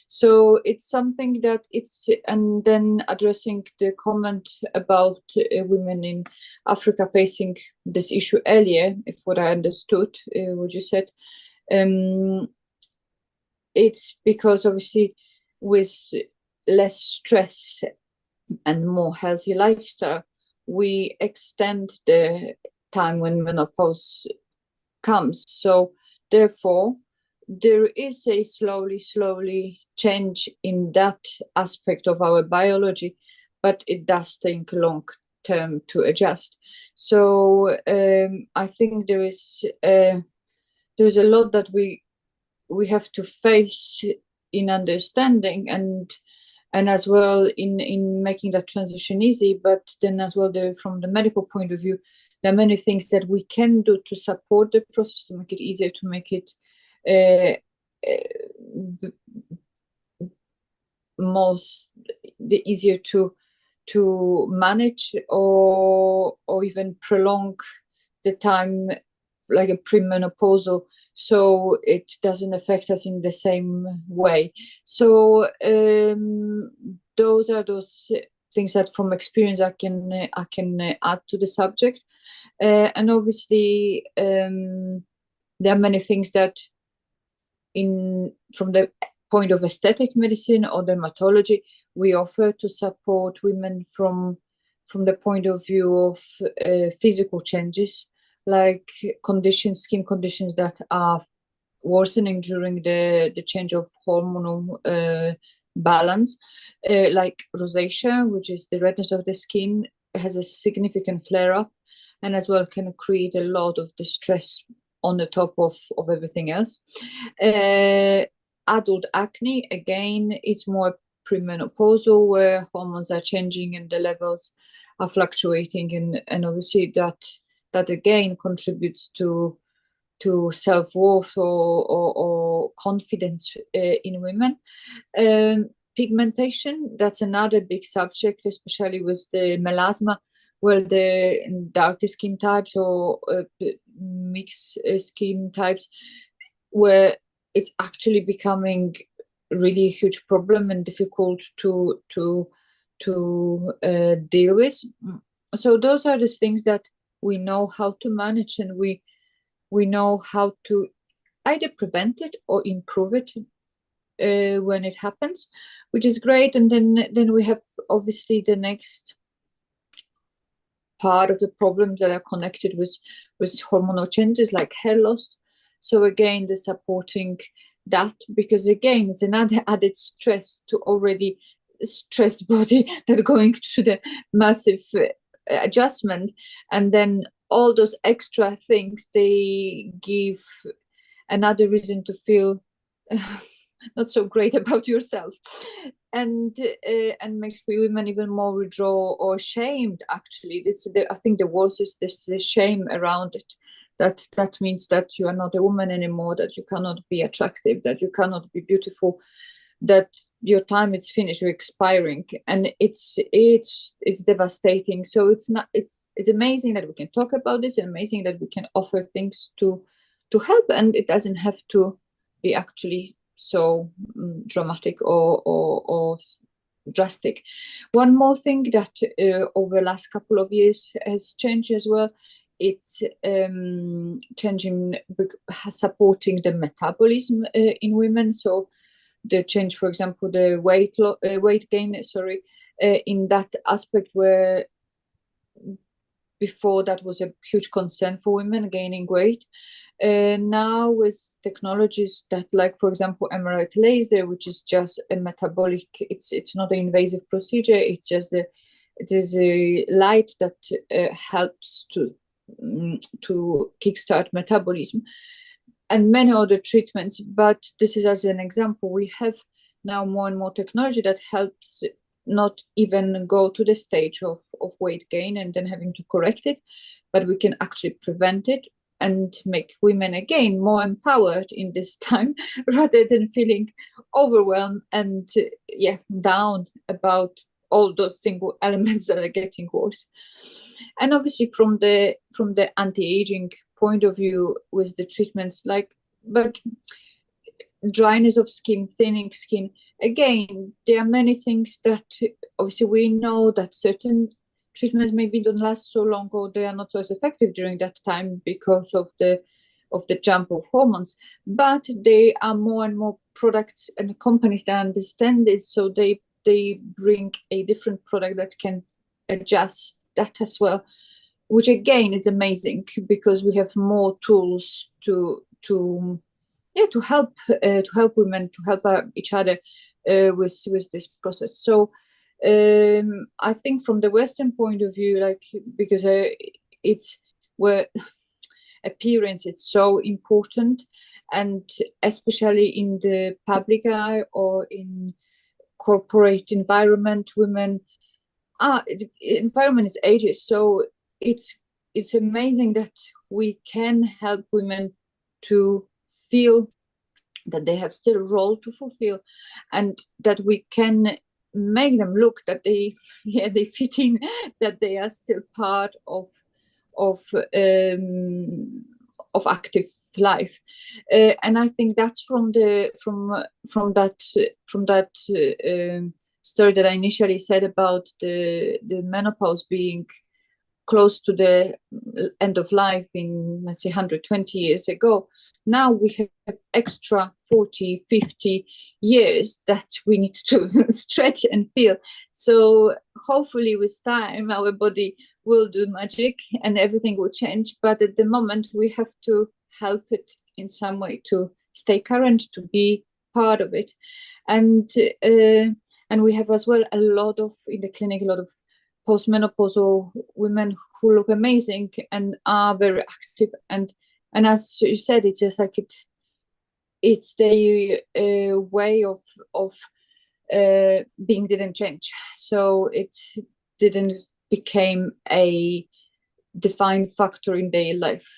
So it's something that it's, and then addressing the comment about women in Africa facing this issue earlier, if what I understood what you said, it's because obviously with less stress and more healthy lifestyle, we extend the time when menopause comes. So therefore, there is a slowly change in that aspect of our biology, but it does take long term to adjust. So I think there's a lot that we have to face in understanding and as well in making that transition easy. But then as well, from the medical point of view, there are many things that we can do to support the process, to make it easier, to make it easier to manage or even prolong the time, like a premenopausal, so it doesn't affect us in the same way. So those are those things that from experience I can add to the subject. And obviously there are many things that from the point of aesthetic medicine or dermatology we offer to support women from the point of view of physical changes, like skin conditions that are worsening during the change of hormonal balance, like rosacea, which is the redness of the skin, has a significant flare-up, and as well can create a lot of distress on the top of everything else. Adult acne, again, it's more premenopausal, where hormones are changing and the levels are fluctuating, and obviously that again contributes to self-worth or confidence in women. Pigmentation, that's another big subject, especially with the melasma, where the darker skin types or mixed skin types, where it's actually becoming really a huge problem and difficult to deal with. So those are the things that we know how to manage, and we know how to either prevent it or improve it when it happens, which is great. And then we have obviously the next part of the problems that are connected with hormonal changes, like hair loss. So again, the supporting that, because again, it's another added stress to already stressed body that going through the massive adjustment, and then all those extra things, they give another reason to feel not so great about yourself, and makes women even more withdraw or ashamed. Actually, I think the worst is this shame around it. That means that you are not a woman anymore, that you cannot be attractive, that you cannot be beautiful, that your time is finished, you're expiring, and it's devastating. So it's amazing that we can talk about this, and amazing that we can offer things to help, and it doesn't have to be actually so dramatic or drastic. One more thing that over the last couple of years has changed as well, it's changing, supporting the metabolism in women. So the change, for example, the weight gain, in that aspect, where before that was a huge concern for women gaining weight. Now with technologies that, like, for example, MRI laser, which is just a metabolic, it's not an invasive procedure, it is a light that helps to kickstart metabolism, and many other treatments. But this is as an example. We have now more and more technology that helps not even go to the stage of weight gain and then having to correct it, but we can actually prevent it and make women again more empowered in this time, rather than feeling overwhelmed and down about all those single elements that are getting worse. And obviously from the anti-aging point of view, with the treatments, but dryness of skin, thinning skin, again, there are many things that obviously we know that certain treatments maybe don't last so long, or they are not as effective during that time because of the jump of hormones. But they are more and more products and companies that understand this, so they bring a different product that can adjust that as well, which again is amazing, because we have more tools to help women, to help each other with this process. So I think from the Western point of view, because it's where appearance is so important, and especially in the public eye or in corporate environment, women environment is ageist. So it's amazing that we can help women to feel that they have still a role to fulfill, and that we can make them look that they fit in, that they are still part of active life. And I think that's from that story that I initially said about the menopause being close to the end of life in, let's say, 120 years ago. Now we have extra 40, 50 years that we need to stretch and feel. So hopefully with time, our body will do magic and everything will change. But at the moment, we have to help it in some way to stay current, to be part of it. And we have as well in the clinic, a lot of postmenopausal women who look amazing and are very active, and as you said, it's just like it's their way of being didn't change, so it didn't became a defined factor in their life.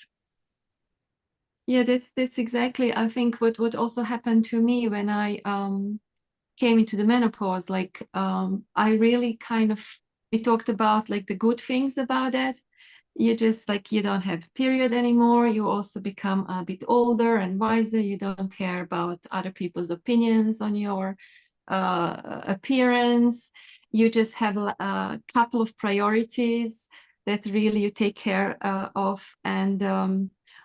Yeah, that's exactly, I think, what also happened to me when I came into the menopause. Like I really we talked about like the good things about it. You just like, you don't have period anymore. You also become a bit older and wiser. You don't care about other people's opinions on your appearance. You just have a couple of priorities that really you take care of. And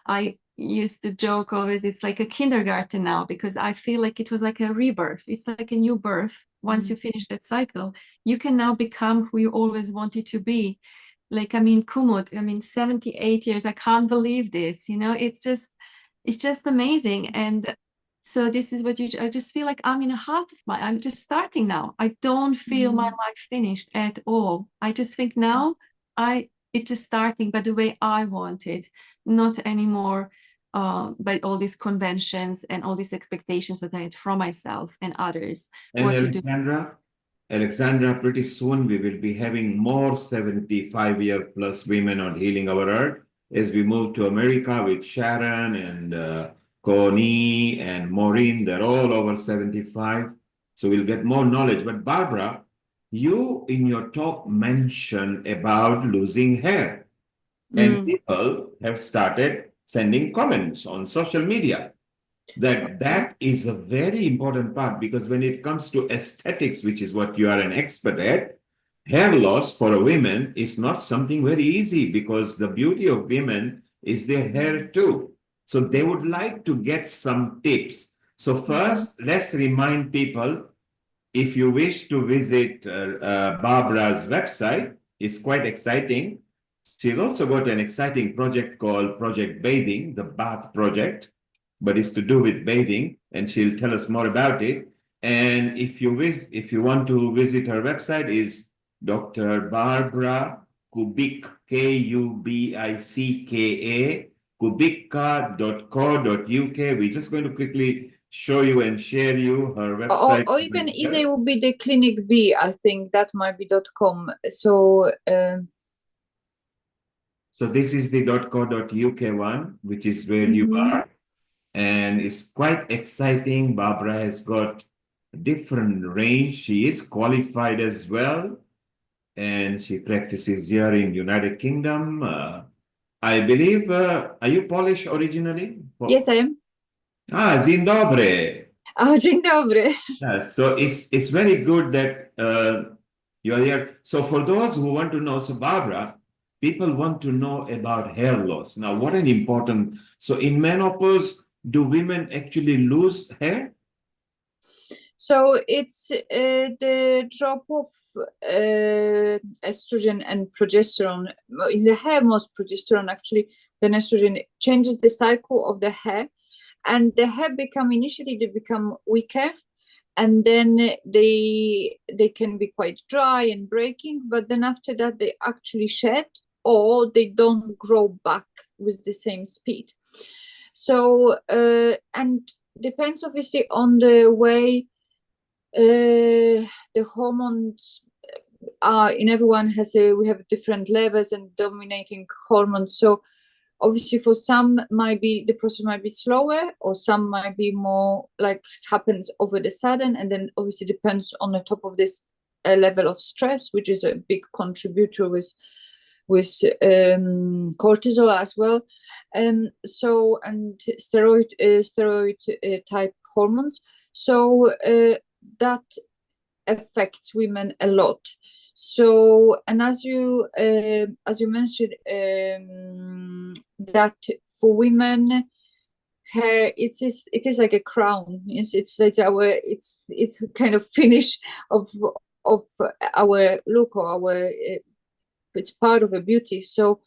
I used to joke always, it's like a kindergarten now, because I feel like it was like a rebirth. It's like a new birth. Once you finish that cycle, you can now become who you always wanted to be. Like, I mean, Kumud, 78 years, I can't believe this, it's just amazing. And so this is I just feel like I'm in a half of I'm just starting now. I don't feel my life finished at all. I just think now it's just starting, but the way I want it, not anymore by all these conventions and all these expectations that I had from myself and others. And Alexandra, pretty soon we will be having more 75-year-plus women on Healing Our Earth as we move to America with Sharon and Connie and Maureen. They're all over 75. So we'll get more knowledge. But Barbara, you in your talk mentioned about losing hair. And people have started sending comments on social media. That is a very important part, because when it comes to aesthetics, which is what you are an expert at, hair loss for a woman is not something very easy, because the beauty of women is their hair too. So they would like to get some tips. So first, let's remind people, if you wish to visit Barbara's website, it's quite exciting. She's also got an exciting project called Project Bathing, the Bath Project, but it's to do with bathing, and she'll tell us more about it. And if you want to visit her website, is Dr. Barbara Kubicka, Kubicka, kubicka.co.uk. We're just going to quickly show you and share you her website. Or even easier would be the Clinic B. I think that might be .com. So this is the .co.uk one, which is where you are. And it's quite exciting. Barbara has got a different range. She is qualified as well. And she practices here in United Kingdom. I believe, are you Polish originally? Yes, I am. Dzień dobry. Oh, dzień dobry. So it's very good that you're here. So for those who want to know, so Barbara, people want to know about hair loss. Now, what an important, so in menopause, do women actually lose hair? So it's the drop of estrogen and progesterone. In the hair, most progesterone, actually, then estrogen changes the cycle of the hair. And the hair initially they become weaker, and then they can be quite dry and breaking, but then after that they actually shed, or they don't grow back with the same speed. So and depends obviously on the way the hormones are in everyone has we have different levels and dominating hormones. So obviously for some the process might be slower, or some might be more like happens over the sudden, and then obviously depends on the top of this level of stress, which is a big contributor with cortisol as well, so and steroid type hormones. So that affects women a lot. So, and as you mentioned, that for women, hair it is like a crown. It's like it's kind of finish of our look, or our it's part of a beauty. So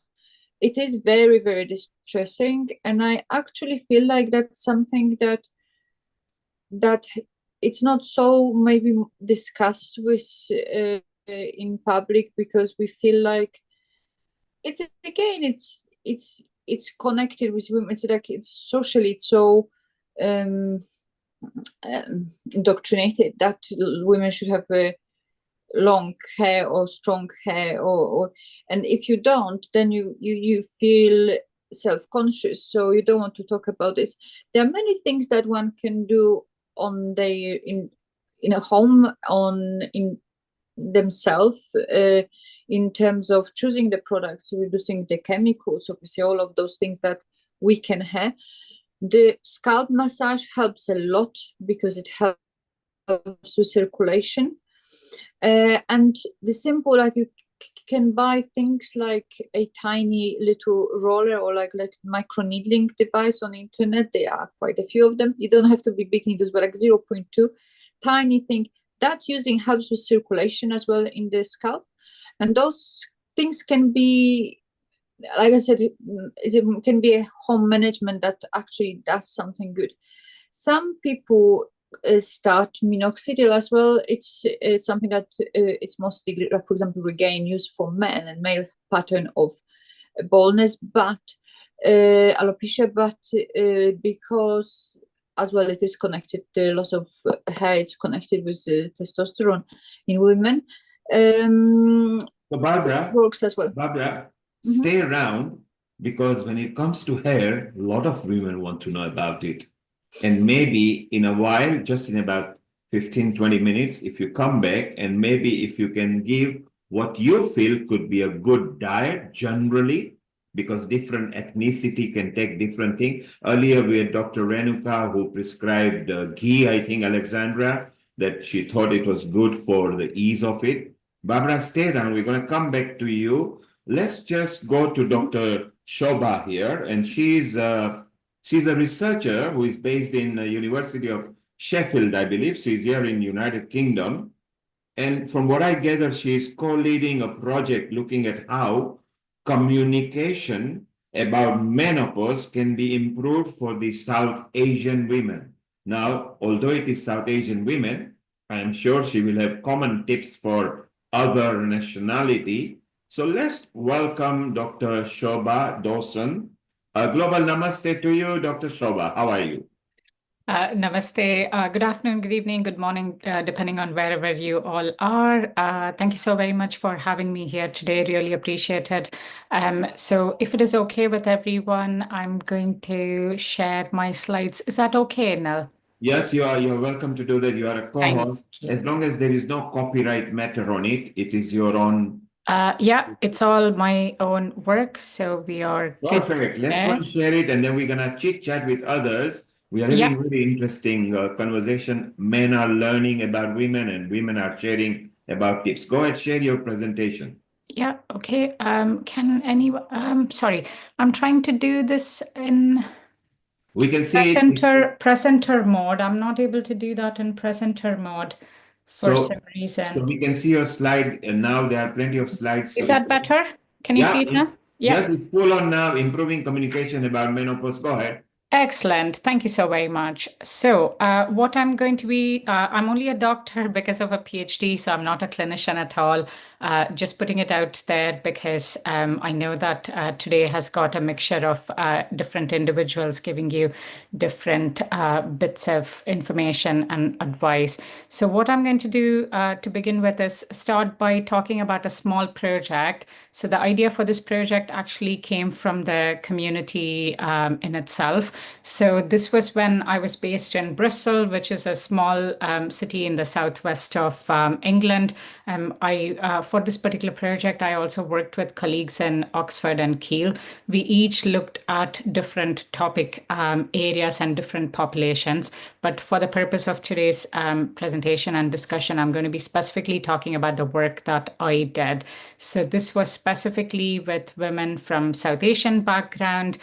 it is very, very distressing, and I actually feel like that's something that it's not so maybe discussed with in public, because we feel like it's again it's connected with women. It's like it's socially so indoctrinated that women should have a long hair or strong hair, or and if you don't, then you feel self-conscious, so you don't want to talk about this. There are many things that one can do on their in a home, in themselves, in terms of choosing the products, reducing the chemicals, obviously all of those things that we can have. The scalp massage helps a lot because it helps with circulation, and the simple, like you can buy things like a tiny little roller, or like micro needling device on the internet. There are quite a few of them. You don't have to be big needles, but like 0.2 tiny thing that using helps with circulation as well in the scalp. And those things can be, like I said, it can be a home management that actually does something good. Some people start minoxidil as well. It's something that it's mostly, like, for example, Regain used for men and male pattern of baldness, but alopecia, but because as well it is connected, the loss of hair, it's connected with testosterone in women. So Barbara, works as well. Barbara, stay around, because when it comes to hair, a lot of women want to know about it. And maybe in a while, just in about 15, 20 minutes, if you come back, and maybe if you can give what you feel could be a good diet generally, because different ethnicity can take different things. Earlier, we had Dr. Renuka, who prescribed ghee, I think, Alexandra, that she thought it was good for the ease of it. Barbara, stay around. We're going to come back to you. Let's just go to Dr. Shobha here, and she's a researcher who is based in the University of Sheffield, I believe. She's here in United Kingdom. And from what I gather, she's co-leading a project looking at how communication about menopause can be improved for the South Asian women. Now, although it is South Asian women, I am sure she will have common tips for other nationality. So let's welcome Dr. Shobha Dawson. Global namaste to you, Dr. Shobha. How are you? Namaste. Good afternoon, good evening, good morning, depending on wherever you all are. Thank you so very much for having me here today. Really appreciate it. So if it is okay with everyone, I'm going to share my slides. Is that okay, Nell? Yes, you're welcome to do that. You are a co-host. As long as there is no copyright matter on it, it is your own. Yeah, it's all my own work, so we are perfect. Let's go and share it, and then we're gonna chit chat with others. We are having really interesting conversation. Men are learning about women, and women are sharing about tips. Go ahead, share your presentation. Yeah, okay. Can anyone, sorry, I'm trying to do this in we can see presenter mode. I'm not able to do that in presenter mode for some reason. So we can see your slide, and now there are plenty of slides. Is that better? Can you see it now? Yes, it's full on now, improving communication about menopause. Go ahead. Excellent. Thank you so very much. So what I'm going to be, I'm only a doctor because of a PhD, so I'm not a clinician at all. Just putting it out there because I know that today has got a mixture of different individuals giving you different bits of information and advice. So what I'm going to do to begin with is start by talking about a small project. So the idea for this project actually came from the community in itself. So this was when I was based in Bristol, which is a small city in the southwest of England. For this particular project, I also worked with colleagues in Oxford and Kiel. We each looked at different topic areas and different populations. But for the purpose of today's presentation and discussion, I'm going to be specifically talking about the work that I did. So this was specifically with women from South Asian background.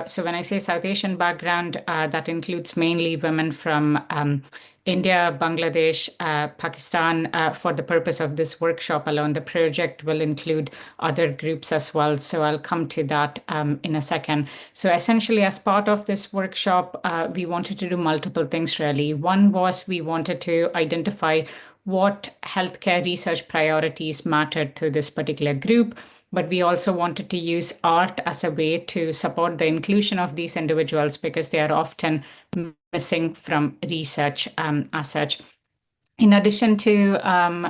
So when I say South Asian background, that includes mainly women from India, Bangladesh, Pakistan. For the purpose of this workshop alone, the project will include other groups as well. So I'll come to that in a second. So essentially, as part of this workshop, we wanted to do multiple things really. One was we wanted to identify what healthcare research priorities mattered to this particular group. But we also wanted to use art as a way to support the inclusion of these individuals because they are often missing from research as such. In addition to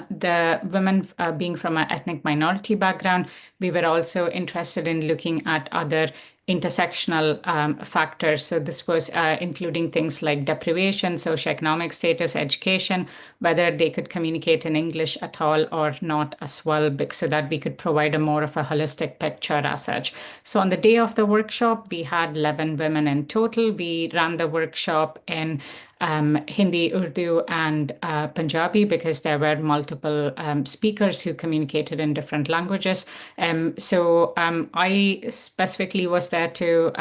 the women being from an ethnic minority background, we were also interested in looking at other intersectional factors. So this was including things like deprivation, socioeconomic status, education, whether they could communicate in English at all or not as well, so that we could provide a more of a holistic picture as such. So on the day of the workshop, we had 11 women in total. We ran the workshop in Hindi, Urdu, and Punjabi because there were multiple speakers who communicated in different languages. So I specifically was there to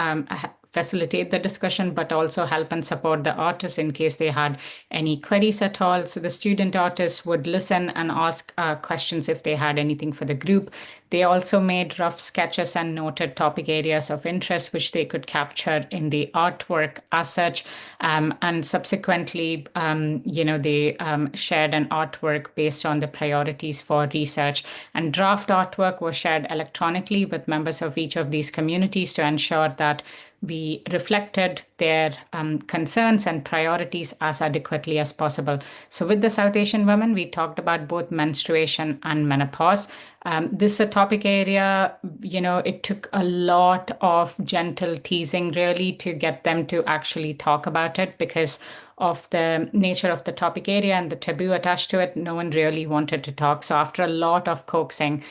facilitate the discussion, but also help and support the artists in case they had any queries at all. So the student artists would listen and ask questions if they had anything for the group. They also made rough sketches and noted topic areas of interest, which they could capture in the artwork as such. And subsequently, they shared an artwork based on the priorities for research. And draft artwork was shared electronically with members of each of these communities to ensure that we reflected their concerns and priorities as adequately as possible. So with the South Asian women, we talked about both menstruation and menopause. This is a topic area, it took a lot of gentle teasing really to get them to actually talk about it because of the nature of the topic area and the taboo attached to it. No one really wanted to talk. So after a lot of coaxing,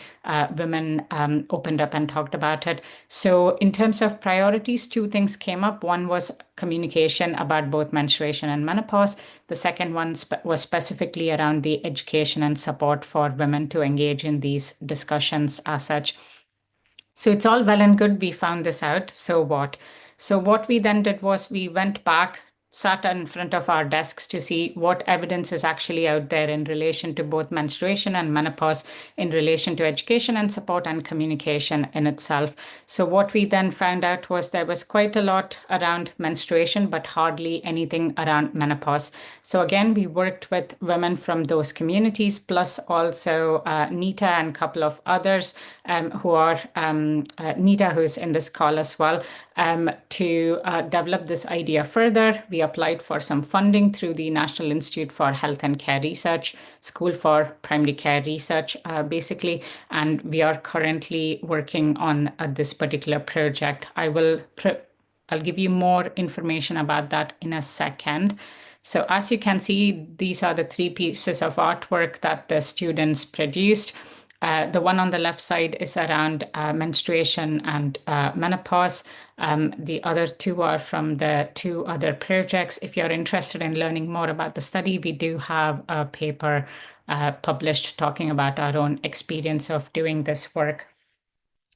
women opened up and talked about it. So in terms of priorities, two things came up. One was communication about both menstruation and menopause. The second one was specifically around the education and support for women to engage in these discussions as such. So it's all well and good. We found this out. So what? So what we then did was we went back, sat in front of our desks to see what evidence is actually out there in relation to both menstruation and menopause, in relation to education and support and communication in itself. So what we then found out was there was quite a lot around menstruation, but hardly anything around menopause. So again, we worked with women from those communities, plus also Nita and a couple of others who are Nita, who's in this call as well, to develop this idea further. We applied for some funding through the National Institute for Health and Care Research, School for Primary Care Research, basically, and we are currently working on this particular project. I'll give you more information about that in a second. So as you can see, these are the three pieces of artwork that the students produced. The one on the left side is around menstruation and menopause. The other two are from the two other projects. If you're interested in learning more about the study, we do have a paper published talking about our own experience of doing this work.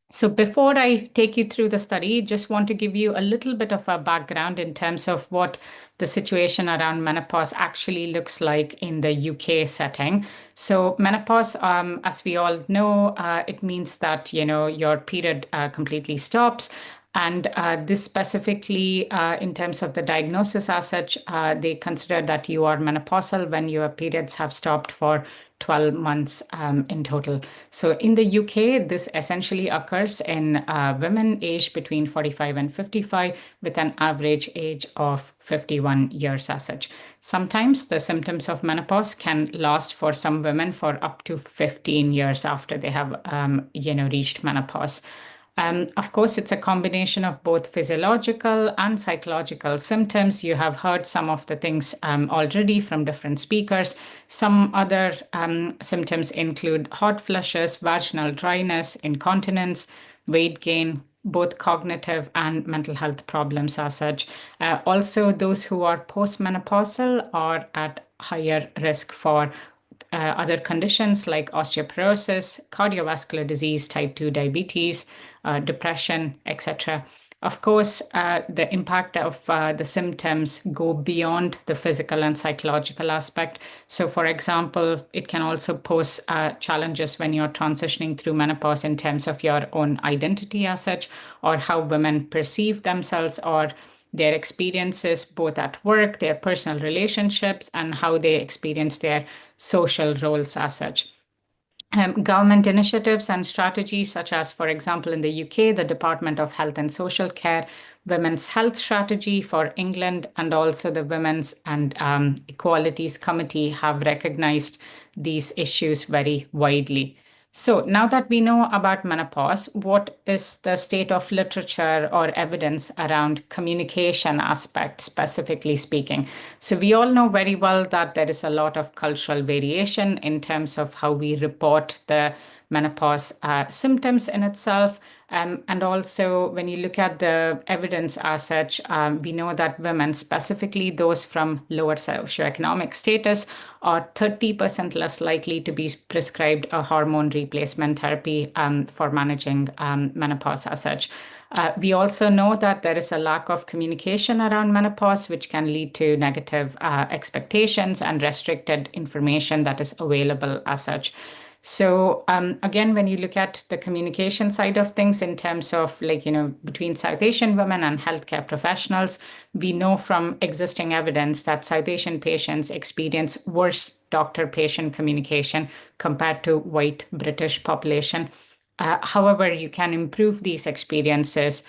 So before I take you through the study, just want to give you a little bit of a background in terms of what the situation around menopause actually looks like in the UK setting. So menopause, as we all know, it means that, your period completely stops. And this specifically, in terms of the diagnosis as such, they consider that you are menopausal when your periods have stopped for 12 months in total. So in the UK, this essentially occurs in women aged between 45 and 55 with an average age of 51 years as such. Sometimes the symptoms of menopause can last for some women for up to 15 years after they have, reached menopause. Of course, it's a combination of both physiological and psychological symptoms. You have heard some of the things already from different speakers. Some other symptoms include hot flushes, vaginal dryness, incontinence, weight gain, both cognitive and mental health problems as such. Also, those who are postmenopausal are at higher risk for other conditions like osteoporosis, cardiovascular disease, type 2 diabetes, depression, etc. Of course, the impact of the symptoms go beyond the physical and psychological aspect. So, for example, it can also pose challenges when you're transitioning through menopause in terms of your own identity as such, or how women perceive themselves, or their experiences both at work, their personal relationships, and how they experience their social roles as such. Government initiatives and strategies such as, for example, in the UK, the Department of Health and Social Care, Women's Health Strategy for England, and also the Women's and Equalities Committee have recognized these issues very widely. So now that we know about menopause, what is the state of literature or evidence around communication aspect, specifically speaking? So we all know very well that there is a lot of cultural variation in terms of how we report the menopause symptoms in itself. And also, when you look at the evidence as such, we know that women, specifically those from lower socioeconomic status, are 30% less likely to be prescribed a hormone replacement therapy for managing menopause as such. We also know that there is a lack of communication around menopause, which can lead to negative expectations and restricted information that is available as such. So again, when you look at the communication side of things in terms of between South Asian women and healthcare professionals, we know from existing evidence that South Asian patients experience worse doctor-patient communication compared to white British population. However, you can improve these experiences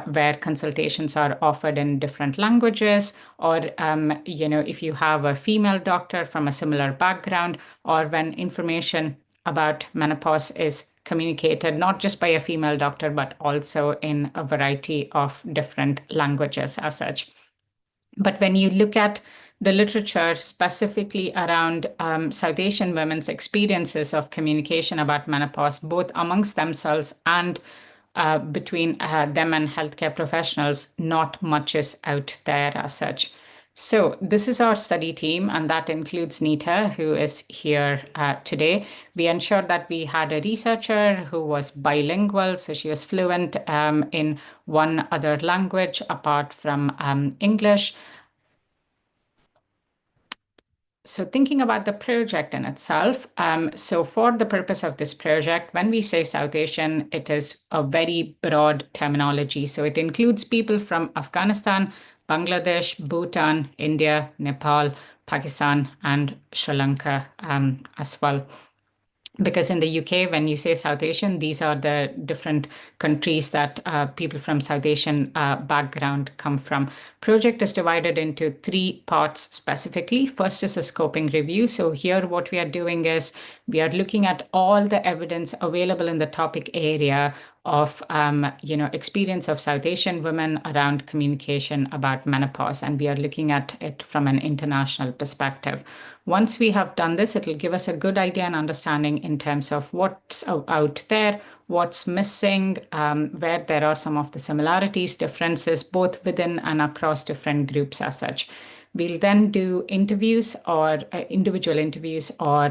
where consultations are offered in different languages, or if you have a female doctor from a similar background, or when information about menopause is communicated not just by a female doctor, but also in a variety of different languages as such. But when you look at the literature specifically around South Asian women's experiences of communication about menopause, both amongst themselves and between them and healthcare professionals, not much is out there as such. So this is our study team, and that includes Nita, who is here today. We ensured that we had a researcher who was bilingual, so she was fluent in one other language apart from English. So thinking about the project in itself, so for the purpose of this project, when we say South Asian, it is a very broad terminology. So it includes people from Afghanistan, Bangladesh, Bhutan, India, Nepal, Pakistan, and Sri Lanka as well. Because in the UK, when you say South Asian, these are the different countries that people from South Asian background come from. Project is divided into 3 parts specifically. First is a scoping review. So here what we are doing is we are looking at all the evidence available in the topic area of experience of South Asian women around communication about menopause, and we are looking at it from an international perspective. Once we have done this, it will give us a good idea and understanding in terms of what's out there, what's missing, where there are some of the similarities, differences, both within and across different groups as such. We'll then do interviews or individual interviews or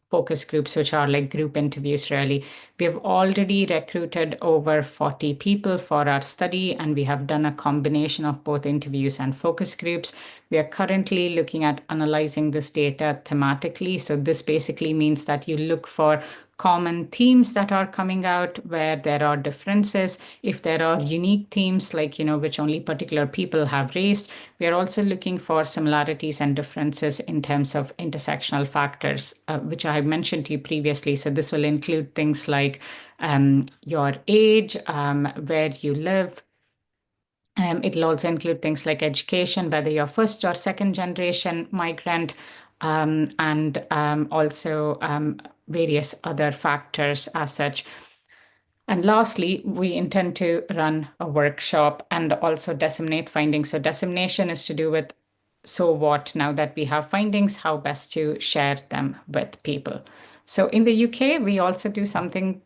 focus groups, which are like group interviews really. We have already recruited over 40 people for our study, and we have done a combination of both interviews and focus groups. We are currently looking at analyzing this data thematically. So this basically means that you look for common themes that are coming out where there are differences. If there are unique themes, like, which only particular people have raised, we are also looking for similarities and differences in terms of intersectional factors, which I have mentioned to you previously. So this will include things like your age, where you live. It'll also include things like education, whether you're first or second generation migrant, and also various other factors as such. And lastly, we intend to run a workshop and also disseminate findings. So dissemination is to do with, so what, now that we have findings, how best to share them with people. So in the UK, we also do something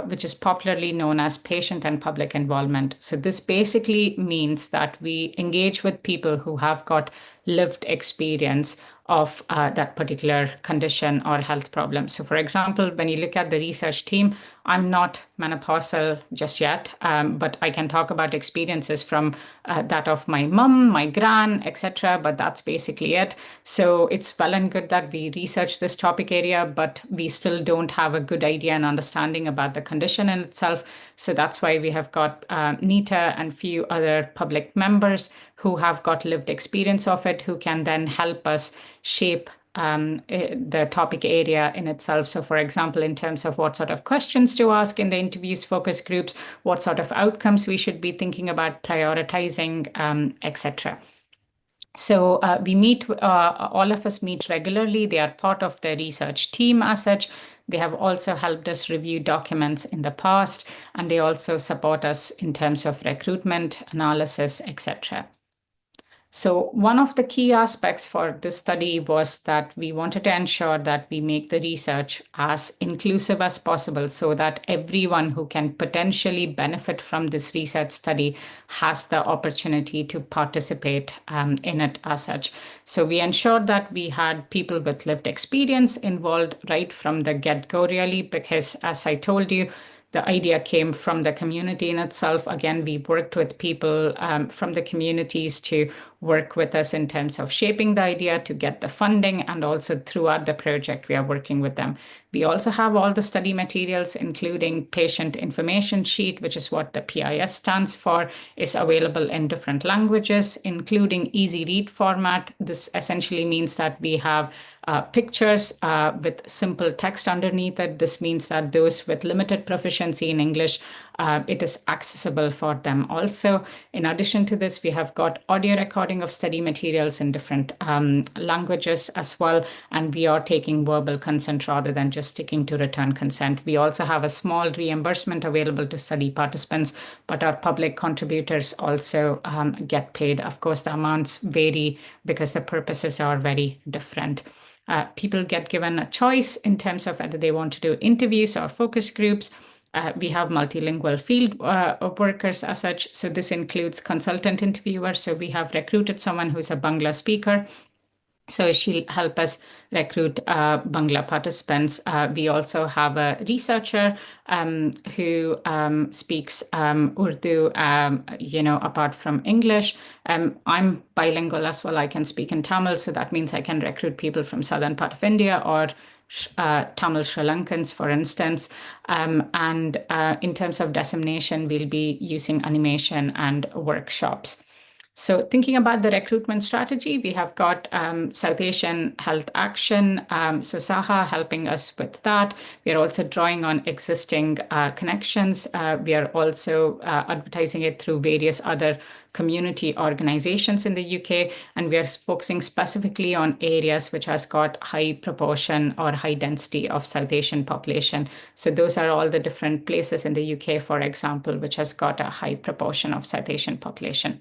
which is popularly known as patient and public involvement. So this basically means that we engage with people who have got lived experience of that particular condition or health problem. So for example, when you look at the research team, I'm not menopausal just yet, but I can talk about experiences from that of my mum, my gran, etc. But that's basically it. So it's well and good that we research this topic area, but we still don't have a good idea and understanding about the condition in itself. So that's why we have got Nita and few other public members who have got lived experience of it, who can then help us shape the topic area in itself. So for example, in terms of what sort of questions to ask in the interviews, focus groups, what sort of outcomes we should be thinking about prioritizing, etc. So we meet, all of us meet regularly. They are part of the research team as such. They have also helped us review documents in the past, and they also support us in terms of recruitment, analysis, etc. So one of the key aspects for this study was that we wanted to ensure that we make the research as inclusive as possible so that everyone who can potentially benefit from this research study has the opportunity to participate in it as such. So we ensured that we had people with lived experience involved right from the get-go really, because as I told you, the idea came from the community in itself. Again, we worked with people from the communities to work with us in terms of shaping the idea, to get the funding, and also throughout the project, we are working with them. We also have all the study materials, including patient information sheet, which is what the PIS stands for, is available in different languages, including easy read format. This essentially means that we have pictures with simple text underneath it. This means that those with limited proficiency in English, it is accessible for them also. In addition to this, we have got audio recording of study materials in different languages as well, and we are taking verbal consent rather than just sticking to written consent. We also have a small reimbursement available to study participants, but our public contributors also get paid. Of course, the amounts vary because the purposes are very different. People get given a choice in terms of whether they want to do interviews or focus groups. We have multilingual field workers as such. So this includes consultant interviewers. So we have recruited someone who's a Bangla speaker. So she'll help us recruit Bangla participants. We also have a researcher who speaks Urdu, apart from English. I'm bilingual as well. I can speak in Tamil, so that means I can recruit people from southern part of India or Tamil Sri Lankans, for instance. And in terms of dissemination, we'll be using animation and workshops. So thinking about the recruitment strategy, we have got South Asian Health Action, so SAHA helping us with that. We are also drawing on existing connections. We are also advertising it through various other community organizations in the UK, and we are focusing specifically on areas which has got high proportion or high density of South Asian population. So those are all the different places in the UK, for example, which has got a high proportion of South Asian population.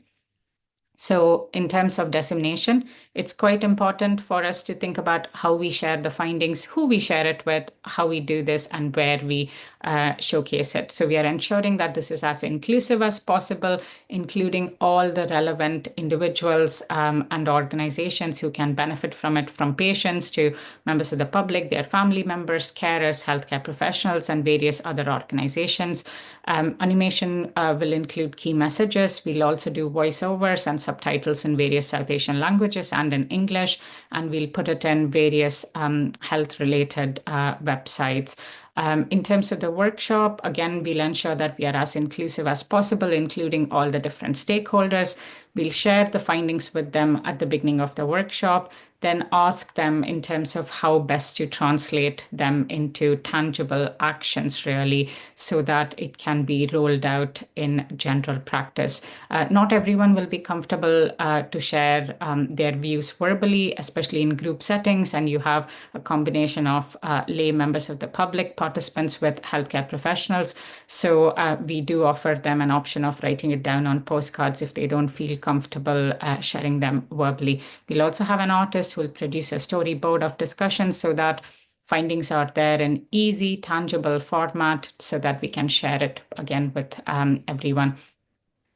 So in terms of dissemination, it's quite important for us to think about how we share the findings, who we share it with, how we do this, and where we showcase it. So we are ensuring that this is as inclusive as possible, including all the relevant individuals and organizations who can benefit from it, from patients to members of the public, their family members, carers, healthcare professionals, and various other organizations. Animation will include key messages. We'll also do voiceovers and subtitles in various South Asian languages and in English, and we'll put it in various health-related websites. In terms of the workshop, again, we'll ensure that we are as inclusive as possible, including all the different stakeholders. We'll share the findings with them at the beginning of the workshop, then ask them in terms of how best to translate them into tangible actions, really, so that it can be rolled out in general practice. Not everyone will be comfortable to share their views verbally, especially in group settings, and you have a combination of lay members of the public, participants with healthcare professionals. So we do offer them an option of writing it down on postcards if they don't feel comfortable sharing them verbally. We'll also have an artist who will produce a storyboard of discussions so that findings are there in easy, tangible format so that we can share it again with everyone.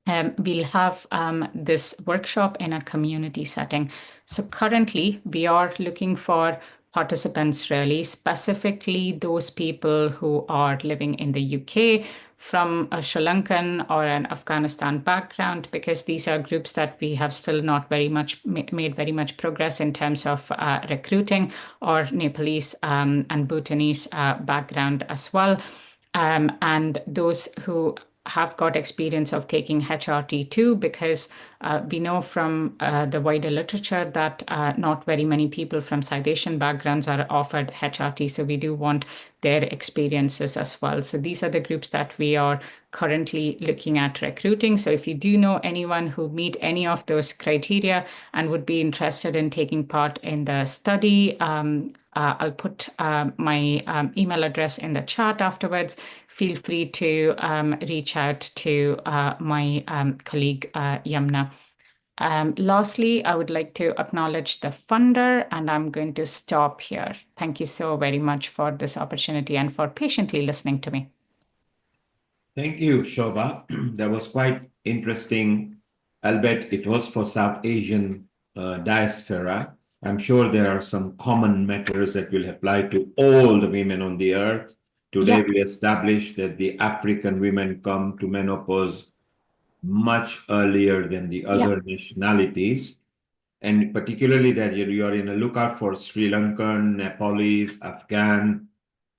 We'll have this workshop in a community setting. So currently we are looking for participants, really, specifically those people who are living in the UK from a Sri Lankan or an Afghanistan background, because these are groups that we have still not very much made very much progress in terms of recruiting, or Nepalese and Bhutanese background as well. And those who have got experience of taking HRT2, because we know from the wider literature that not very many people from South Asian backgrounds are offered HRT, so we do want their experiences as well. So these are the groups that we are currently looking at recruiting. So if you do know anyone who meet any of those criteria and would be interested in taking part in the study, I'll put my email address in the chat afterwards. Feel free to reach out to my colleague Yamna. Lastly, I would like to acknowledge the funder, and I'm going to stop here. Thank you so very much for this opportunity and for patiently listening to me. Thank you, Shobha. That was quite interesting, albeit it was for South Asian diaspora. I'm sure there are some common matters that will apply to all the women on the earth. Today, we established that the African women come to menopause much earlier than the other nationalities. And particularly that you are in a lookout for Sri Lankan, Nepalese, Afghan,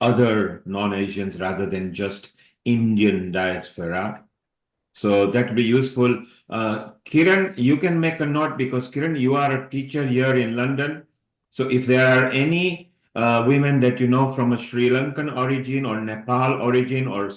other non-Asians rather than just Indian diaspora. So that would be useful. Kiran, you can make a note, because Kiran, you are a teacher here in London. So if there are any women that you know from a Sri Lankan origin or Nepal origin or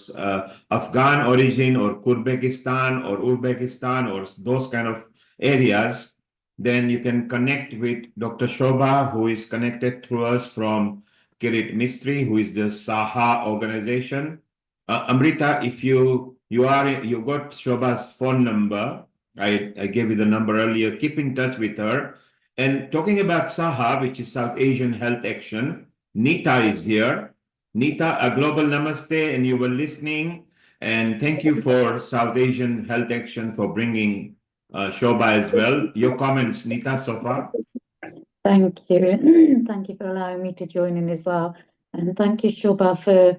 Afghan origin or Kyrgyzstan or Uzbekistan or those kind of areas, then you can connect with Dr. Shobha, who is connected through us from Kirit Mistry, who is the SAHA organization. Amrita, if you got Shobha's phone number, I gave you the number earlier, keep in touch with her. And talking about SAHA, which is South Asian Health Action, Nita is here. Nita, a global namaste, and you were listening. And thank you for South Asian Health Action for bringing Shobha as well. Your comments, Nita, so far? Thank you. Thank you for allowing me to join in as well. And thank you, Shobha, for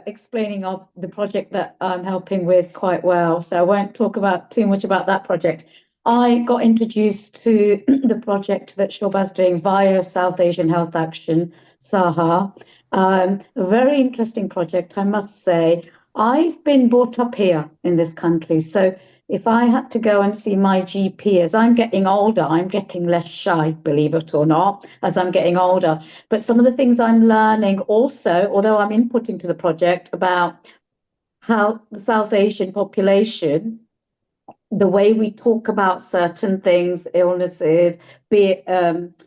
explaining the project that I'm helping with quite well. So I won't talk about too much about that project. I got introduced to the project that Shobha's doing via South Asian Health Action, SAHA. A very interesting project, I must say. I've been brought up here in this country. So if I had to go and see my GP, as I'm getting older, I'm getting less shy, believe it or not, as I'm getting older. But some of the things I'm learning also, although I'm inputting to the project about how the South Asian population, the way we talk about certain things, illnesses, be it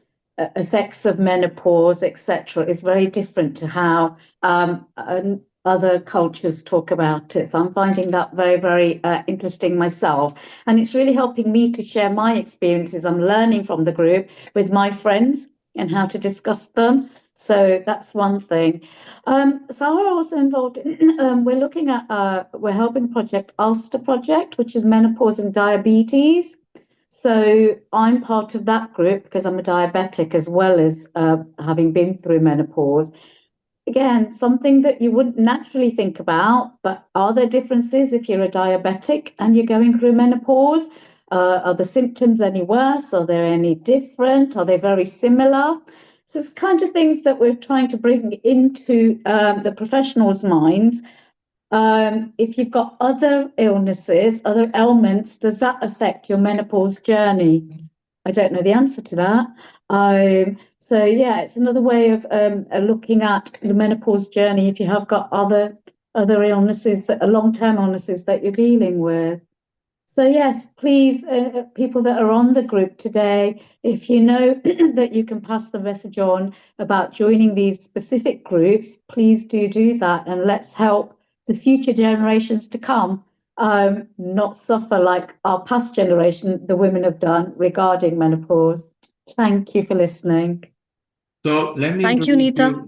effects of menopause, etc., is very different to how a other cultures talk about it. So I'm finding that very, very interesting myself. And it's really helping me to share my experiences. I'm learning from the group with my friends and how to discuss them. So that's one thing. Sarah also involved in, we're looking at, we're helping Project Ulster Project, which is menopause and diabetes. So I'm part of that group because I'm a diabetic as well as having been through menopause. Again, something that you wouldn't naturally think about, but are there differences if you're a diabetic and you're going through menopause? Are the symptoms any worse? Are they any different? Are they very similar? So it's kind of things that we're trying to bring into the professionals' minds. If you've got other illnesses, other ailments, does that affect your menopause journey? I don't know the answer to that. So yeah, it's another way of looking at the menopause journey if you have got other illnesses that are long-term illnesses that you're dealing with. So yes, please, people that are on the group today, if you know that you can pass the message on about joining these specific groups, please do that, and let's help the future generations to come not suffer like our past generation, the women have done regarding menopause. Thank you for listening. So let me Thank you, Nita.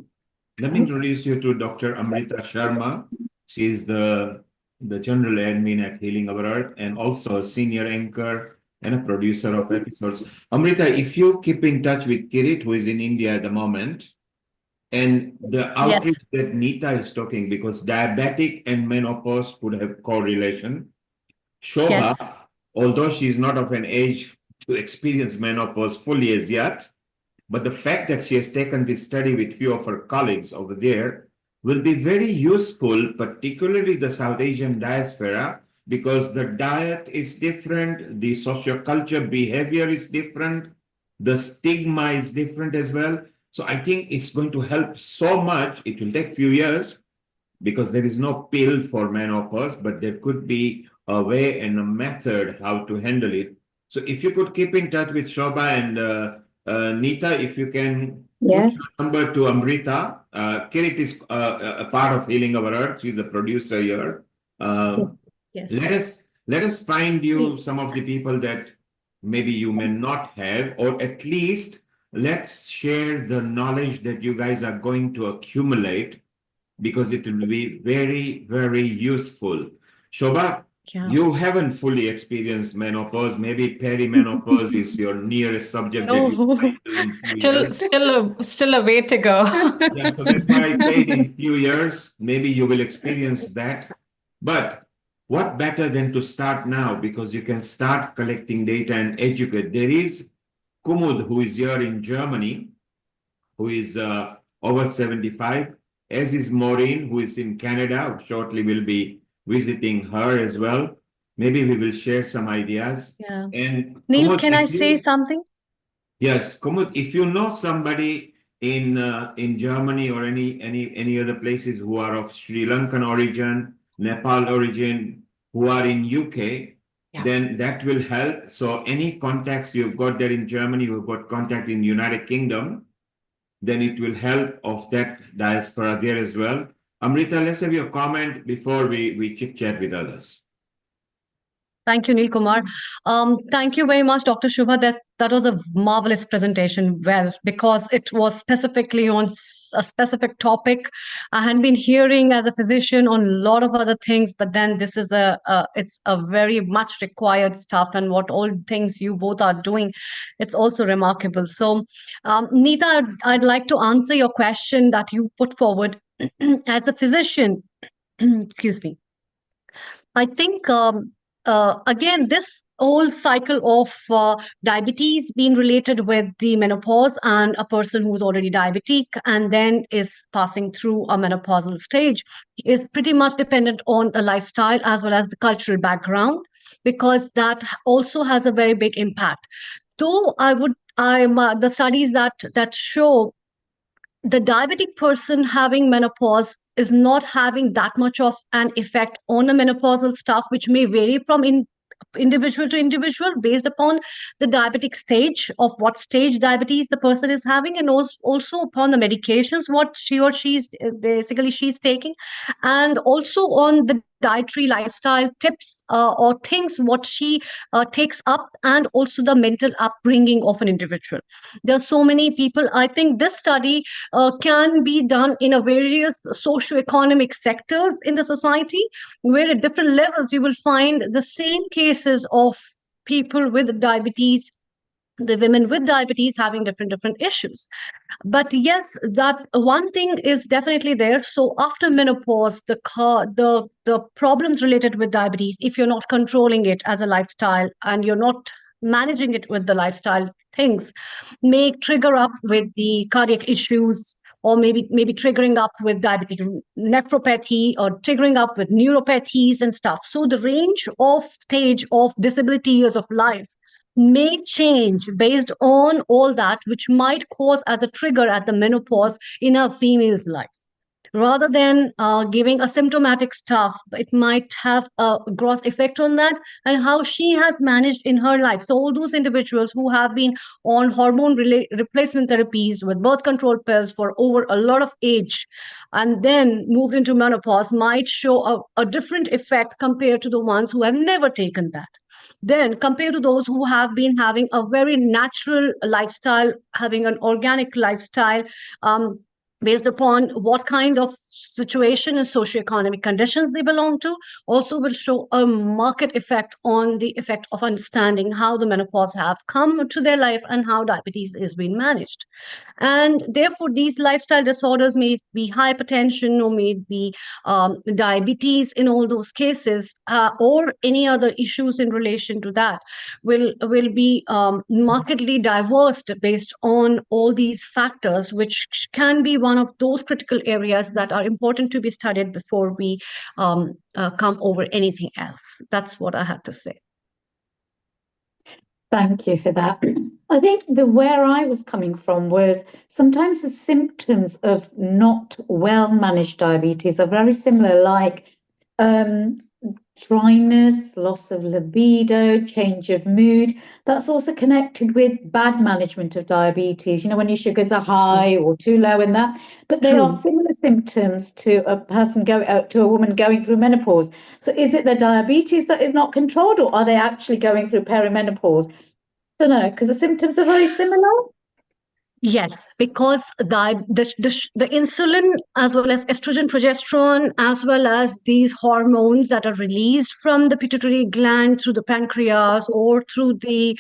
Let me introduce you to Dr. Amrita Sharma. She's the general admin at Healing Our Earth and also a senior anchor and a producer of episodes. Amrita, if you keep in touch with Kirit, who is in India at the moment, and the outreach that Nita is talking, because diabetic and menopause could have correlation. Shobha, although she is not of an age to experience menopause fully as yet, but the fact that she has taken this study with few of her colleagues over there will be very useful, particularly the South Asian diaspora, because the diet is different, the socioculture behavior is different, the stigma is different as well. So I think it's going to help so much. It will take few years because there is no pill for menopause, but there could be a way and a method how to handle it. So if you could keep in touch with Shobha and Nita, if you can put your number to Amrita. Kirit is a part of Healing Our Earth. She's a producer here. Let us find you some of the people that maybe you may not have, or at least let's share the knowledge that you guys are going to accumulate, because it will be very, very useful. Shobha, you haven't fully experienced menopause. Maybe perimenopause is your nearest subject that you might do in few years. Still a way to go. Yeah, so that's why I said in few years, maybe you will experience that. But what better than to start now, because you can start collecting data and educate. There is Kumud, who is here in Germany, who is over 75, as is Maureen, who is in Canada. Shortly we'll be visiting her as well. Maybe we will share some ideas. And Neil, Kumud, can I say something? Yes, Kumud, if you know somebody in Germany or any other places who are of Sri Lankan origin, Nepal origin, who are in UK, then that will help. So any contacts you've got there in Germany, you've got contact in United Kingdom, then it will help of that diaspora there as well. Amrita, let's have your comment before we chit chat with others. Thank you, Neil Kumar. Thank you very much, Dr. Shubha. That was a marvelous presentation. Well, because it was specifically on a specific topic. I had been hearing as a physician on a lot of other things, but then this is it's a very much required stuff, and what all things you both are doing, it's also remarkable. So, Nita, I'd like to answer your question that you put forward as a physician. Excuse me. I think. Again, this whole cycle of diabetes being related with the menopause and a person who's already diabetic and then is passing through a menopausal stage is pretty much dependent on the lifestyle as well as the cultural background, because that also has a very big impact. Though the studies that show the diabetic person having menopause is not having that much of an effect on the menopausal stuff, which may vary from individual to individual based upon the diabetic stage of what stage diabetes the person is having, and also upon the medications what she or she's basically she's taking, and also on the dietary lifestyle tips or things what she takes up, and also the mental upbringing of an individual. There are so many people. I think this study can be done in a various socio-economic sectors in the society, where at different levels you will find the same cases of people with diabetes, the women with diabetes having different issues. But yes, that one thing is definitely there. So after menopause, the problems related with diabetes, if you're not controlling it as a lifestyle and you're not managing it with the lifestyle things, may trigger up with the cardiac issues, or maybe triggering up with diabetic nephropathy, or triggering up with neuropathies and stuff. So the range of stage of disability years of life may change based on all that, which might cause as a trigger at the menopause in a female's life. Rather than giving a symptomatic stuff, it might have a growth effect on that and how she has managed in her life. So all those individuals who have been on hormone replacement therapies with birth control pills for over a lot of age and then moved into menopause might show a different effect compared to the ones who have never taken that. Then compared to those who have been having a very natural lifestyle, having an organic lifestyle, based upon what kind of situation and socioeconomic conditions they belong to, also will show a marked effect on the effect of understanding how the menopause have come to their life and how diabetes is being managed. And therefore, these lifestyle disorders may be hypertension, or may be diabetes in all those cases, or any other issues in relation to that, will be markedly diverse based on all these factors, which can be one of those critical areas that are important to be studied before we come over anything else. That's what I had to say. Thank you for that. I think where I was coming from was sometimes the symptoms of not well managed diabetes are very similar, like dryness, loss of libido, change of mood. That's also connected with bad management of diabetes, when your sugars are high or too low in that. But they are similar symptoms to a person to a woman going through menopause. So is it the diabetes that is not controlled, or are they actually going through perimenopause? I don't know, because the symptoms are very similar. Yes, because the insulin, as well as estrogen, progesterone, as well as these hormones that are released from the pituitary gland through the pancreas or through the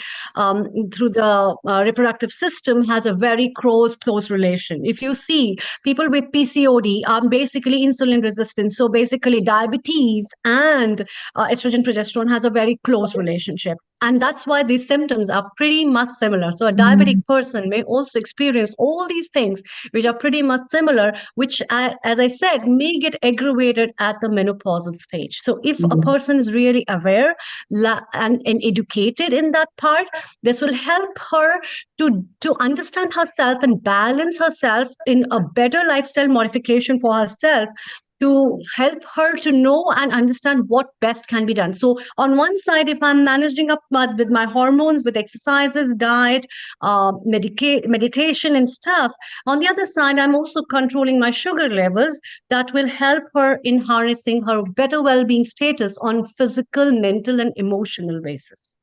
reproductive system, has a very close relation. If you see, people with PCOD are basically insulin resistant. So basically, diabetes and estrogen, progesterone has a very close relationship. And that's why these symptoms are pretty much similar. So a diabetic person may also experience all these things, which are pretty much similar, which, as I said, may get aggravated at the menopausal stage. So if a person is really aware and educated in that part, this will help her to understand herself and balance herself in a better lifestyle modification for herself, to help her to know and understand what best can be done. So on one side, if I'm managing up with my hormones, with exercises, diet, meditation and stuff, on the other side, I'm also controlling my sugar levels. That will help her in harnessing her better well-being status on physical, mental and emotional basis.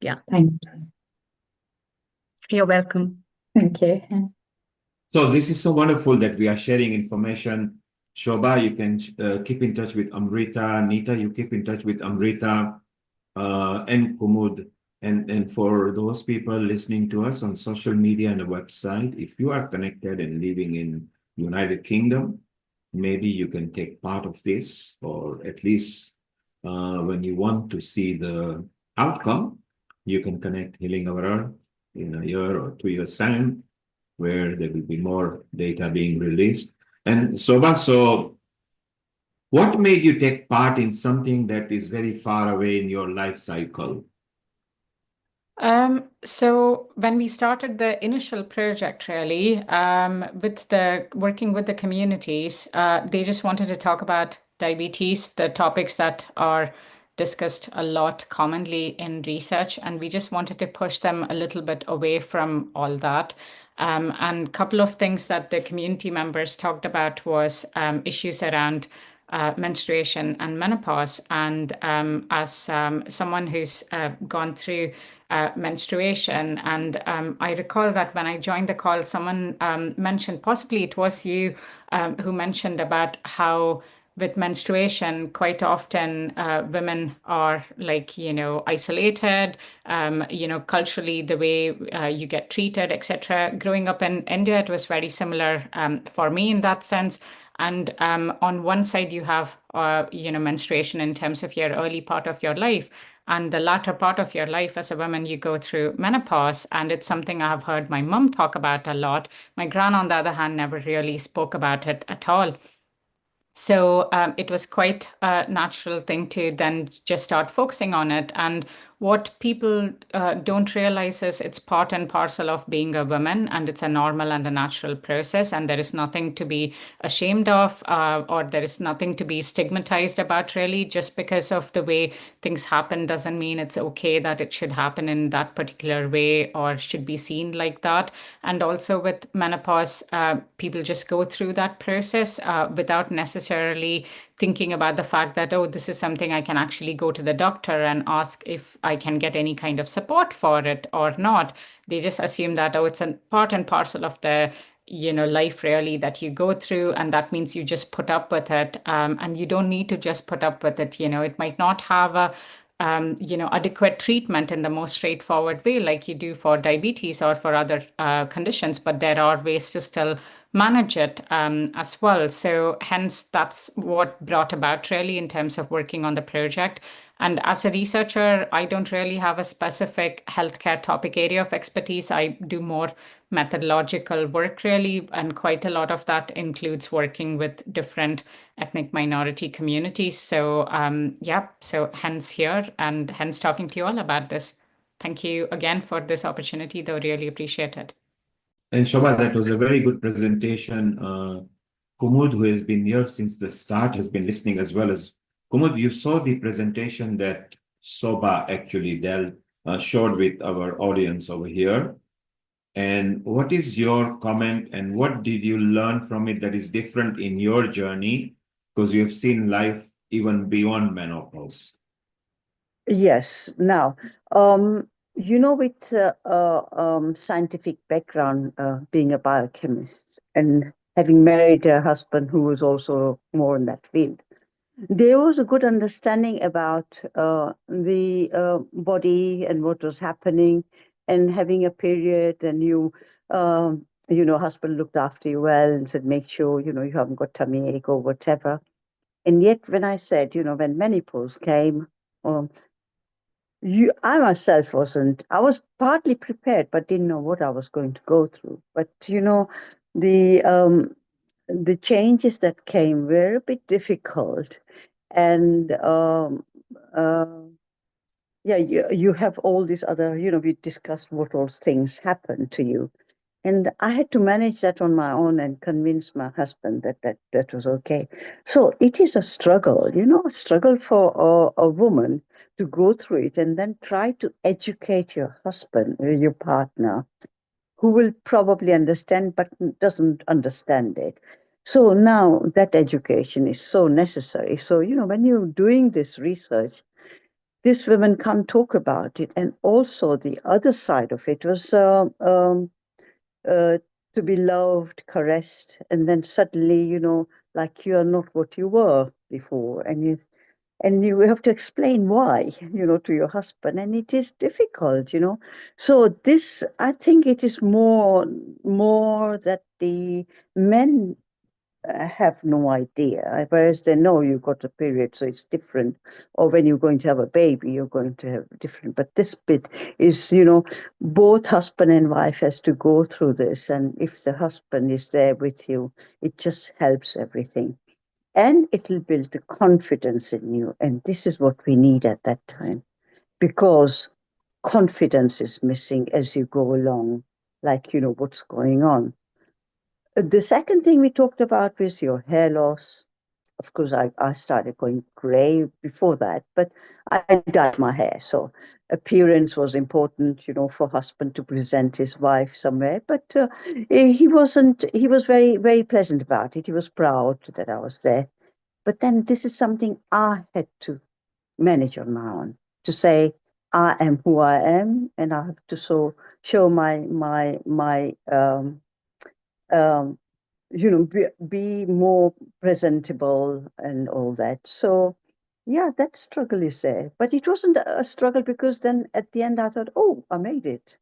Yeah. Thank you. You're welcome. Thank you. So this is so wonderful that we are sharing information. Shobha, you can keep in touch with Amrita. Nita, you keep in touch with Amrita, and Kumud. And for those people listening to us on social media and the website, if you are connected and living in United Kingdom, maybe you can take part of this, or at least when you want to see the outcome, you can connect Healing Our Earth in a year or 2 years' time, where there will be more data being released. And Shobha, so what made you take part in something that is very far away in your life cycle? So when we started the initial project, really, working with the communities, they just wanted to talk about diabetes, the topics that are discussed a lot commonly in research, and we just wanted to push them a little bit away from all that. And a couple of things that the community members talked about was issues around menstruation and menopause. And as someone who's gone through menstruation, and I recall that when I joined the call, someone mentioned, possibly it was you, who mentioned about how with menstruation, quite often women are like, isolated, culturally, the way you get treated, etc. Growing up in India, it was very similar for me in that sense. And on one side, you have, menstruation in terms of your early part of your life. And the latter part of your life as a woman, you go through menopause. And it's something I've heard my mom talk about a lot. My gran, on the other hand, never really spoke about it at all. So it was quite a natural thing to then just start focusing on it. And what people don't realize is it's part and parcel of being a woman, and it's a normal and a natural process. And there is nothing to be ashamed of, or there is nothing to be stigmatized about, really. Just because of the way things happen doesn't mean it's okay that it should happen in that particular way or should be seen like that. And also with menopause, people just go through that process without necessarily thinking about the fact that, oh, this is something I can actually go to the doctor and ask if I can get any kind of support for it or not. They just assume that, oh, it's a part and parcel of the life really that you go through, and that means you just put up with it. And you don't need to just put up with it. It might not have a adequate treatment in the most straightforward way, like you do for diabetes or for other conditions, but there are ways to still manage it as well. So hence, that's what brought about really in terms of working on the project. And as a researcher, I don't really have a specific healthcare topic area of expertise. I do more methodological work really, and quite a lot of that includes working with different ethnic minority communities. So so hence here, and hence talking to you all about this. Thank you again for this opportunity, though, really appreciate it. And Shobha, that was a very good presentation. Kumud, who has been here since the start, has been listening as well. As Kumud, you saw the presentation that Shobha actually showed with our audience over here. And what is your comment, and what did you learn from it that is different in your journey? Because you have seen life even beyond menopause. Yes. Now, with scientific background, being a biochemist and having married a husband who was also more in that field, there was a good understanding about the body and what was happening, and having a period, and husband looked after you well and said, make sure, you haven't got tummy ache or whatever. And yet when I said, when menopause came, I myself I was partly prepared, but didn't know what I was going to go through. But, the changes that came were a bit difficult. And you have all these other, we discussed what all things happened to you. And I had to manage that on my own and convince my husband that was okay. So it is a struggle, a struggle for a woman to go through it and then try to educate your husband, your partner, who will probably understand but doesn't understand it. So now that education is so necessary. So, when you're doing this research, these women can't talk about it. And also the other side of it was to be loved, caressed, and then suddenly, like you are not what you were before. And you have to explain why, to your husband. And it is difficult, So this, I think it is more that the men have no idea, whereas they know you got a period, so it's different. Or when you're going to have a baby, you're going to have different. But this bit is, both husband and wife has to go through this. And if the husband is there with you, it just helps everything. And it'll build the confidence in you. And this is what we need at that time, because confidence is missing as you go along, like, what's going on. The second thing we talked about was your hair loss, of course, I started going gray before that, but I dyed my hair. So appearance was important, for husband to present his wife somewhere. But he wasn't, he was very, very pleasant about it. He was proud that I was there. But then this is something I had to manage on my own, to say, I am who I am, and I have to show my be more presentable and all that. So, yeah, that struggle is there. But it wasn't a struggle, because then at the end I thought, oh, I made it.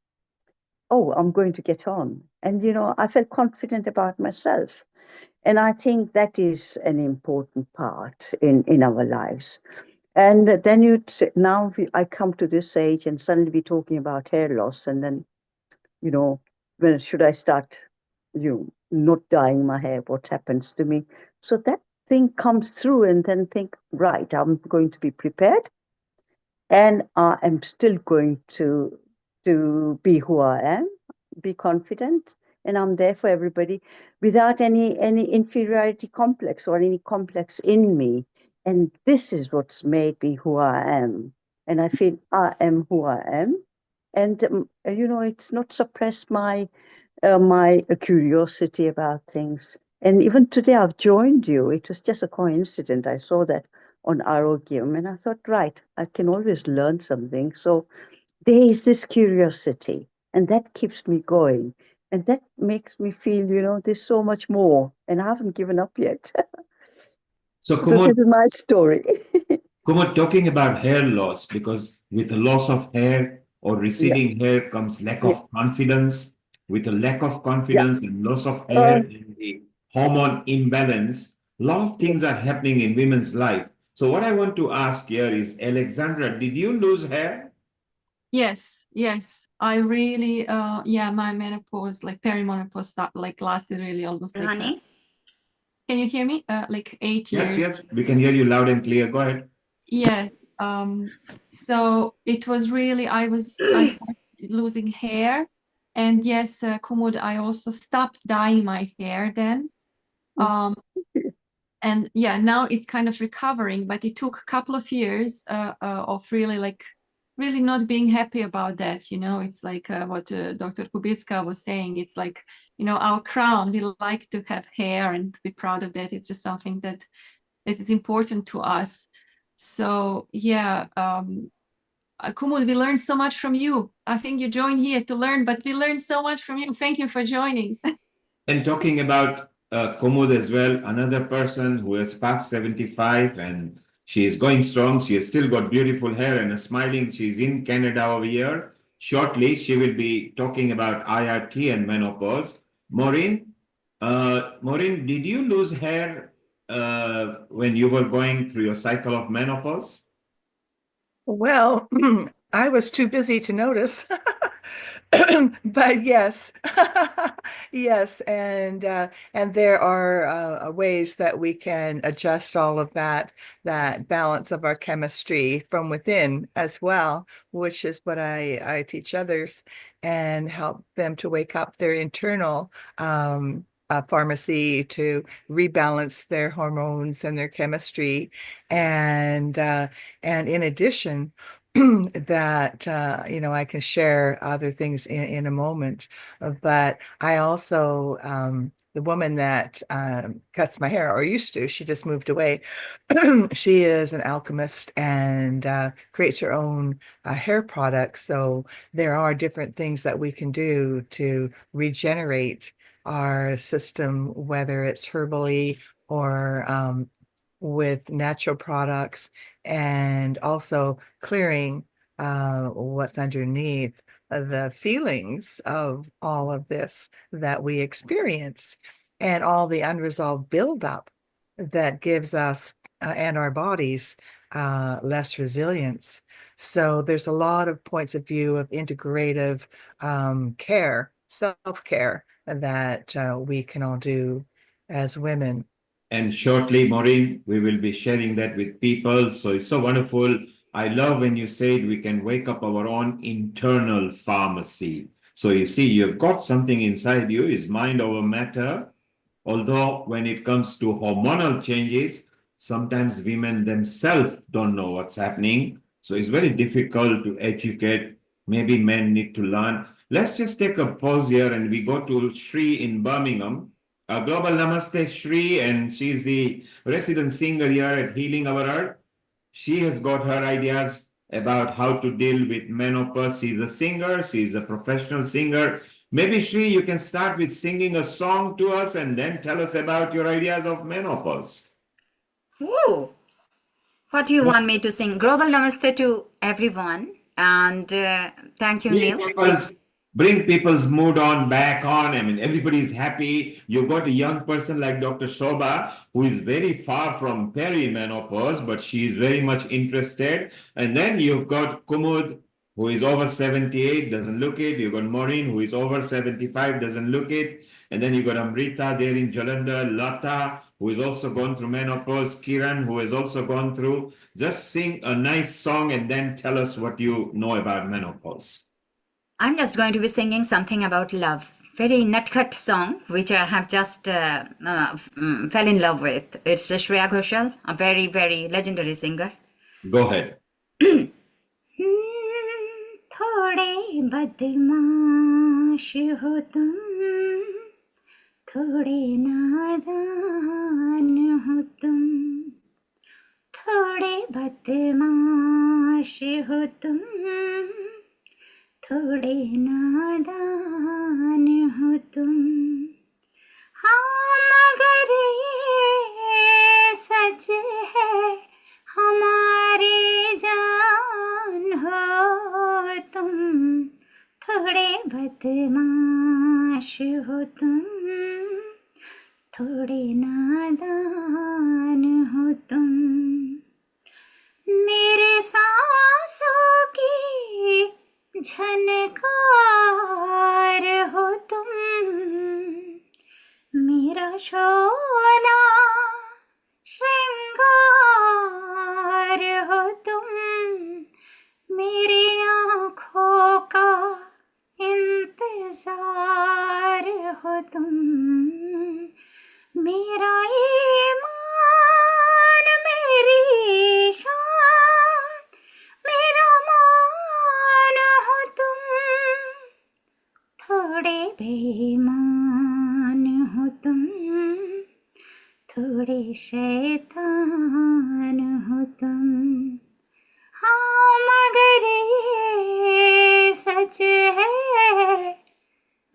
Oh, I'm going to get on. And, I felt confident about myself. And I think that is an important part in our lives. And then now I come to this age and suddenly be talking about hair loss, and then, when should I start, not dyeing my hair? What happens to me? So that thing comes through, and then think, right, I'm going to be prepared, and I am still going to be who I am, be confident, and I'm there for everybody without any inferiority complex or any complex in me. And this is what's made me who I am. And I feel I am who I am. And, it's not suppressed my curiosity about things. And even today I've joined you. It was just a coincidence. I saw that on Arogyam, and I thought, right, I can always learn something. So there is this curiosity, and that keeps me going. And that makes me feel, there's so much more, and I haven't given up yet. So, So this is my story. Kumar, talking about hair loss, because with the loss of hair or receding hair comes lack of confidence. With a lack of confidence and loss of hair and the hormone imbalance, a lot of things are happening in women's life. So what I want to ask here is, Alexandra, did you lose hair? Yes, I really, my menopause, like perimenopause, lasted really almost Honey? Can you hear me? Like 8 years. Yes, we can hear you loud and clear. Go ahead. Yeah. So it was really, I started losing hair, and yes, Kumud, I also stopped dyeing my hair then. And yeah, now it's kind of recovering, but it took a couple of years of really not being happy about that. It's like what Dr. Kubitska was saying. It's like, our crown, we like to have hair and to be proud of that. It's just something that is important to us. So yeah, Kumud, we learned so much from you. I think you joined here to learn, but we learned so much from you. Thank you for joining. And talking about Kumud as well, another person who has passed 75 and she is going strong. She has still got beautiful hair and is smiling. She's in Canada over here. Shortly, she will be talking about IRT and menopause. Maureen, did you lose hair when you were going through your cycle of menopause? Well, I was too busy to notice. But yes, yes, and there are ways that we can adjust all of that balance of our chemistry from within as well, which is what I teach others and help them to wake up their internal pharmacy to rebalance their hormones and their chemistry, and in addition. That I can share other things in a moment, but I also the woman that cuts my hair, or used to, she just moved away. She is an alchemist and creates her own hair products. So there are different things that we can do to regenerate our system, whether it's herbally or with natural products, and also clearing what's underneath the feelings of all of this that we experience and all the unresolved buildup that gives us and our bodies less resilience. So there's a lot of points of view of integrative care, self-care that we can all do as women. And shortly, Maureen, we will be sharing that with people. So it's so wonderful. I love when you said we can wake up our own internal pharmacy. So you see, you've got something inside you, is mind over matter. Although when it comes to hormonal changes, sometimes women themselves don't know what's happening. So it's very difficult to educate. Maybe men need to learn. Let's just take a pause here and we go to Shri in Birmingham. A global namaste, Shri, and she's the resident singer here at Healing Our Earth. She has got her ideas about how to deal with menopause. She's a singer, she's a professional singer. Maybe Shri, you can start with singing a song to us and then tell us about your ideas of menopause. Ooh, what do you want me to sing? Global Namaste to everyone. And thank you, Neil. Bring people's mood on back on. I mean, everybody's happy. You've got a young person like Dr. Shobha, who is very far from perimenopause, but she is very much interested. And then you've got Kumud, who is over 78, doesn't look it. You've got Maureen, who is over 75, doesn't look it. And then you've got Amrita there in Jalandhar, Lata, who has also gone through menopause, Kiran, who has also gone through. Just sing a nice song and then tell us what you know about menopause. I'm just going to be singing something about love. Very nutcut song, which I have just fell in love with. It's Shreya Ghoshal, a very, very legendary singer. Go ahead. थोड़े बदमाश हो तुम, थोड़े नादान हो तुम, थोड़े बदमाश हो तुम, थोड़े नादान हो तुम, हाँ मगर ये सच है हमारी जान हो तुम, थोड़े बदमाश हो तुम, थोड़े नादान हो तुम, मेरे सांसों की झनकार हो तुम, मेरा शोला श्रृंगार हो तुम, मेरी आँखों का इंतजार हो तुम, मेरा ईमान मेरी शान मेरा मान हो तुम, थोड़े बेईमान हो तुम, थोड़े शैतान हो तुम, हाँ मगर ये सच है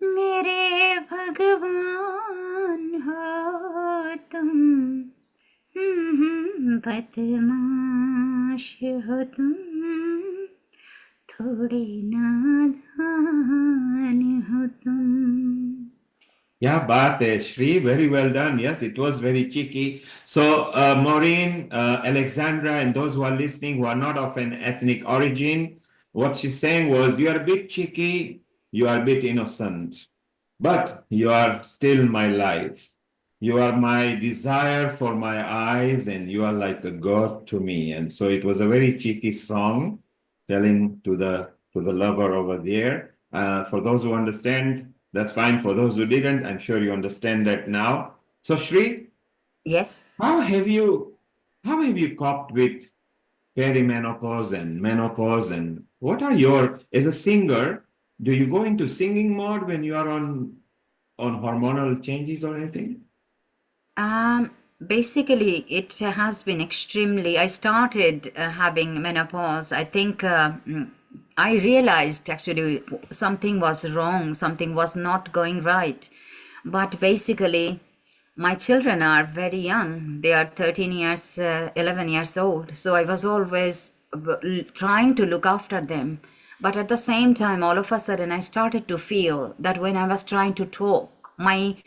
मेरे भगवान हो तुम, बदमाश हो तुम, थोड़े नादान हो तुम. Yeah, but Shri, very well done. Yes, it was very cheeky. So, Maureen, Alexandra, and those who are listening who are not of an ethnic origin, what she's saying was, you are a bit cheeky, you are a bit innocent, but you are still my life. You are my desire for my eyes, and you are like a god to me. And so it was a very cheeky song telling to the lover over there. For those who understand, that's fine. For those who didn't, I'm sure you understand that now. So Shri, yes, how have you coped with perimenopause and menopause, and what are your, as a singer, do you go into singing mode when you are on hormonal changes or anything? Basically, it has been extremely. I started having menopause. I think I realized actually something was wrong, something was not going right. But basically, my children are very young. They are 13 years, 11 years old. So I was always trying to look after them. But at the same time, all of a sudden, I started to feel that when I was trying to talk, my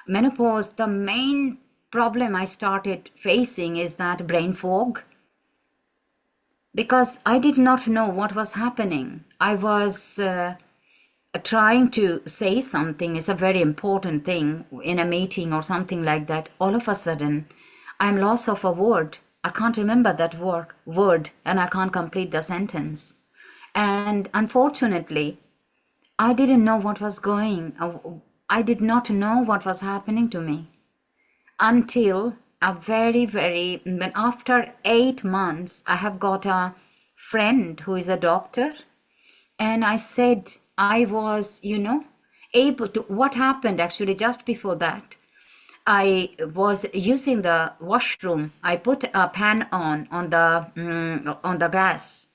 menopause, the main problem I started facing is that brain fog. Because I did not know what was happening. I was trying to say something, is a very important thing in a meeting or something like that. All of a sudden, I'm lost of a word. I can't remember that word and I can't complete the sentence. And unfortunately, I didn't know what was I did not know what was happening to me until a very, after 8 months, I have got a friend who is a doctor. And I said, I was, able to, what happened actually just before that? I was using the washroom. I put a pan on the gas.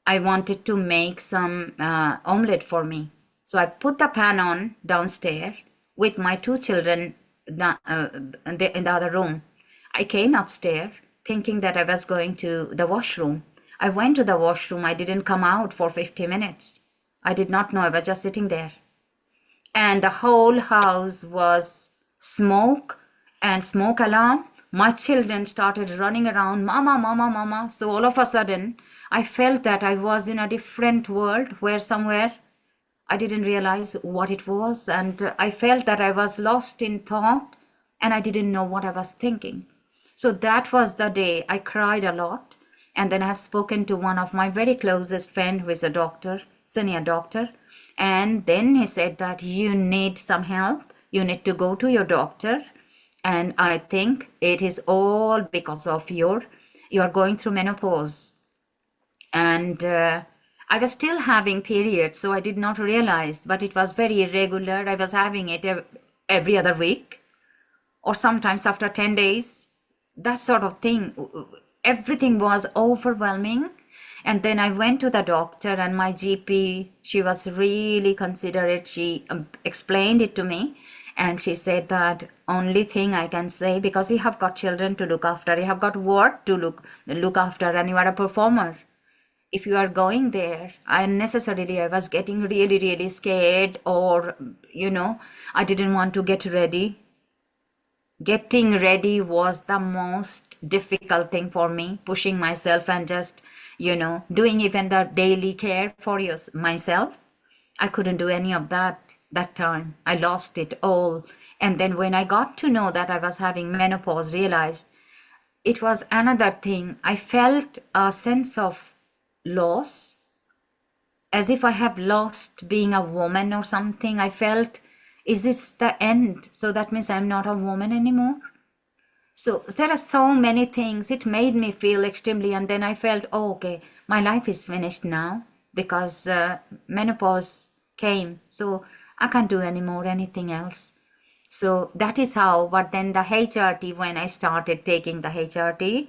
I wanted to make some omelette for me. So I put the pan on downstairs with my 2 children in the other room. I came upstairs thinking that I was going to the washroom. I went to the washroom. I didn't come out for 50 minutes. I did not know. I was just sitting there. And the whole house was smoke and smoke alarm. My children started running around, mama, mama, mama. So all of a sudden, I felt that I was in a different world where somewhere I didn't realize what it was. And I felt that I was lost in thought and I didn't know what I was thinking. So that was the day I cried a lot. And then I have spoken to one of my very closest friend who is a doctor, senior doctor. And then he said that you need some help. You need to go to your doctor. And I think it is all because of you are going through menopause. And I was still having periods, so I did not realize, but it was very irregular. I was having it every other week or sometimes after 10 days, that sort of thing. Everything was overwhelming. And then I went to the doctor and my GP, she was really considerate. She explained it to me. And she said that only thing I can say, because you have got children to look after, you have got work to look after, and you are a performer. If you are going there, unnecessarily, I was getting really, really scared, or, I didn't want to get ready. Getting ready was the most difficult thing for me, pushing myself and just, doing even the daily care for myself. I couldn't do any of that time. I lost it all. And then when I got to know that I was having menopause, realized it was another thing. I felt a sense of loss, as if I have lost being a woman or something. I felt, is this the end? So that means I'm not a woman anymore. So there are so many things. It made me feel extremely, and then I felt, okay, my life is finished now because menopause came. So I can't do anymore anything else. So that is how, but then the HRT, when I started taking the HRT,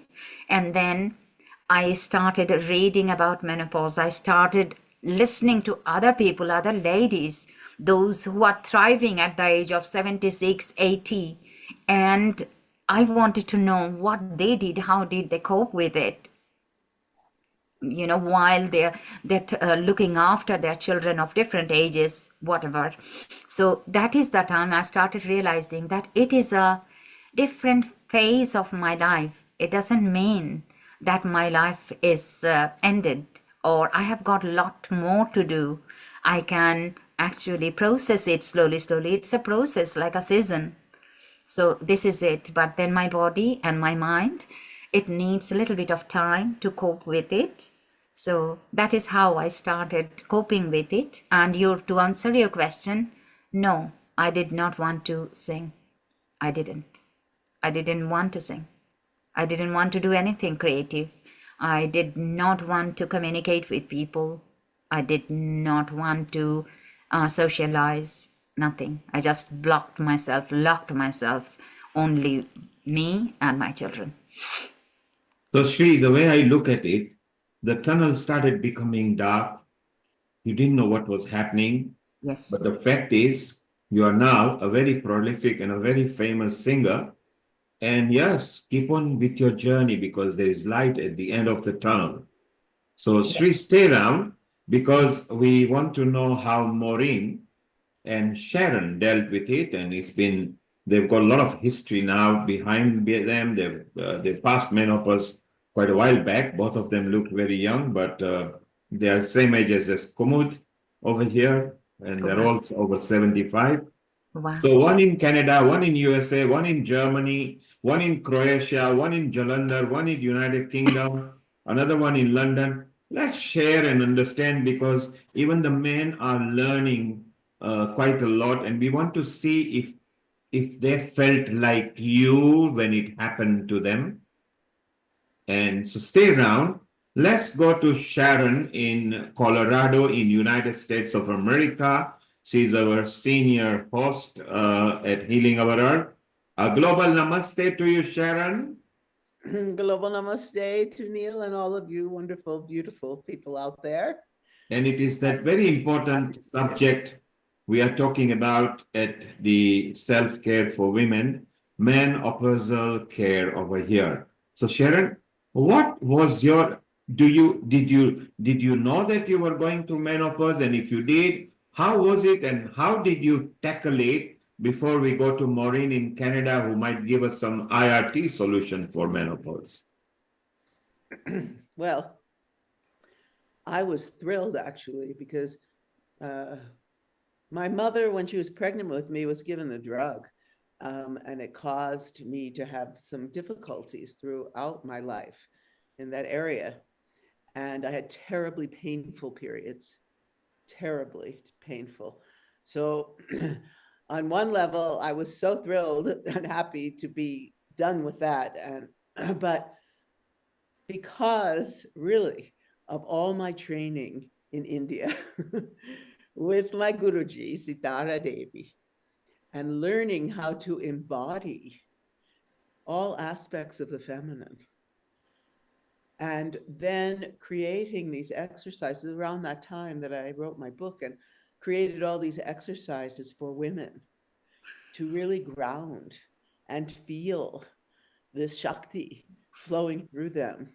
and then I started reading about menopause, I started listening to other people, other ladies, those who are thriving at the age of 76, 80. And I wanted to know what they did, how did they cope with it, while they're looking after their children of different ages, whatever. So that is the time I started realizing that it is a different phase of my life. It doesn't mean that my life is ended, or I have got a lot more to do. I can actually process it slowly. It's a process, like a season. So this is it. But then my body and my mind, it needs a little bit of time to cope with it. So that is how I started coping with it. And to answer your question, no, I did not want to sing. I didn't want to sing. I didn't want to do anything creative. I did not want to communicate with people. I did not want to socialize, nothing. I just locked myself, only me and my children. So Shri, the way I look at it, the tunnel started becoming dark. You didn't know what was happening. Yes. But the fact is, you are now a very prolific and a very famous singer. And yes, keep on with your journey, because there is light at the end of the tunnel. So Shri, stay around, because we want to know how Maureen and Sharon dealt with it. And they've got a lot of history now behind them. They've passed menopause quite a while back. Both of them look very young, but they are same age as Kumud over here, and they're all over 75. Wow. So one in Canada, one in USA, one in Germany, one in Croatia, one in Jalandhar, one in United Kingdom, another one in London. Let's share and understand, because even the men are learning quite a lot, and we want to see if if they felt like you when it happened to them. And so stay around. Let's go to Sharon in Colorado in United States of America. She's our senior host at Healing Our Earth. A global namaste to you, Sharon. Global namaste to Neil and all of you wonderful, beautiful people out there. And it is that very important subject we are talking about at the self-care for women, menopausal care over here. So Sharon, what was your, did you know that you were going through menopause? And if you did, how was it and how did you tackle it before we go to Maureen in Canada, who might give us some IRT solution for menopause? Well, I was thrilled actually because my mother, when she was pregnant with me, was given the drug. And it caused me to have some difficulties throughout my life in that area. And I had terribly painful periods, terribly painful. So on one level, I was so thrilled and happy to be done with that. And but because really of all my training in India with my Guruji, Sitara Devi, and learning how to embody all aspects of the feminine, and then creating these exercises around that time that I wrote my book and created all these exercises for women to really ground and feel this Shakti flowing through them,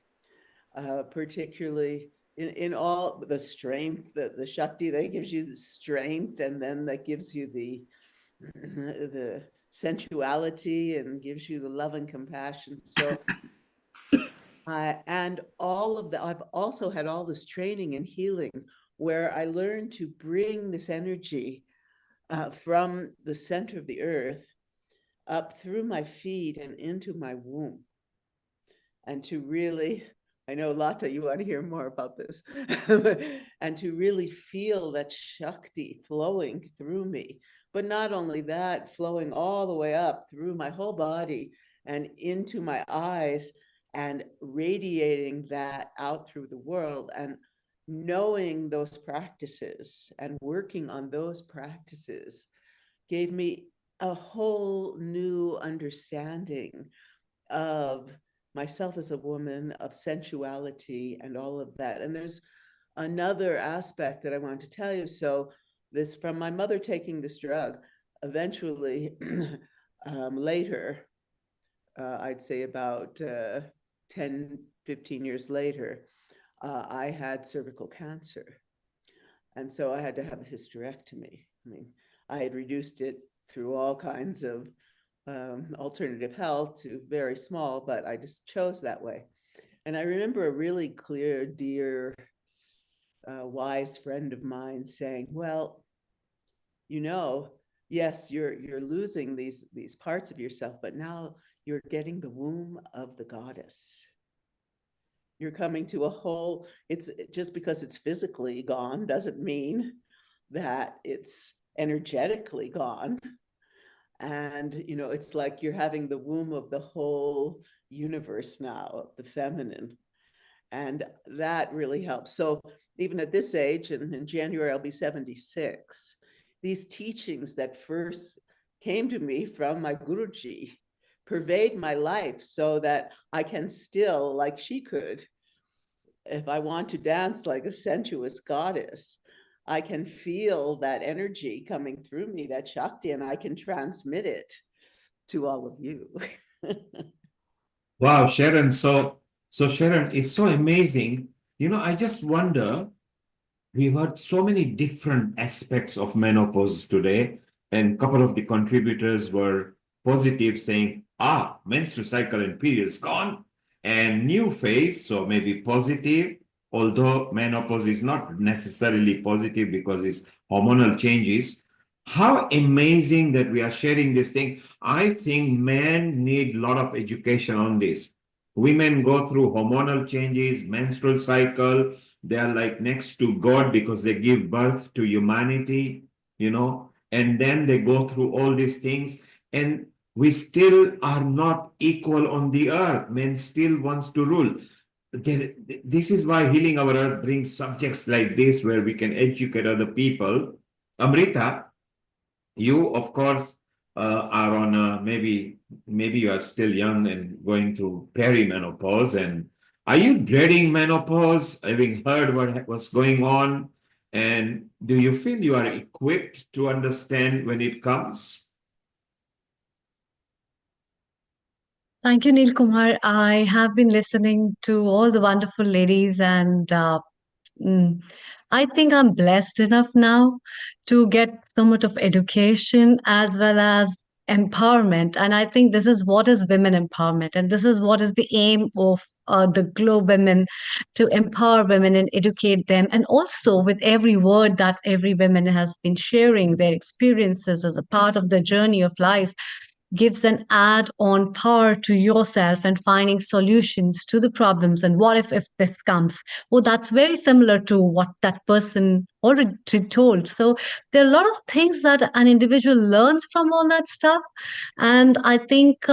particularly in all the strength, the Shakti that gives you the strength, and then that gives you the sensuality and gives you the love and compassion. So and all of that, I've also had all this training and healing where I learned to bring this energy from the center of the earth up through my feet and into my womb. And to really, I know Lata, you want to hear more about this, and to really feel that Shakti flowing through me. But not only that, flowing all the way up through my whole body and into my eyes and radiating that out through the world. And knowing those practices and working on those practices gave me a whole new understanding of myself as a woman, of sensuality and all of that. And there's another aspect that I want to tell you. So this, from my mother taking this drug, eventually later, I'd say about 10, 15 years later, I had cervical cancer. And so I had to have a hysterectomy. I mean, I had reduced it through all kinds of alternative health to very small, but I just chose that way. And I remember a really clear, dear, wise friend of mine saying, well, you know, yes, you're losing these parts of yourself, but now you're getting the womb of the goddess. You're coming to a whole, it's just because it's physically gone doesn't mean that it's energetically gone. And, you know, it's like you're having the womb of the whole universe now, the feminine. And that really helps. So even at this age, and in January, I'll be 76, these teachings that first came to me from my Guruji pervade my life so that I can still, like she could, if I want to dance like a sensuous goddess, I can feel that energy coming through me, that Shakti, and I can transmit it to all of you. Wow, Sharon. So Sharon, it's so amazing. You know, I just wonder, we've heard so many different aspects of menopause today, and a couple of the contributors were positive, saying, menstrual cycle and periods gone, and new phase, so maybe positive, although menopause is not necessarily positive because it's hormonal changes. How amazing that we are sharing this thing. I think men need a lot of education on this. Women go through hormonal changes, menstrual cycle. They are like next to God because they give birth to humanity, you know, and then they go through all these things. and we still are not equal on the earth. Men still wants to rule. This is why Healing Our Earth brings subjects like this, where we can educate other people. Amrita, you, of course, are on maybe you are still young and going through perimenopause. And are you dreading menopause, having heard what was going on? And do you feel you are equipped to understand when it comes? Thank you, Neil Kumar. I have been listening to all the wonderful ladies, and I think I'm blessed enough now to get so much of education as well as empowerment. And I think this is what is women empowerment, and this is what is the aim of the Globe Women, to empower women and educate them. And also, with every word that every woman has been sharing, their experiences as a part of the journey of life gives an add-on power to yourself and finding solutions to the problems. And what if this comes? Well, that's very similar to what that person already told. So there are a lot of things that an individual learns from all that stuff. And I think,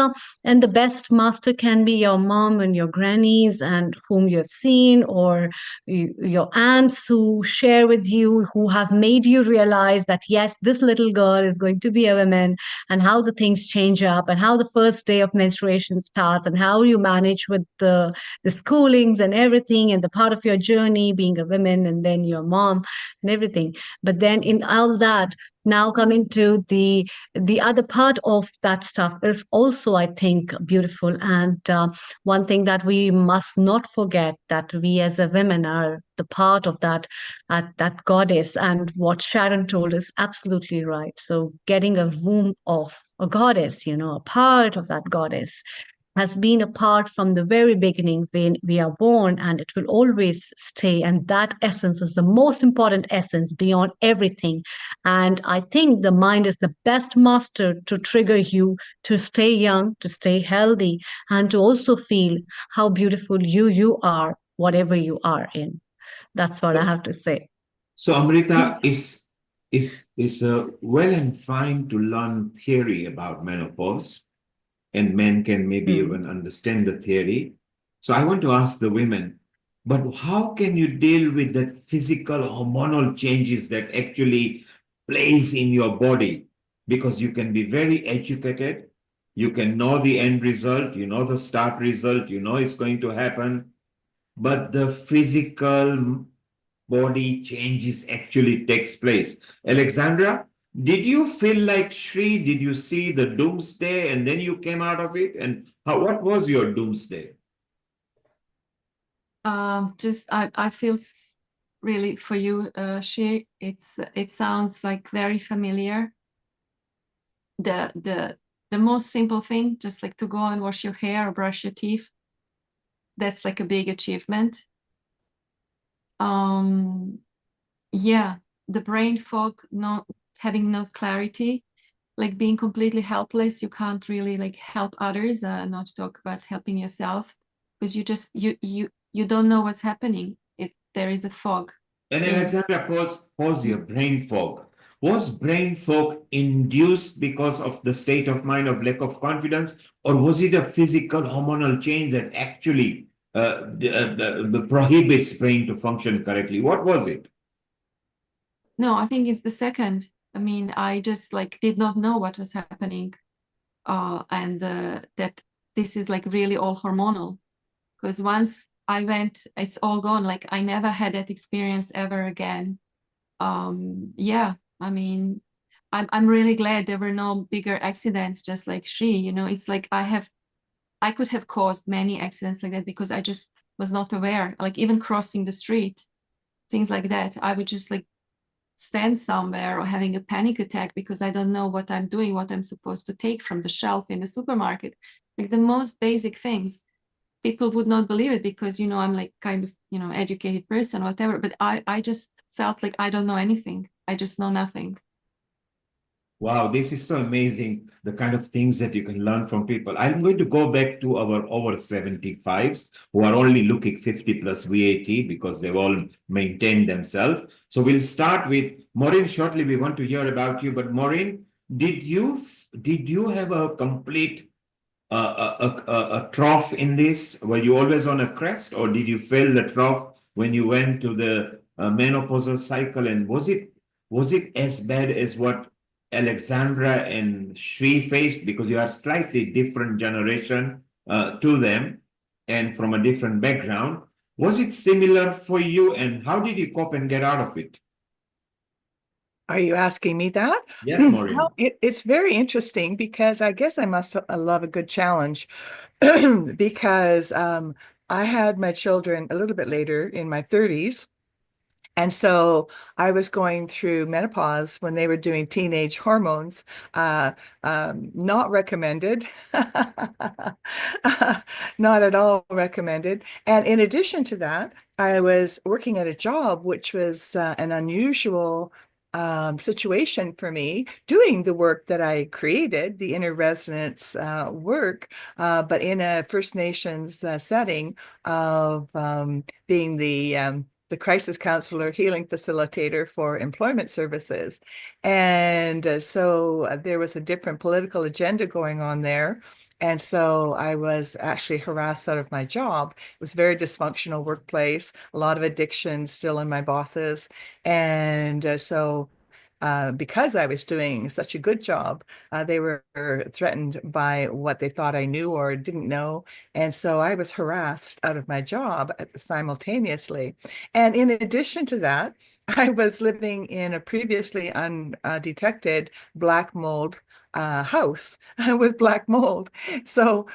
and the best master can be your mom and your grannies and whom you have seen, or your aunts who share with you, who have made you realize that, yes, this little girl is going to be a woman, and how the things change up, and how the first day of menstruation starts, and how you manage with the schoolings and everything, and the part of your journey being a woman, and then your mom and everything. But then in all that, now coming to the other part of that stuff is also, I think, beautiful. And one thing that we must not forget, that we as a women are the part of that goddess. And what Sharon told is absolutely right. So getting a womb of a goddess, a part of that goddess, has been a part from the very beginning when we are born, and it will always stay. And that essence is the most important essence beyond everything. And I think the mind is the best master to trigger you to stay young, to stay healthy, and to also feel how beautiful you are, whatever you are in. That's what I have to say. So Amrita, is well and fine to learn theory about menopause, and men can maybe even understand the theory. So I want to ask the women, but how can you deal with that physical hormonal changes that actually plays in your body? Because you can be very educated, you can know the end result, you know the start result, you know it's going to happen, but the physical body changes actually takes place. Alexandra, did you feel like Shri? Did you see the doomsday and then you came out of it? And what was your doomsday? I feel really for you, Shri. It sounds like very familiar. The most simple thing, just like to go and wash your hair or brush your teeth, that's like a big achievement. Yeah, the brain fog, not having no clarity, like being completely helpless. You can't really like help others, not to talk about helping yourself, because you don't know what's happening. There is a fog. And Alexandra, pause here. Brain fog. Was brain fog induced because of the state of mind of lack of confidence, or was it a physical hormonal change that actually prohibits brain to function correctly? What was it? No, I think it's the second. I mean, I just like did not know what was happening, and that this is like really all hormonal. Because once I went, it's all gone. Like I never had that experience ever again. Yeah, I mean, I'm really glad there were no bigger accidents, just like Shri. It's like I could have caused many accidents like that because I just was not aware. Like even crossing the street, things like that. I would just like stand somewhere or having a panic attack because I don't know what I'm doing, what I'm supposed to take from the shelf in the supermarket. Like the most basic things. People would not believe it because, I'm like kind of, educated person, whatever. But I just felt like I don't know anything. I just know nothing. Wow, this is so amazing, the kind of things that you can learn from people. I'm going to go back to our over 75s who are only looking 50 plus VAT because they've all maintained themselves. So we'll start with Maureen shortly. We want to hear about you. But Maureen, did you have a complete a trough in this? Were you always on a crest, or did you feel the trough when you went to the menopausal cycle? And was it as bad as what Alexandra and Shri faced? Because you are slightly different generation to them and from a different background. Was it similar for you, and how did you cope and get out of it? Are you asking me that? Yes, Maureen. Well, it's very interesting because I guess I must love a good challenge because I had my children a little bit later in my 30s. And so I was going through menopause when they were doing teenage hormones, not recommended, not at all recommended. And in addition to that, I was working at a job which was an unusual situation for me, doing the work that I created, the inner resonance work, but in a First Nations setting of being the crisis counselor, healing facilitator for employment services. And so there was a different political agenda going on there. And so I was actually harassed out of my job. It was a very dysfunctional workplace, a lot of addiction still in my bosses. And because I was doing such a good job, they were threatened by what they thought I knew or didn't know. And so I was harassed out of my job simultaneously. And in addition to that, I was living in a previously undetected black mold house with black mold. So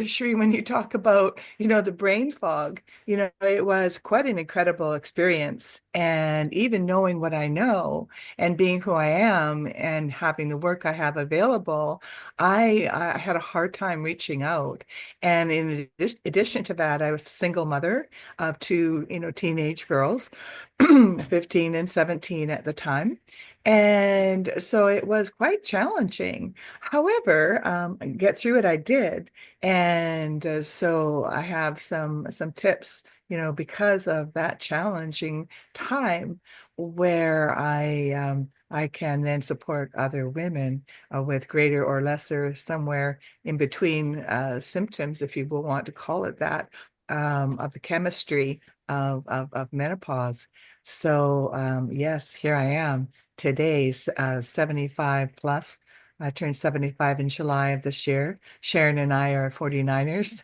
Shri, when you talk about, the brain fog, it was quite an incredible experience. And even knowing what I know and being who I am and having the work I have available, I had a hard time reaching out. And in addition to that, I was a single mother of two, teenage girls, 15 and 17 at the time. And so it was quite challenging. However, get through it, I did. And so I have some tips, because of that challenging time where I can then support other women with greater or lesser, somewhere in between symptoms, if you will want to call it that, of the chemistry of menopause. So yes, here I am today, 75 plus. I turned 75 in July of this year. Sharon and I are 49ers.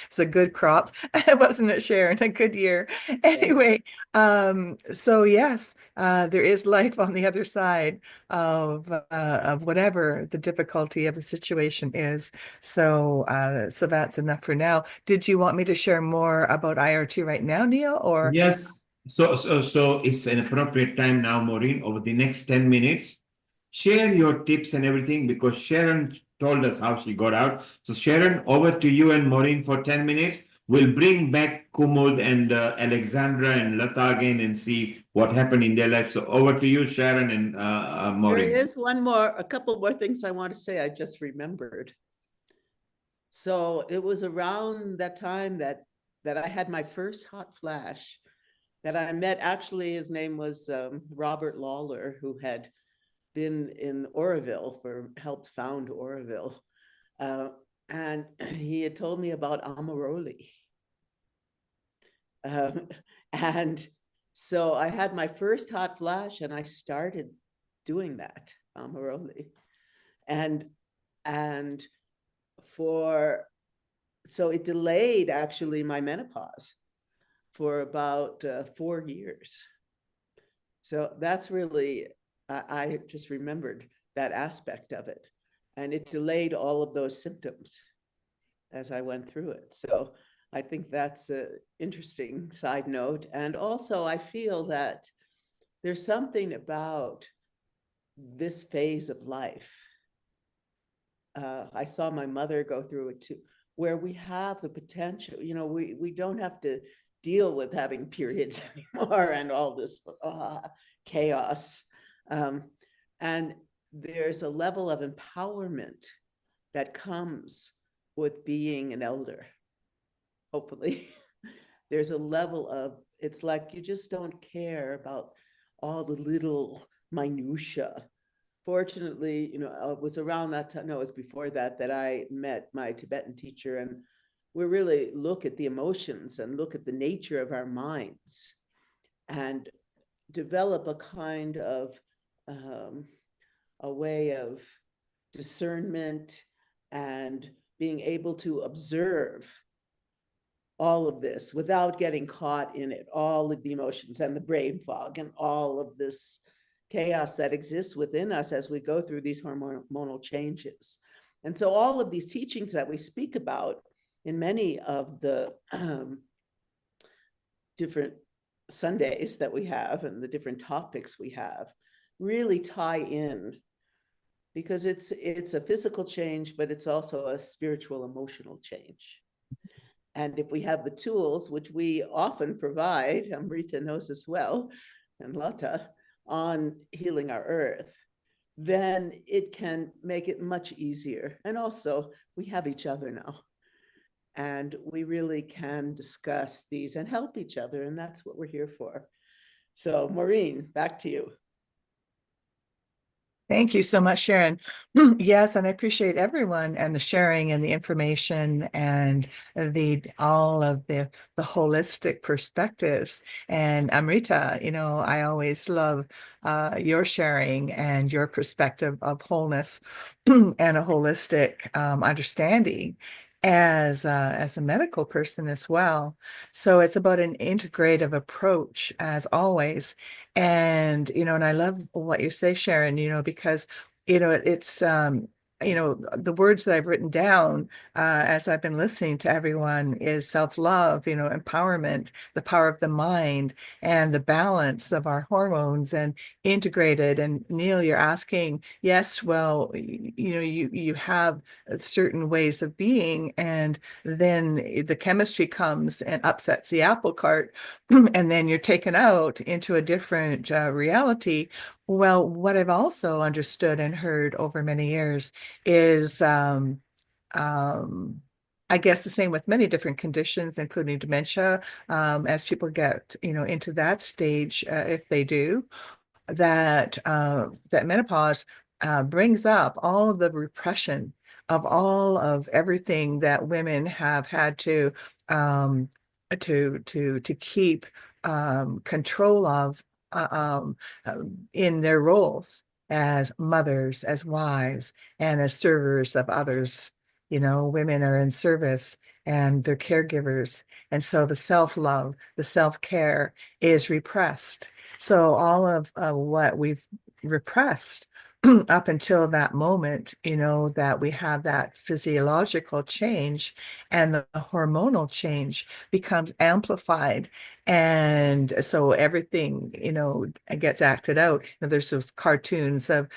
It's a good crop, wasn't it, Sharon? A good year. Anyway, so yes, there is life on the other side of whatever the difficulty of the situation is. So so that's enough for now. Did you want me to share more about IRT right now, Neil? Or yes. So it's an appropriate time now, Maureen, over the next 10 minutes. Share your tips and everything, because Sharon told us how she got out. So Sharon, over to you and Maureen for 10 minutes. We'll bring back Kumud and Alexandra and Lata again and see what happened in their life. So over to you, Sharon and Maureen. There is a couple more things I want to say. I just remembered. So it was around that time that I had my first hot flash, that I met, actually his name was Robert Lawler, who had been in Oroville, helped found Oroville. And he had told me about Amaroli. And so I had my first hot flash and I started doing that, Amaroli. So it delayed actually my menopause for about 4 years. So that's really, I just remembered that aspect of it. And it delayed all of those symptoms as I went through it. So I think that's an interesting side note. And also I feel that there's something about this phase of life. I saw my mother go through it too, where we have the potential, we don't have to deal with having periods anymore and all this chaos. And there's a level of empowerment that comes with being an elder, hopefully. There's a level of, it's like you just don't care about all the little minutia fortunately, it was around that time, no, it was before that, that I met my Tibetan teacher, and we really look at the emotions and look at the nature of our minds and develop a kind of a way of discernment and being able to observe all of this without getting caught in it, all of the emotions and the brain fog and all of this chaos that exists within us as we go through these hormonal changes. And so all of these teachings that we speak about in many of the different Sundays that we have and the different topics we have really tie in, because it's a physical change, but it's also a spiritual, emotional change. And if we have the tools, which we often provide, Amrita knows as well, and Lata, on healing our earth, then it can make it much easier. And also, we have each other now. And we really can discuss these and help each other. And that's what we're here for. So, Maureen, back to you. Thank you so much, Sharon. Yes, and I appreciate everyone and the sharing and the information and all of the holistic perspectives. And Amrita, I always love your sharing and your perspective of wholeness and a holistic understanding as a medical person as well. So it's about an integrative approach as always. And, and I love what you say, Sharon, because, it's, the words that I've written down as I've been listening to everyone is self-love, empowerment, the power of the mind, and the balance of our hormones and integrated. And Neil, you're asking, yes, well, you have certain ways of being, and then the chemistry comes and upsets the apple cart, and then you're taken out into a different reality. Well, what I've also understood and heard over many years is, I guess the same with many different conditions, including dementia, as people get, into that stage, if they do, that menopause brings up all of the repression of all of everything that women have had to keep control of in their roles as mothers, as wives, and as servers of others. Women are in service and they're caregivers. And so the self-love, the self-care is repressed. So all of what we've repressed up until that moment, that we have that physiological change and the hormonal change becomes amplified. And so everything, gets acted out. There's those cartoons of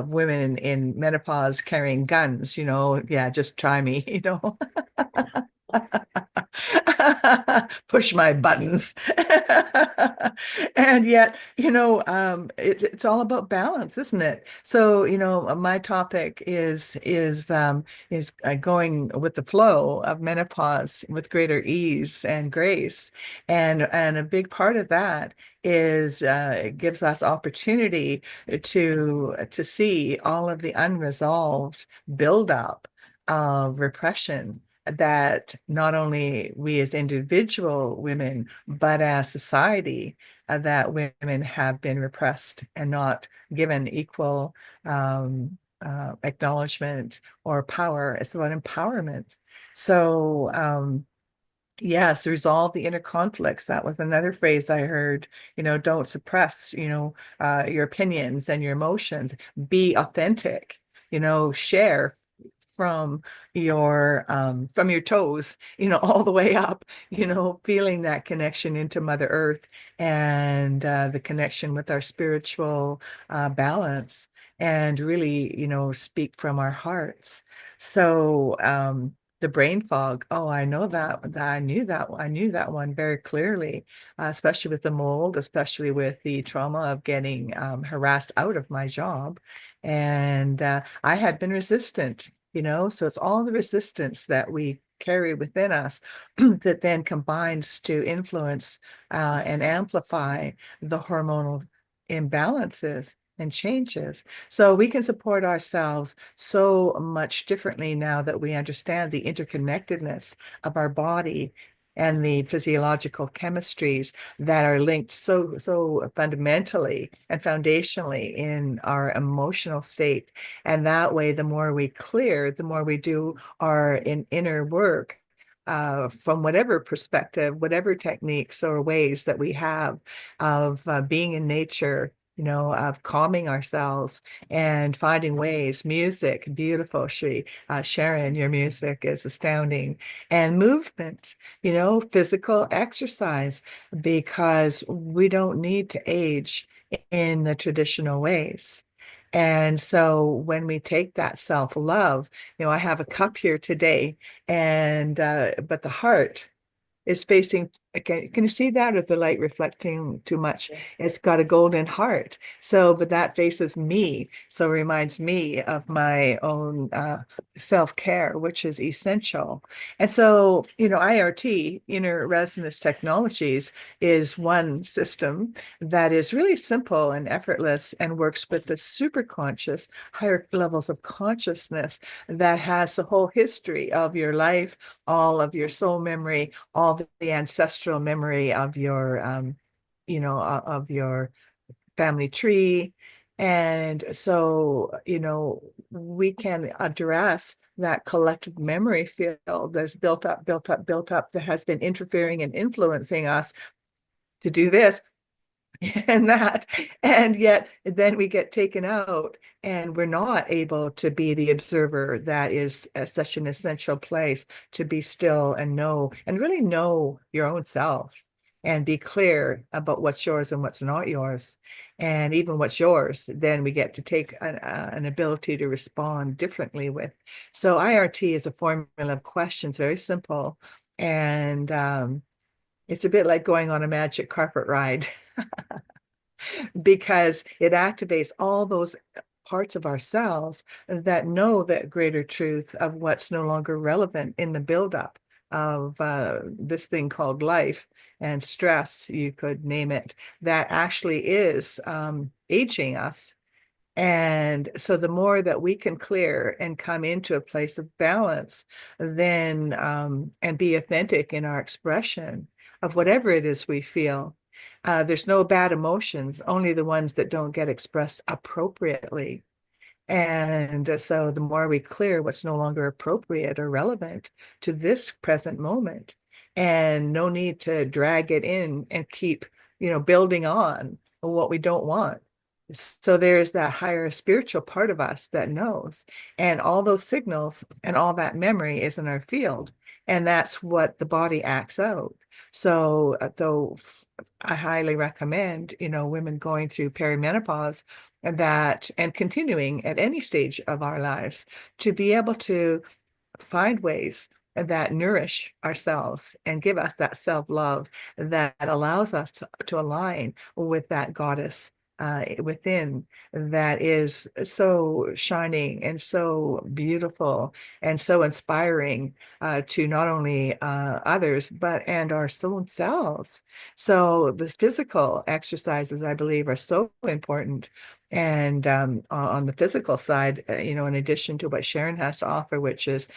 women in menopause carrying guns, yeah, just try me, push my buttons. And yet, it's all about balance, isn't it? So, my topic is going with the flow of menopause with greater ease and grace. And a big part of that is it gives us opportunity to see all of the unresolved buildup of repression that not only we as individual women, but as society, that women have been repressed and not given equal acknowledgement or power. It's about empowerment. So, yes, resolve the inner conflicts. That was another phrase I heard. Don't suppress, your opinions and your emotions. Be authentic. Share from your toes, all the way up. Feeling that connection into Mother Earth and the connection with our spiritual balance, and really, speak from our hearts. So, the brain fog. Oh, I know I knew that one very clearly, especially with the mold, especially with the trauma of getting harassed out of my job. And I had been resistant, so it's all the resistance that we carry within us that then combines to influence and amplify the hormonal imbalances. and changes. So we can support ourselves so much differently now that we understand the interconnectedness of our body and the physiological chemistries that are linked so fundamentally and foundationally in our emotional state. And that way, the more we clear, the more we do our inner work, from whatever perspective, whatever techniques or ways that we have of being in nature, of calming ourselves and finding ways. Music, beautiful, Shri. Sharon, your music is astounding. And movement, physical exercise, because we don't need to age in the traditional ways. And so when we take that self-love, I have a cup here today, and but the heart is facing, can you see that, or the light reflecting too much? Yes. It's got a golden heart. So, but that faces me. So it reminds me of my own self-care, which is essential. And so, IRT, inner resonance technologies, is one system that is really simple and effortless and works with the super conscious, higher levels of consciousness that has the whole history of your life, all of your soul memory, all the ancestral memory of your, of your family tree. And so, we can address that collective memory field that's built up, that has been interfering and influencing us to do this and that. And yet then we get taken out and we're not able to be the observer. That is such an essential place to be still and know, and really know your own self and be clear about what's yours and what's not yours. And even what's yours, then we get to take an ability to respond differently with. So IRT is a formula of questions, very simple. And it's a bit like going on a magic carpet ride. Because it activates all those parts of ourselves that know that greater truth of what's no longer relevant in the buildup of this thing called life and stress, you could name it, that actually is aging us. And so the more that we can clear and come into a place of balance, then and be authentic in our expression of whatever it is we feel. There's no bad emotions, only the ones that don't get expressed appropriately. And so the more we clear what's no longer appropriate or relevant to this present moment, and no need to drag it in and keep, building on what we don't want. So there's that higher spiritual part of us that knows, and all those signals and all that memory is in our field. And that's what the body acts out. So though I highly recommend, women going through perimenopause and continuing at any stage of our lives to be able to find ways that nourish ourselves and give us that self-love that allows us to align with that goddess within, that is so shining and so beautiful and so inspiring to not only others, but and our own selves. So the physical exercises, I believe, are so important. And on the physical side, in addition to what Sharon has to offer, which is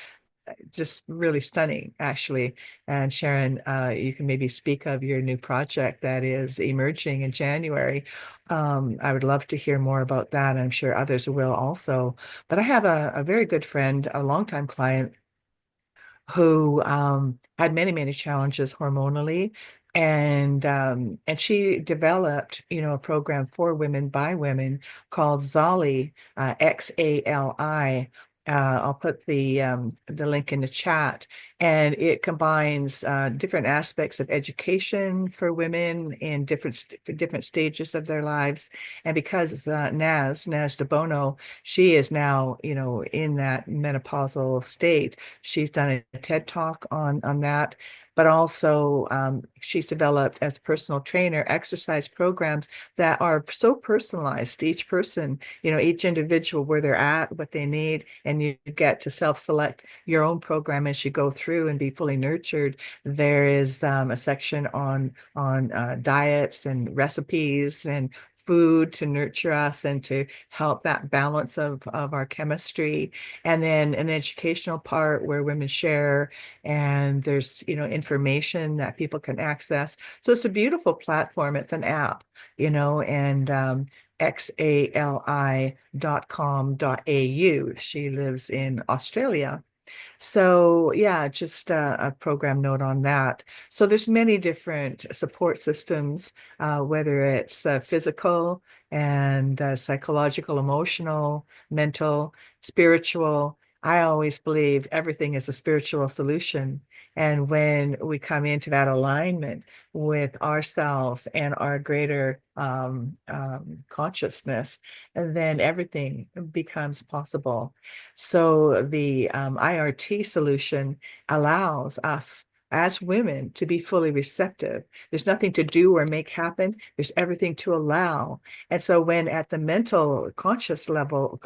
just really stunning, actually. And Sharon, you can maybe speak of your new project that is emerging in January. I would love to hear more about that. I'm sure others will also. But I have a very good friend, a longtime client, who had many challenges hormonally, and she developed a program for women by women called Xali, XALI. I'll put the link in the chat, and it combines different aspects of education for women in different stages of their lives. And because Naz de Bono, she is now in that menopausal state. She's done a TED talk on that. But also she's developed as a personal trainer exercise programs that are so personalized to each person, each individual, where they're at, what they need, and you get to self-select your own program as you go through and be fully nurtured. There is a section on diets and recipes and food to nurture us and to help that balance of our chemistry. And then an educational part where women share, and there's, information that people can access. So it's a beautiful platform. It's an app, and xali.com.au. She lives in Australia. So yeah, just a program note on that. So there's many different support systems, whether it's physical and psychological, emotional, mental, spiritual. I always believe everything is a spiritual solution. And when we come into that alignment with ourselves and our greater consciousness, then everything becomes possible. So the IRT solution allows us as women to be fully receptive. There's nothing to do or make happen. There's everything to allow. And so when at the mental conscious level,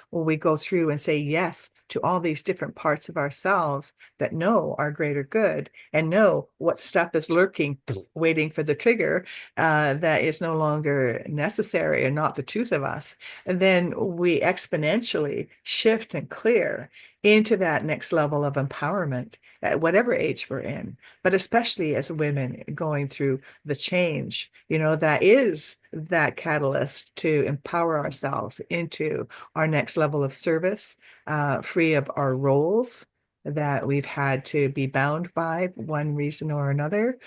when we go through and say yes to all these different parts of ourselves that know our greater good and know what stuff is lurking, waiting for the trigger, that is no longer necessary and not the truth of us, and then we exponentially shift and clear into that next level of empowerment at whatever age we're in, but especially as women going through the change, that is that catalyst to empower ourselves into our next level of service, free of our roles that we've had to be bound by for one reason or another.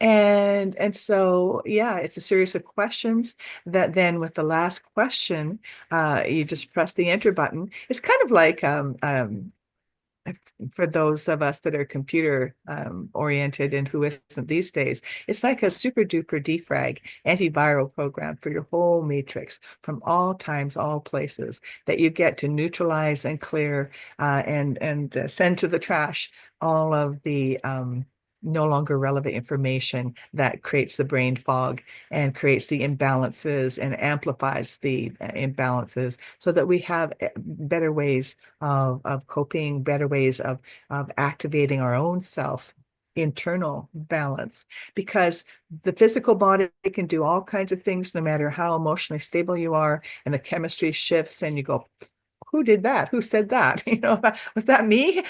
And so, yeah, it's a series of questions that then with the last question, you just press the enter button. It's kind of like for those of us that are computer oriented and who isn't these days, it's like a super duper defrag antiviral program for your whole matrix from all times, all places that you get to neutralize and clear and send to the trash all of the no longer relevant information that creates the brain fog and creates the imbalances and amplifies the imbalances, so that we have better ways of coping, better ways of activating our own self internal balance, because the physical body can do all kinds of things no matter how emotionally stable you are, and the chemistry shifts and you go, who did that? Who said that? Was that me?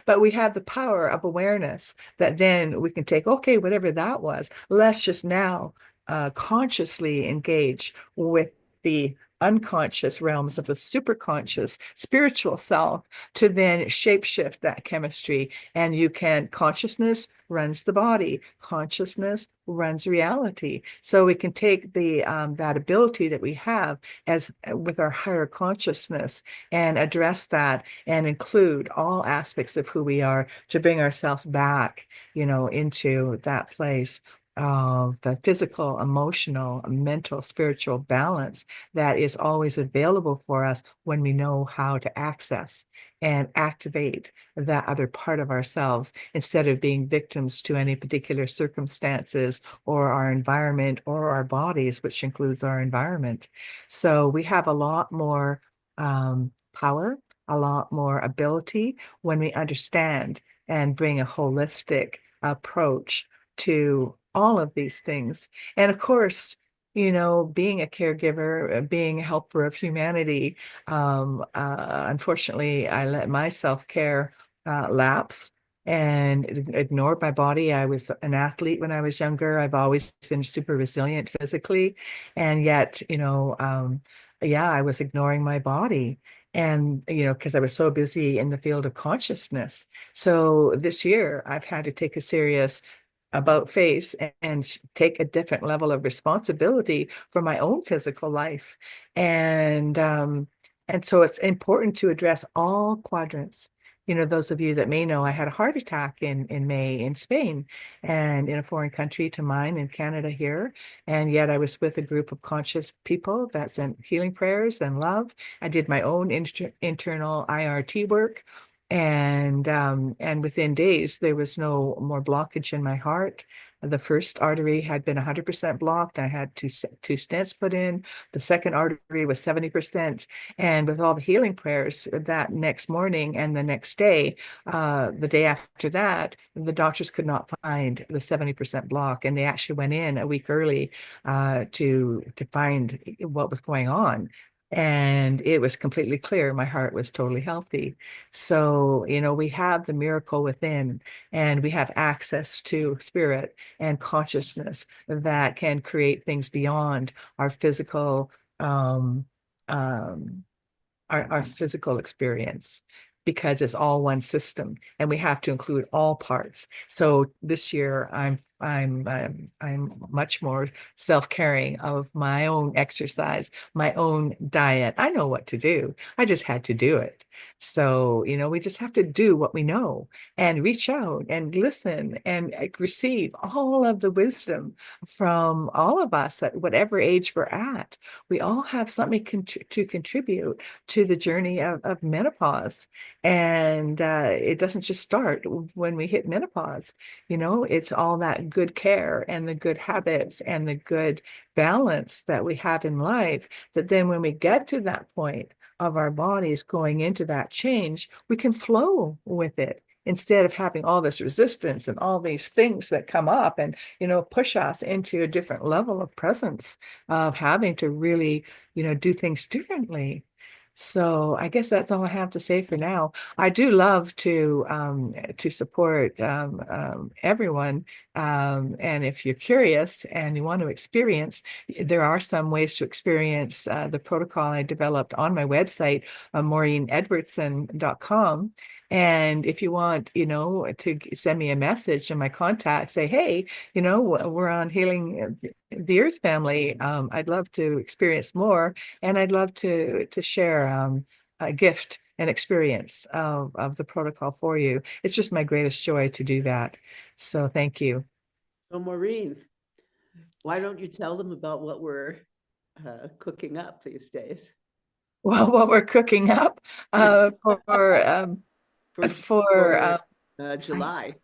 But we have the power of awareness that then we can take, okay, whatever that was, let's just now consciously engage with the unconscious realms of the superconscious spiritual self to then shapeshift that chemistry. And you can, consciousness runs the body, consciousness runs reality. So we can take the that ability that we have as with our higher consciousness and address that and include all aspects of who we are to bring ourselves back, into that place of the physical, emotional, mental, spiritual balance that is always available for us when we know how to access and activate that other part of ourselves instead of being victims to any particular circumstances or our environment or our bodies, which includes our environment. So we have a lot more power, a lot more ability when we understand and bring a holistic approach to all of these things. And of course, being a caregiver, being a helper of humanity, unfortunately, I let my self-care lapse and ignored my body. I was an athlete when I was younger. I've always been super resilient physically. And yet, yeah, I was ignoring my body. And, because I was so busy in the field of consciousness. So this year, I've had to take a serious about face and take a different level of responsibility for my own physical life. And so it's important to address all quadrants. Those of you that may know, I had a heart attack in May in Spain and in a foreign country to mine in Canada here. And yet I was with a group of conscious people that sent healing prayers and love. I did my own internal IRT work. And within days, there was no more blockage in my heart. The first artery had been 100% blocked. I had two stents put in. The second artery was 70%. And with all the healing prayers that next morning and the next day, the day after that, the doctors could not find the 70% block. And they actually went in a week early to find what was going on. And it was completely clear. My heart was totally healthy. So, we have the miracle within, and we have access to spirit and consciousness that can create things beyond our physical, our physical experience, because it's all one system and we have to include all parts. So this year I'm much more self-caring of my own exercise, my own diet. I know what to do. I just had to do it. So, we just have to do what we know and reach out and listen and receive all of the wisdom from all of us at whatever age we're at. We all have something to contribute to the journey of menopause. And it doesn't just start when we hit menopause. It's all that good care and the good habits and the good balance that we have in life, that then when we get to that point of our bodies going into that change, we can flow with it, instead of having all this resistance and all these things that come up and, push us into a different level of presence, of having to really, do things differently. So I guess that's all I have to say for now. I do love to support everyone. And if you're curious and you want to experience, there are some ways to experience the protocol I developed on my website, maureenedwardson.com. And if you want, to send me a message in my contact, say, hey, we're on Healing the Earth Family. I'd love to experience more, and I'd love to share a gift and experience of the protocol for you. It's just my greatest joy to do that. So thank you. So Maureen, why don't you tell them about what we're cooking up these days? Well, what we're cooking up July.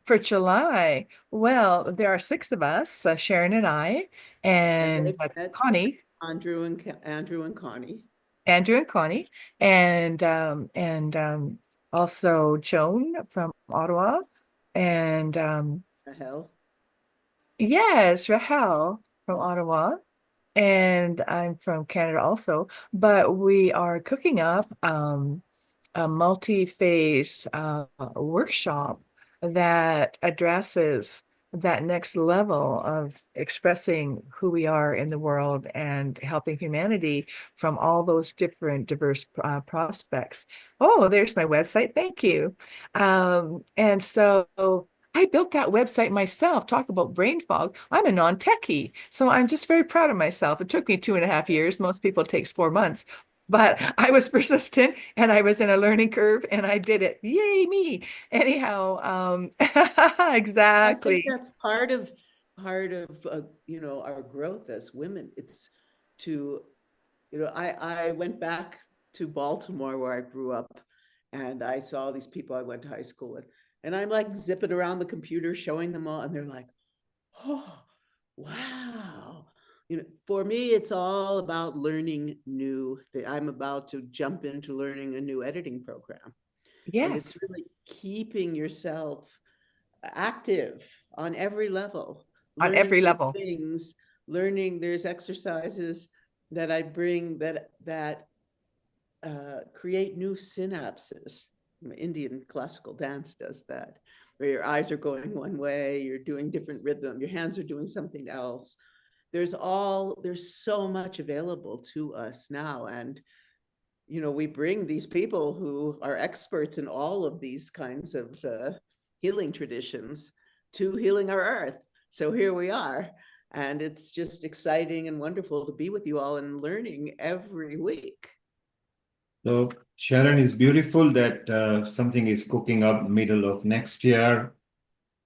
For July, well, there are 6 of us, Sharon and I, and Connie. Andrew and Connie. Andrew and Connie, and also Joan from Ottawa, and Rahel. Yes, Rahel from Ottawa, and I'm from Canada also. But we are cooking up a multi-phase workshop that addresses that next level of expressing who we are in the world and helping humanity from all those different diverse prospects. Oh, there's my website. Thank you. And so I built that website myself. Talk about brain fog. I'm a non-techie, so I'm just very proud of myself. It took me 2.5 years. Most people it takes 4 months. But I was persistent and I was in a learning curve and I did it. Yay, me. Anyhow, exactly. I think that's part of our growth as women. It's to, I went back to Baltimore where I grew up, and I saw these people I went to high school with, and I'm like zipping around the computer showing them all, and they're like, oh, wow. For me, it's all about learning new. I'm about to jump into learning a new editing program. Yes. And it's really keeping yourself active on every level. On every level. Things, learning, there's exercises that I bring that create new synapses. Indian classical dance does that, where your eyes are going one way, you're doing different rhythm, your hands are doing something else. There's so much available to us now. And, we bring these people who are experts in all of these kinds of healing traditions to healing our earth. So here we are. And it's just exciting and wonderful to be with you all and learning every week. So Sharon, is beautiful that something is cooking up middle of next year.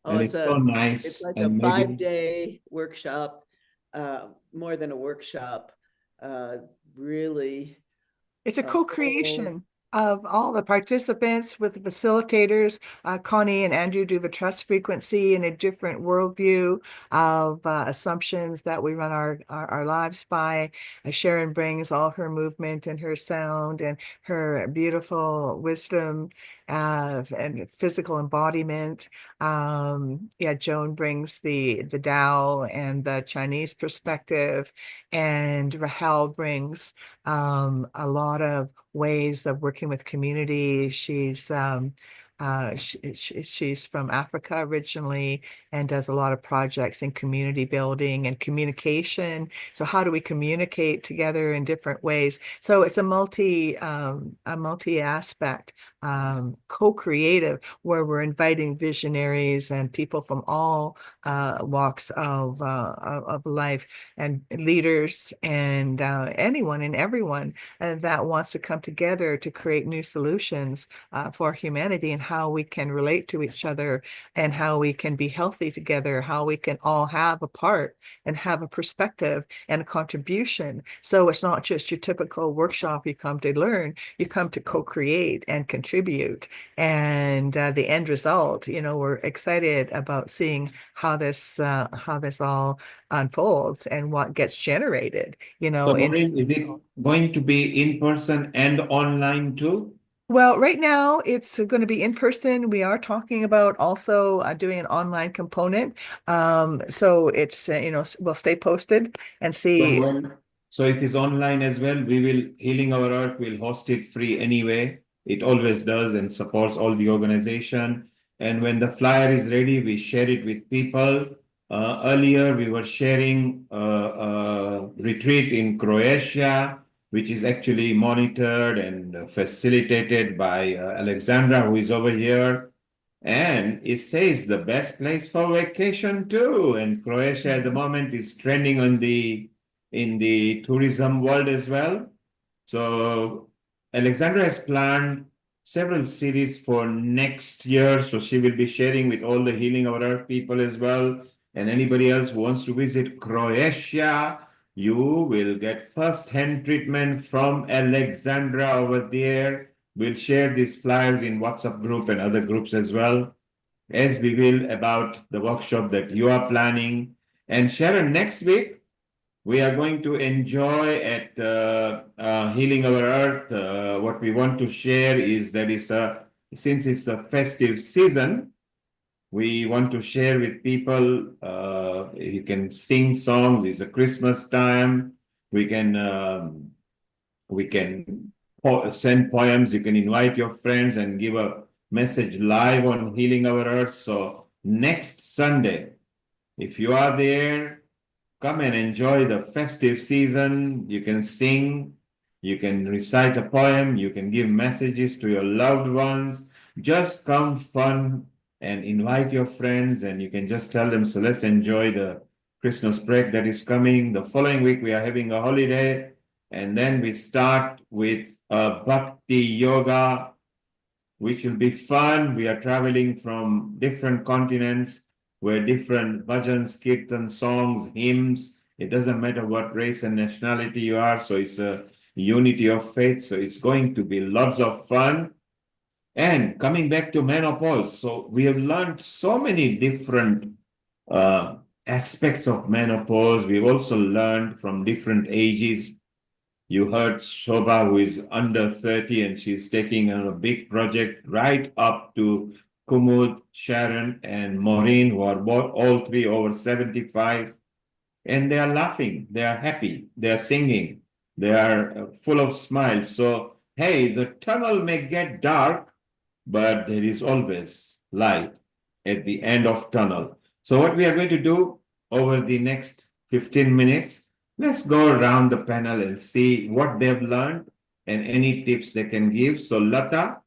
And it's so nice. It's like a 5-day workshop, more than a workshop, really. It's a co-creation. of all the participants with the facilitators. Connie and Andrew do the trust frequency in a different worldview of assumptions that we run our lives by. Sharon brings all her movement and her sound and her beautiful wisdom and physical embodiment. Joan brings the Tao and the Chinese perspective, and Rahel brings a lot of ways of working with community. She's from Africa originally and does a lot of projects in community building and communication. So how do we communicate together in different ways? So it's a multi-aspect, co-creative, where we're inviting visionaries and people from all walks of life and leaders and anyone and everyone that wants to come together to create new solutions for humanity, and how we can relate to each other and how we can be healthy together, how we can all have a part and have a perspective and a contribution. So it's not just your typical workshop you come to learn, you come to co-create and contribute. And the end result, we're excited about seeing how this all unfolds and what gets generated, So Maureen, is it going to be in person and online too? Well, right now it's going to be in person. We are talking about also doing an online component. So it's, we'll stay posted and see. So if it's online as well, Healing Our Earth will host it free anyway. It always does and supports all the organization. And when the flyer is ready, we share it with people. Earlier, we were sharing a retreat in Croatia, which is actually monitored and facilitated by Alexandra, who is over here. And it says the best place for vacation too. And Croatia at the moment is trending in the tourism world as well. So Alexandra has planned several series for next year. So she will be sharing with all the Healing Our Earth people as well. And anybody else who wants to visit Croatia, you will get first-hand treatment from Alexandra over there. We'll share these flyers in WhatsApp group and other groups as well, as we will about the workshop that you are planning. And Sharon, next week, we are going to enjoy at Healing Our Earth. What we want to share is that since it's a festive season, we want to share with people. You can sing songs. It's a Christmas time. We can send poems. You can invite your friends and give a message live on Healing Our Earth. So next Sunday, if you are there, come and enjoy the festive season. You can sing, you can recite a poem, you can give messages to your loved ones. Just come fun and invite your friends, and you can just tell them, so let's enjoy the Christmas break that is coming. The following week, we are having a holiday, and then we start with Bhakti Yoga, which will be fun. We are traveling from different continents where different bhajans, kirtan, songs, hymns, it doesn't matter what race and nationality you are. So it's a unity of faith. So it's going to be lots of fun. And coming back to menopause, so we have learned so many different aspects of menopause. We've also learned from different ages. You heard Shobha, who is under 30, and she's taking on a big project, right up to Kumud, Sharon, and Maureen, who are all three over 75. And they are laughing, they are happy, they are singing, they are full of smiles. So, hey, the tunnel may get dark, but there is always light at the end of tunnel. So what we are going to do over the next 15 minutes, let's go around the panel and see what they've learned and any tips they can give. So Lata,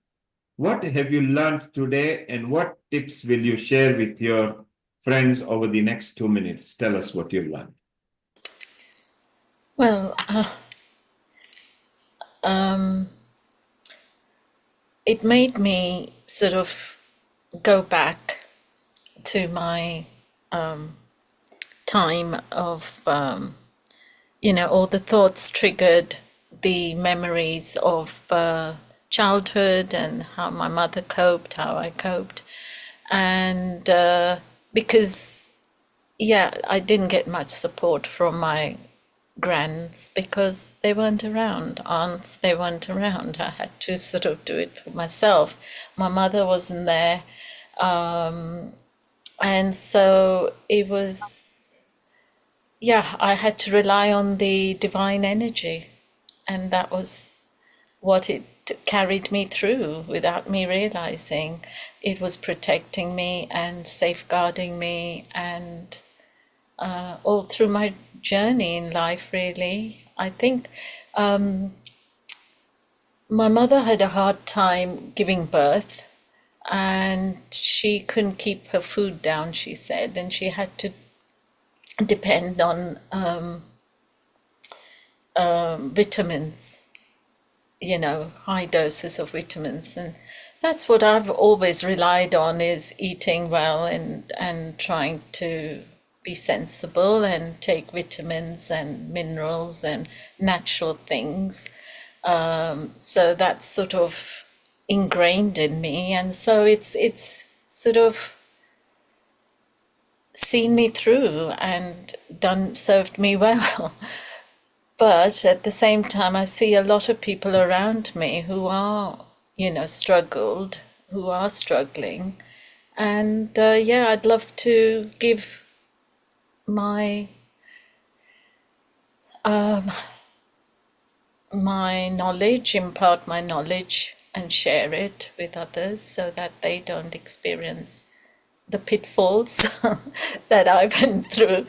what have you learned today, and what tips will you share with your friends over the next 2 minutes? Tell us what you've learned. Well, it made me sort of go back to my time of, all the thoughts triggered the memories of childhood and how my mother coped, how I coped. And because, yeah, I didn't get much support from my grands because they weren't around, aunts, they weren't around. I had to sort of do it for myself. My mother wasn't there. And so it was, yeah, I had to rely on the divine energy. And that was what it carried me through without me realizing. It was protecting me and safeguarding me, and all through my journey in life, really. I think my mother had a hard time giving birth, and she couldn't keep her food down, she said, and she had to depend on vitamins, you know, high doses of vitamins. And that's what I've always relied on, is eating well and trying to be sensible and take vitamins and minerals and natural things. So that's sort of ingrained in me, and so it's sort of seen me through and served me well. But at the same time, I see a lot of people around me who are, you know, who are struggling. And yeah, I'd love to give my knowledge, impart my knowledge and share it with others so that they don't experience the pitfalls that I went through.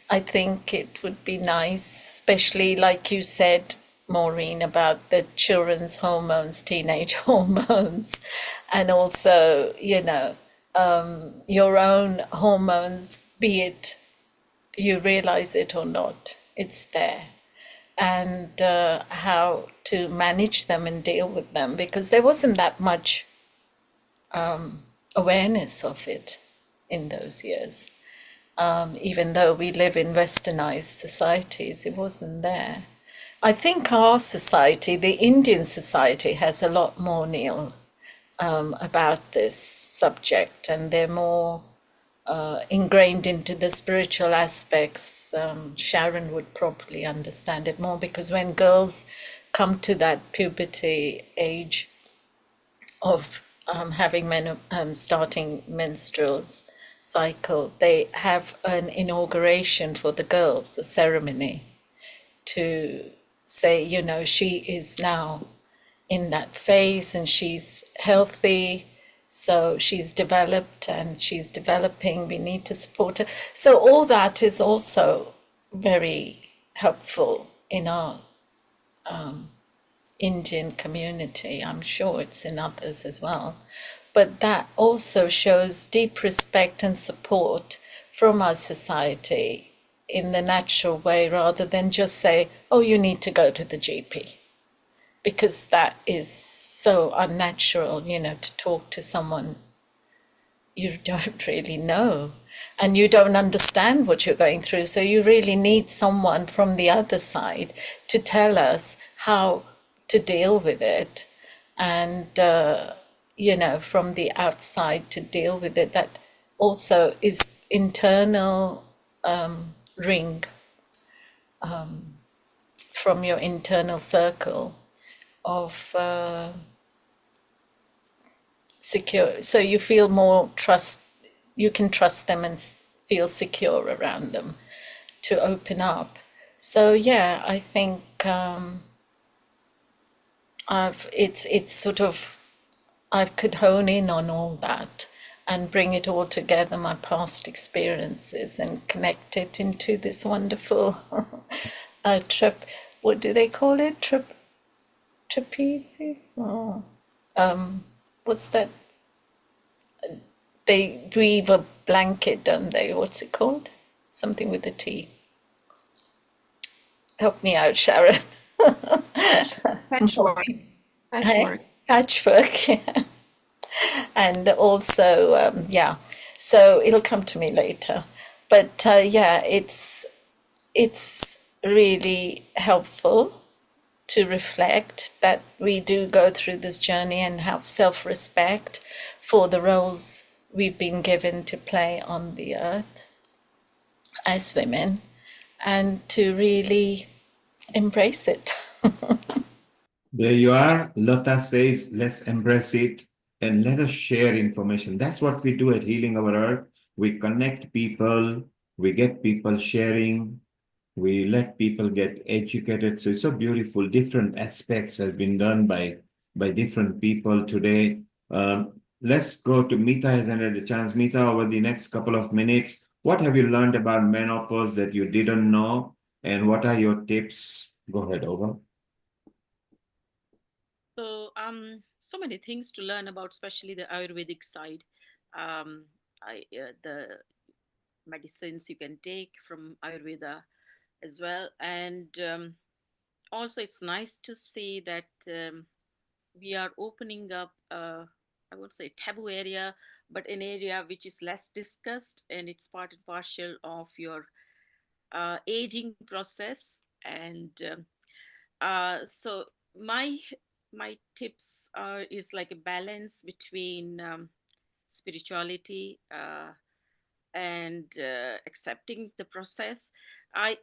I think it would be nice, especially like you said, Maureen, about the children's hormones, teenage hormones, and also, you know, your own hormones, be it you realize it or not, it's there. And how to manage them and deal with them, because there wasn't that much awareness of it in those years. Even though we live in westernized societies, it wasn't there. I think our society, the Indian society, has a lot more, Neil, about this subject, and they're more ingrained into the spiritual aspects. Sharon would probably understand it more, because when girls come to that puberty age of having starting menstrual cycle, they have an inauguration for the girls, a ceremony to say, you know, she is now in that phase and she's healthy, so she's developed and she's developing, we need to support her. So all that is also very helpful in our Indian community. I'm sure it's in others as well. But that also shows deep respect and support from our society in the natural way, rather than just say, oh, you need to go to the GP. Because that is so unnatural, you know, to talk to someone you don't really know and you don't understand what you're going through. So you really need someone from the other side to tell us how to deal with it. And, you know, from the outside to deal with it, that also is internal ring from your internal circle of secure, so you feel more you can trust them and feel secure around them to open up. So yeah, I think it's sort of, I could hone in on all that and bring it all together, my past experiences, and connect it into this wonderful what do they call it? Trapeze? Oh. What's that? They weave a blanket, don't they? What's it called? Something with a T. Help me out, Sharon. Patchwork. Patchwork. Patchwork, yeah. And also, yeah, so it'll come to me later. But yeah, it's really helpful to reflect that we do go through this journey and have self-respect for the roles we've been given to play on the earth as women, and to really embrace it. There you are. Lata says, let's embrace it and let us share information. That's what we do at Healing Our Earth. We connect people, we get people sharing, we let people get educated. So it's so beautiful. Different aspects have been done by different people today. Let's go to Mita has had a chance. Mita, over the next couple of minutes, what have you learned about menopause that you didn't know? And what are your tips? Go ahead, over. So, so many things to learn about, especially the Ayurvedic side. The medicines you can take from Ayurveda as well, and also it's nice to see that we are opening up. I would say taboo area, but an area which is less discussed, and it's part and parcel of your aging process. And so my tips is like a balance between spirituality and accepting the process. I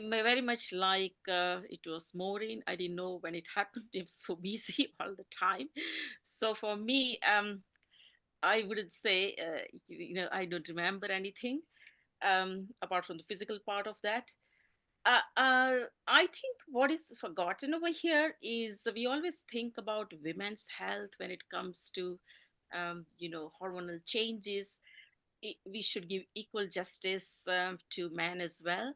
very much like it was Maureen. I didn't know when it happened. It was so busy all the time. So for me, I wouldn't say I don't remember anything apart from the physical part of that. I think what is forgotten over here is we always think about women's health when it comes to, hormonal changes. We should give equal justice to men as well.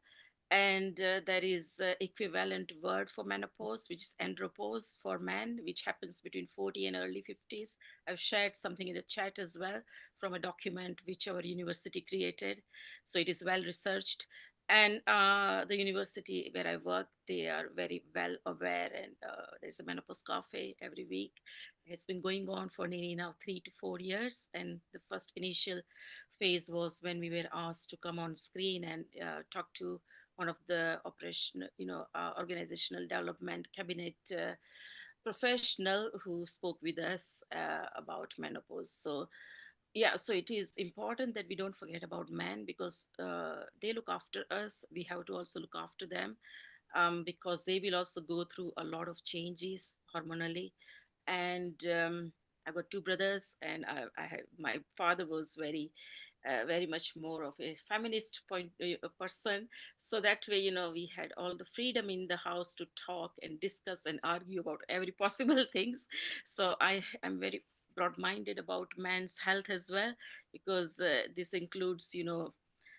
And there is equivalent word for menopause, which is andropause for men, which happens between 40 and early 50s. I've shared something in the chat as well from a document which our university created. So it is well researched. And the university where I work, they are very well aware. And there's a menopause cafe every week. It's been going on for nearly now 3 to 4 years. And the first initial phase was when we were asked to come on screen and talk to one of the organizational development cabinet professional who spoke with us about menopause. So yeah, so it is important that we don't forget about men, because they look after us. We have to also look after them, because they will also go through a lot of changes hormonally. And I've got two brothers, and my father was very much more of a feminist person. So that way, we had all the freedom in the house to talk and discuss and argue about every possible things. So I am very broad-minded about man's health as well, because this includes,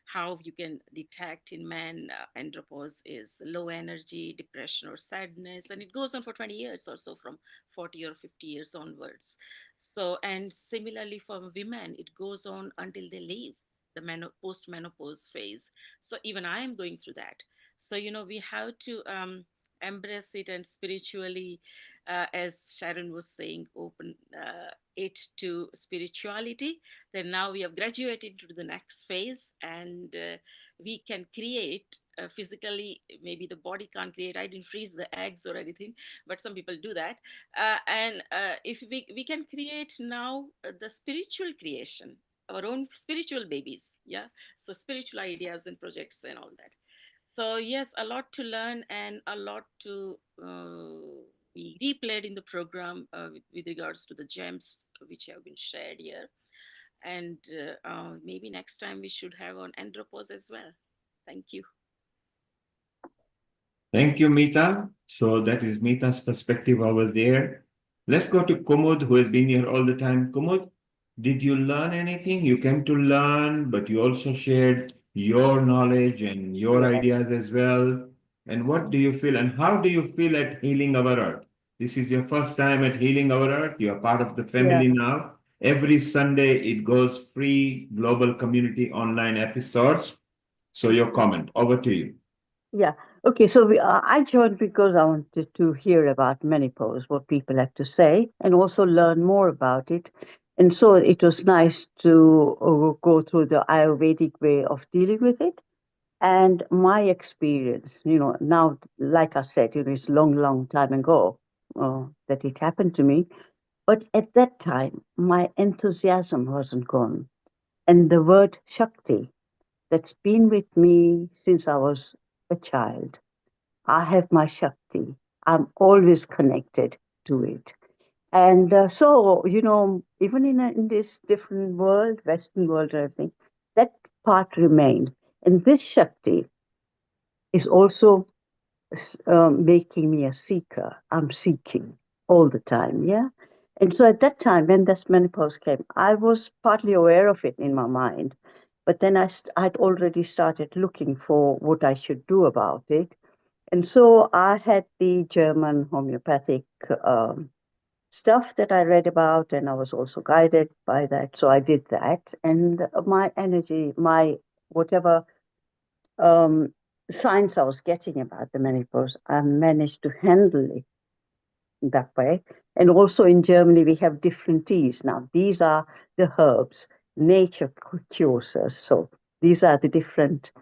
how you can detect in men andropause is low energy, depression, or sadness, and it goes on for 20 years or so, from 40 or 50 years onwards. So, and similarly for women, it goes on until they leave the post-menopause phase. So even I am going through that. So, we have to embrace it, and spiritually, as Sharon was saying, open it to spirituality. Then now we have graduated to the next phase, and we can create physically. Maybe the body can't create. I didn't freeze the eggs or anything, but some people do that. And if we can create now the spiritual creation, our own spiritual babies. Yeah. So spiritual ideas and projects and all that. So yes, a lot to learn and a lot to be replayed in the program with regards to the gems which have been shared here. And maybe next time we should have on andropause as well. Thank you. Thank you, Mita. So that is Mita's perspective over there. Let's go to Kumud, who has been here all the time. Kumud, did you learn anything? You came to learn, but you also shared your knowledge and your ideas as well. And what do you feel, and how do you feel at Healing Our Earth? This is your first time at Healing Our Earth. You are part of the family now. Every Sunday, it goes free global community online episodes. So your comment, over to you. Yeah. Okay. So I joined because I wanted to hear about menopause, what people have to say, and also learn more about it. And so it was nice to go through the Ayurvedic way of dealing with it. And my experience, now, like I said, it's long, long time ago that it happened to me. But at that time, my enthusiasm wasn't gone. And the word Shakti, that's been with me since I was a child. I have my Shakti. I'm always connected to it. And so, even in this different world, Western world and everything, that part remained. And this Shakti is also making me a seeker. I'm seeking all the time, yeah? And so at that time, when this menopause came, I was partly aware of it in my mind, but then I'd already started looking for what I should do about it. And so I had the German homeopathic stuff that I read about, and I was also guided by that. So I did that. And my energy, my whatever signs I was getting about the menopause, I managed to handle it that way. And also in Germany, we have different teas. Now, these are the herbs. Nature cures us. So these are the different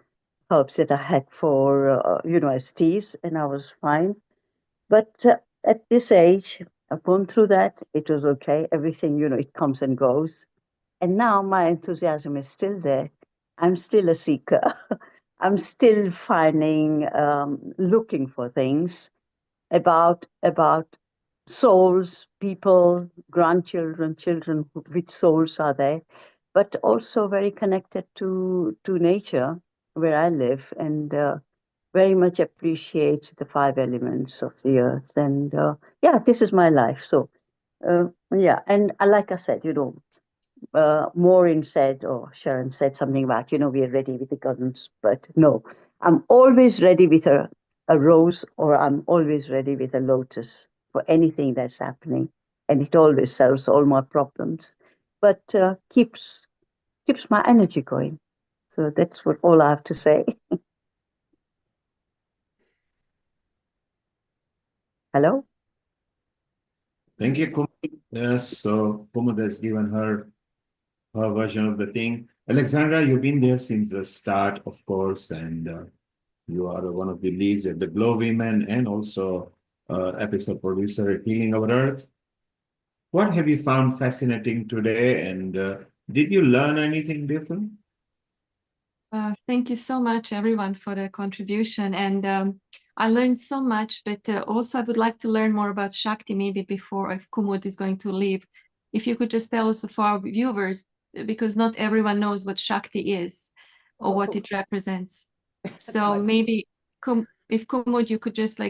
herbs that I had for, as teas, and I was fine. But at this age, I've gone through that. It was okay. Everything, it comes and goes. And now my enthusiasm is still there. I'm still a seeker. I'm still finding, looking for things about souls, people, grandchildren, children, which souls are there, but also very connected to nature where I live, and very much appreciate the 5 elements of the earth. And yeah, this is my life. So yeah, and like I said, Maureen said, or Sharon said something about, we are ready with the guns, but no, I'm always ready with a rose, or I'm always ready with a lotus for anything that's happening. And it always solves all my problems, but keeps my energy going. So that's what all I have to say. Hello? Thank you, Kumud. Yes, so Kumud has given her version of the thing. Alexandra, you've been there since the start, of course, and you are one of the leads at the Glow Women and also episode producer at Healing Our Earth. What have you found fascinating today, and did you learn anything different? Thank you so much, everyone, for the contribution. And I learned so much, but also I would like to learn more about Shakti, maybe before if Kumud is going to leave. If you could just tell us for our viewers, because not everyone knows what Shakti is or what it represents. So maybe if Kumud, you could just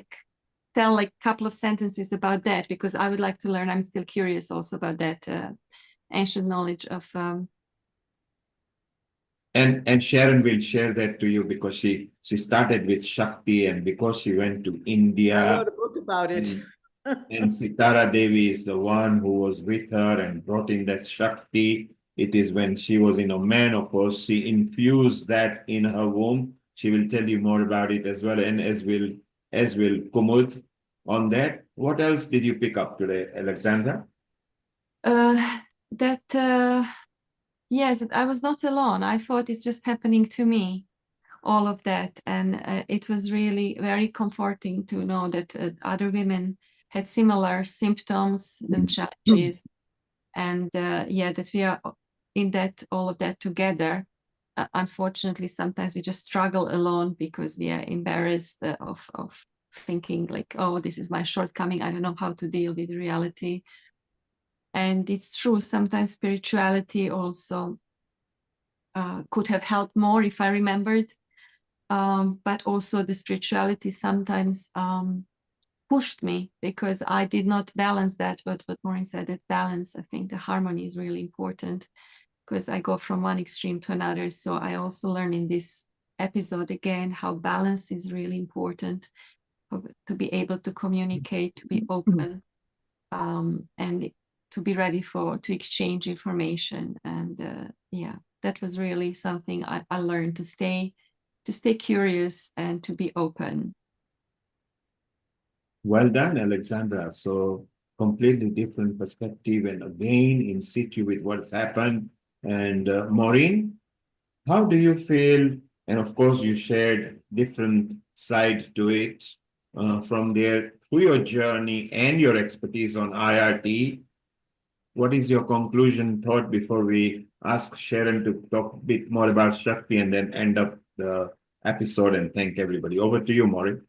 tell a couple of sentences about that, because I would like to learn. I'm still curious also about that ancient knowledge of And Sharon will share that to you, because she started with Shakti, and because she went to India. I wrote a book about it. And Sitara Devi is the one who was with her and brought in that Shakti. It is when she was in a menopause, she infused that in her womb. She will tell you more about it as well, and as will Kumud on that. What else did you pick up today, Alexandra? Yes, I was not alone. I thought it's just happening to me, all of that. And it was really very comforting to know that other women had similar symptoms and challenges. And yeah, that we are in that, all of that together. Unfortunately, sometimes we just struggle alone because we are embarrassed of thinking oh, this is my shortcoming. I don't know how to deal with reality. And it's true, sometimes spirituality also could have helped more if I remembered. But also the spirituality sometimes pushed me, because I did not balance that. But what Maureen said, that balance, I think the harmony is really important, because I go from one extreme to another. So I also learned in this episode again how balance is really important, to be able to communicate, to be open, and to be ready to exchange information. And yeah, that was really something I learned, to stay curious and to be open. Well done, Alexandra. So completely different perspective, and again in situ with what's happened. And Maureen, how do you feel And of course, you shared different sides to it from there through your journey and your expertise on IRT. What is your conclusion thought before we ask Sharon to talk a bit more about Shakti and then end up the episode and thank everybody? Over to you, Maureen.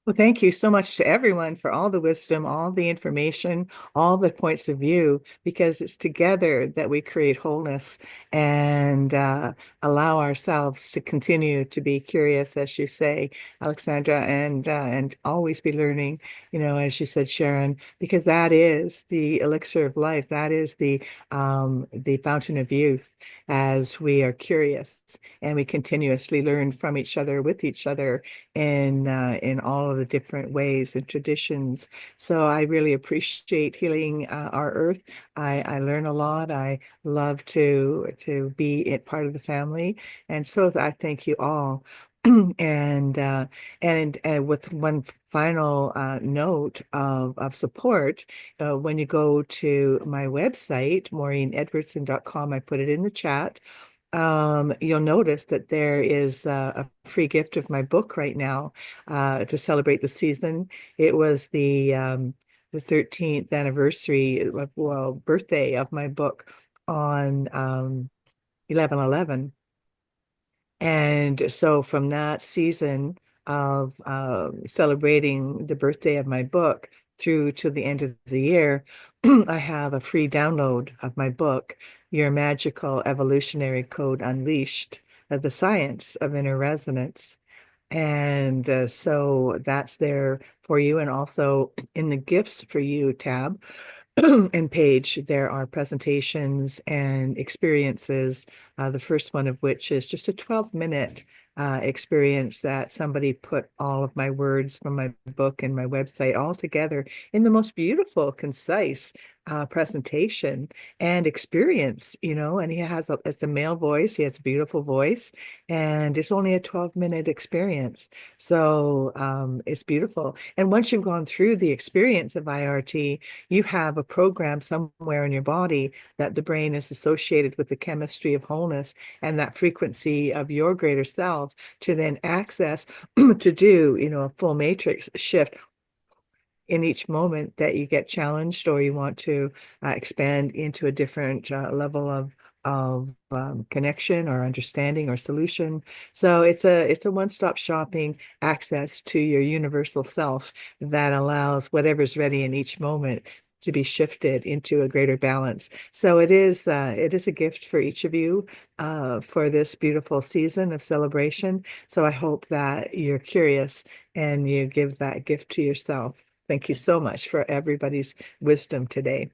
Well, thank you so much to everyone for all the wisdom, all the information, all the points of view, because it's together that we create wholeness and allow ourselves to continue to be curious, as you say, Alexandra, and always be learning, as you said, Sharon, because that is the elixir of life. That is the fountain of youth, as we are curious and we continuously learn from each other, with each other, in all of the different ways and traditions. So I really appreciate healing our earth. I learn a lot. I love to be part of the family, and so I thank you all. And with one final note of support, when you go to my website, maureenedwardson.com, I put it in the chat. You'll notice that there is a free gift of my book right now to celebrate the season. It was the 13th anniversary, birthday of my book on 11/11. And so from that season of celebrating the birthday of my book through to the end of the year, I have a free download of my book, Your Magical Evolutionary Code Unleashed, The Science of Inner Resonance. And so that's there for you. And also in the gifts for you tab and page, there are presentations and experiences. The first one of which is just a 12-minute experience that somebody put all of my words from my book and my website all together in the most beautiful, concise presentation and experience, and he has it's a male voice. He has a beautiful voice, and it's only a 12-minute experience. So it's beautiful. And once you've gone through the experience of IRT, you have a program somewhere in your body that the brain is associated with the chemistry of wholeness and that frequency of your greater self to then access to do, a full matrix shift in each moment that you get challenged or you want to expand into a different level of connection or understanding or solution. So it's a one-stop shopping access to your universal self that allows whatever's ready in each moment to be shifted into a greater balance. So it is a gift for each of you for this beautiful season of celebration. So I hope that you're curious and you give that gift to yourself. Thank you so much for everybody's wisdom today.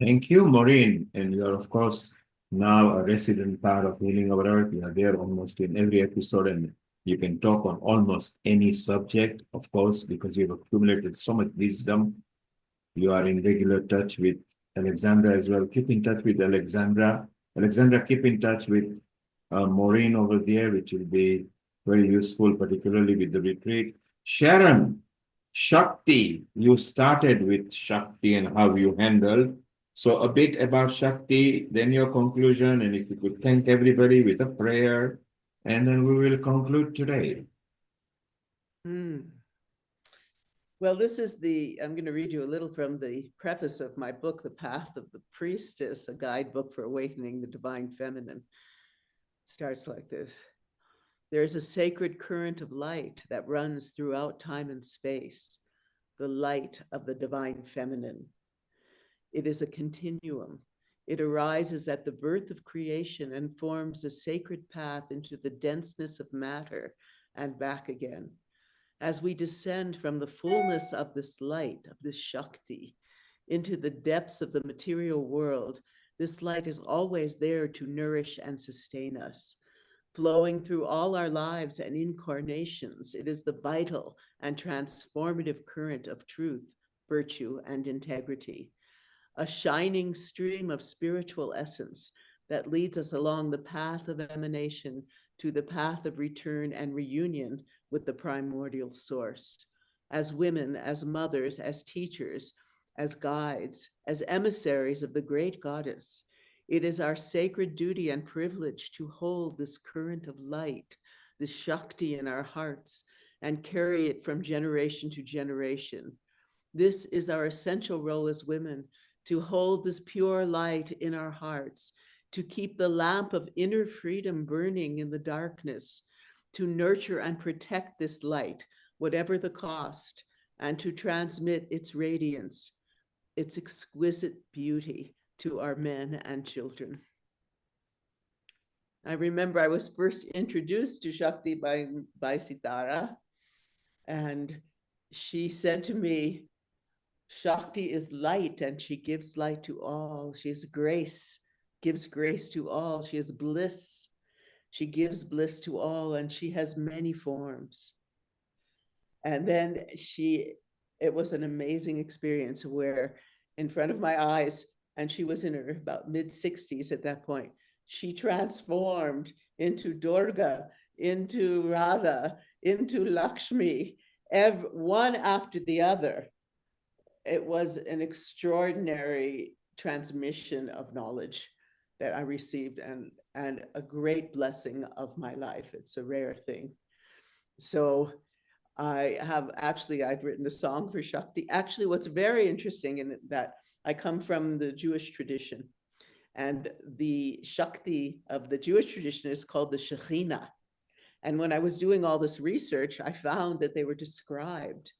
Thank you, Maureen. And you're, of course, now a resident part of Healing Our Earth. You are there almost in every episode, and you can talk on almost any subject, of course, because you've accumulated so much wisdom. You are in regular touch with Alexandra as well. Keep in touch with Alexandra. Alexandra, keep in touch with Maureen over there, which will be very useful, particularly with the retreat. Sharon, Shakti, you started with Shakti and how you handled. So a bit about Shakti, then your conclusion, and if you could thank everybody with a prayer, and then we will conclude today. Well, I'm going to read you a little from the preface of my book, The Path of the Priestess, a guidebook for awakening the divine feminine. It starts like this. There is a sacred current of light that runs throughout time and space, the light of the divine feminine. It is a continuum. It arises at the birth of creation and forms a sacred path into the denseness of matter and back again. As we descend from the fullness of this light, of this Shakti, into the depths of the material world, this light is always there to nourish and sustain us. Flowing through all our lives and incarnations, it is the vital and transformative current of truth, virtue, and integrity. A shining stream of spiritual essence that leads us along the path of emanation to the path of return and reunion with the primordial source. As women, as mothers, as teachers, as guides, as emissaries of the great goddess, It is our sacred duty and privilege to hold this current of light, this Shakti in our hearts, and carry it from generation to generation. This is our essential role as women, to hold this pure light in our hearts, to keep the lamp of inner freedom burning in the darkness, to nurture and protect this light, whatever the cost, and to transmit its radiance, its exquisite beauty to our men and children. I remember I was first introduced to Shakti by Sitara, and she said to me, Shakti is light and she gives light to all. She is grace, gives grace to all. She is bliss. She gives bliss to all, and she has many forms. And then it was an amazing experience where in front of my eyes, and she was in her about mid-60s at that point, she transformed into Durga, into Radha, into Lakshmi, one after the other. It was an extraordinary transmission of knowledge that I received, and a great blessing of my life. It's a rare thing. So I've written a song for Shakti. Actually, what's very interesting in that I come from the Jewish tradition, and the Shakti of the Jewish tradition is called the Shekhinah. And when I was doing all this research, I found that they were described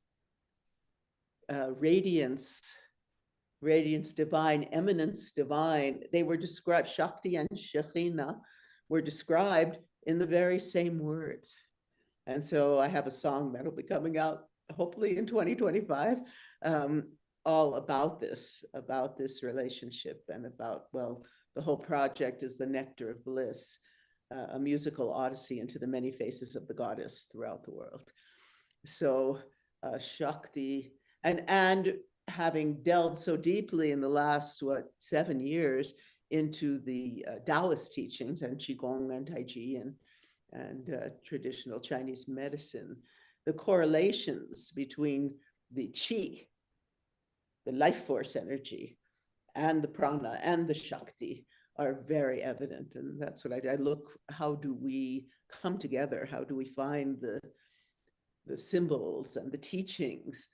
radiance divine, eminence divine. They were described, Shakti and Shekhinah were described in the very same words. And so I have a song that'll be coming out hopefully in 2025, all about this relationship, and about, well, the whole project is the Nectar of Bliss, a musical odyssey into the many faces of the goddess throughout the world. So Shakti, and having delved so deeply in the last 7 years into the Taoist teachings and Qigong and Tai Chi and traditional Chinese medicine, the correlations between the Qi, the life force energy, and the prana and the Shakti are very evident. And that's what I look, how do we come together? How do we find the symbols and the teachings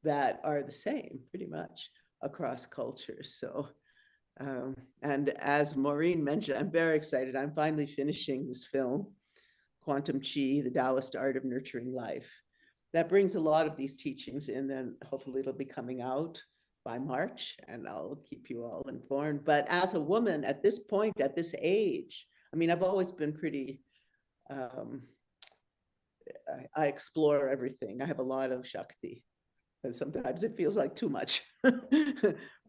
that are the same pretty much across cultures? So, and as Maureen mentioned, I'm very excited. I'm finally finishing this film, Quantum Qi, the Taoist Art of Nurturing Life. That brings a lot of these teachings in, and hopefully it'll be coming out by March, and I'll keep you all informed. But as a woman at this point, at this age, I mean, I've always been pretty, I explore everything. I have a lot of Shakti, and sometimes it feels like too much.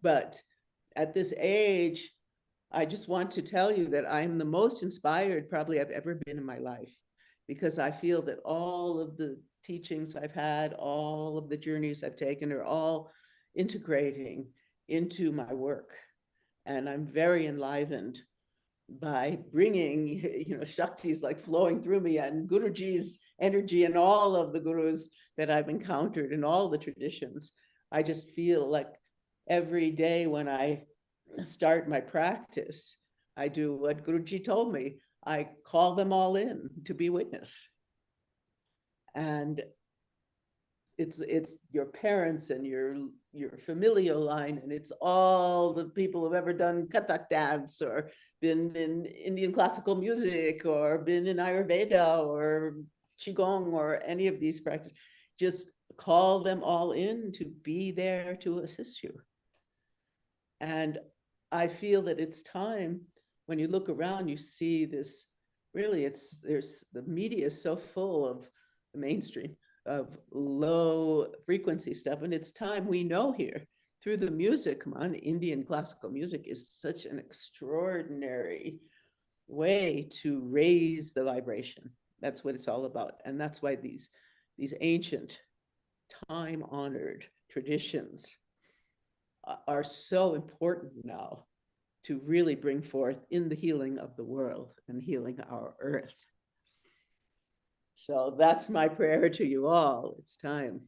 But at this age, I just want to tell you that I'm the most inspired probably I've ever been in my life, because I feel that all of the teachings I've had, all of the journeys I've taken are all integrating into my work. And I'm very enlivened by bringing, Shakti's like flowing through me, and Guruji's energy and all of the gurus that I've encountered in all the traditions. I just feel like every day when I start my practice, I do what Guruji told me. I call them all in to be witness. And it's your parents and your familial line, and it's all the people who've ever done Kathak dance or been in Indian classical music or been in Ayurveda or Qigong or any of these practices. Just call them all in to be there to assist you. And I feel that it's time, when you look around, you see this, really, the media is so full of the mainstream, of low frequency stuff. And it's time, we know here through the music, come on, Indian classical music is such an extraordinary way to raise the vibration. That's what it's all about. And that's why these ancient, time-honored traditions are so important now to really bring forth in the healing of the world and healing our earth. So that's my prayer to you all. It's time.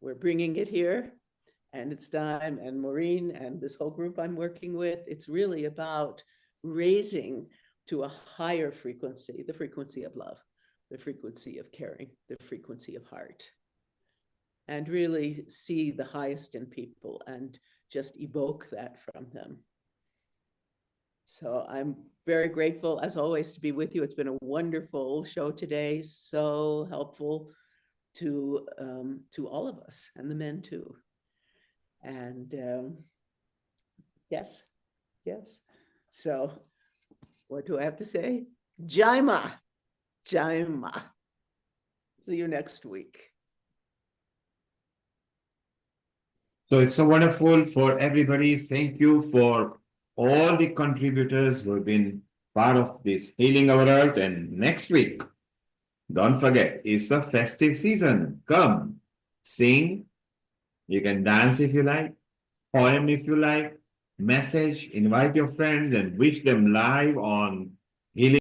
We're bringing it here, and it's time. And Maureen and this whole group I'm working with, it's really about raising to a higher frequency, the frequency of love, the frequency of caring, the frequency of heart, and really see the highest in people and just evoke that from them. So I'm very grateful, as always, to be with you. It's been a wonderful show today, so helpful to all of us, and the men too. And yes. So what do I have to say? Jaima. See you next week. So it's so wonderful for everybody. Thank you for all the contributors who have been part of this Healing Our Earth. And next week, don't forget, it's a festive season. Come, sing. You can dance if you like, poem if you like, message, invite your friends and wish them live on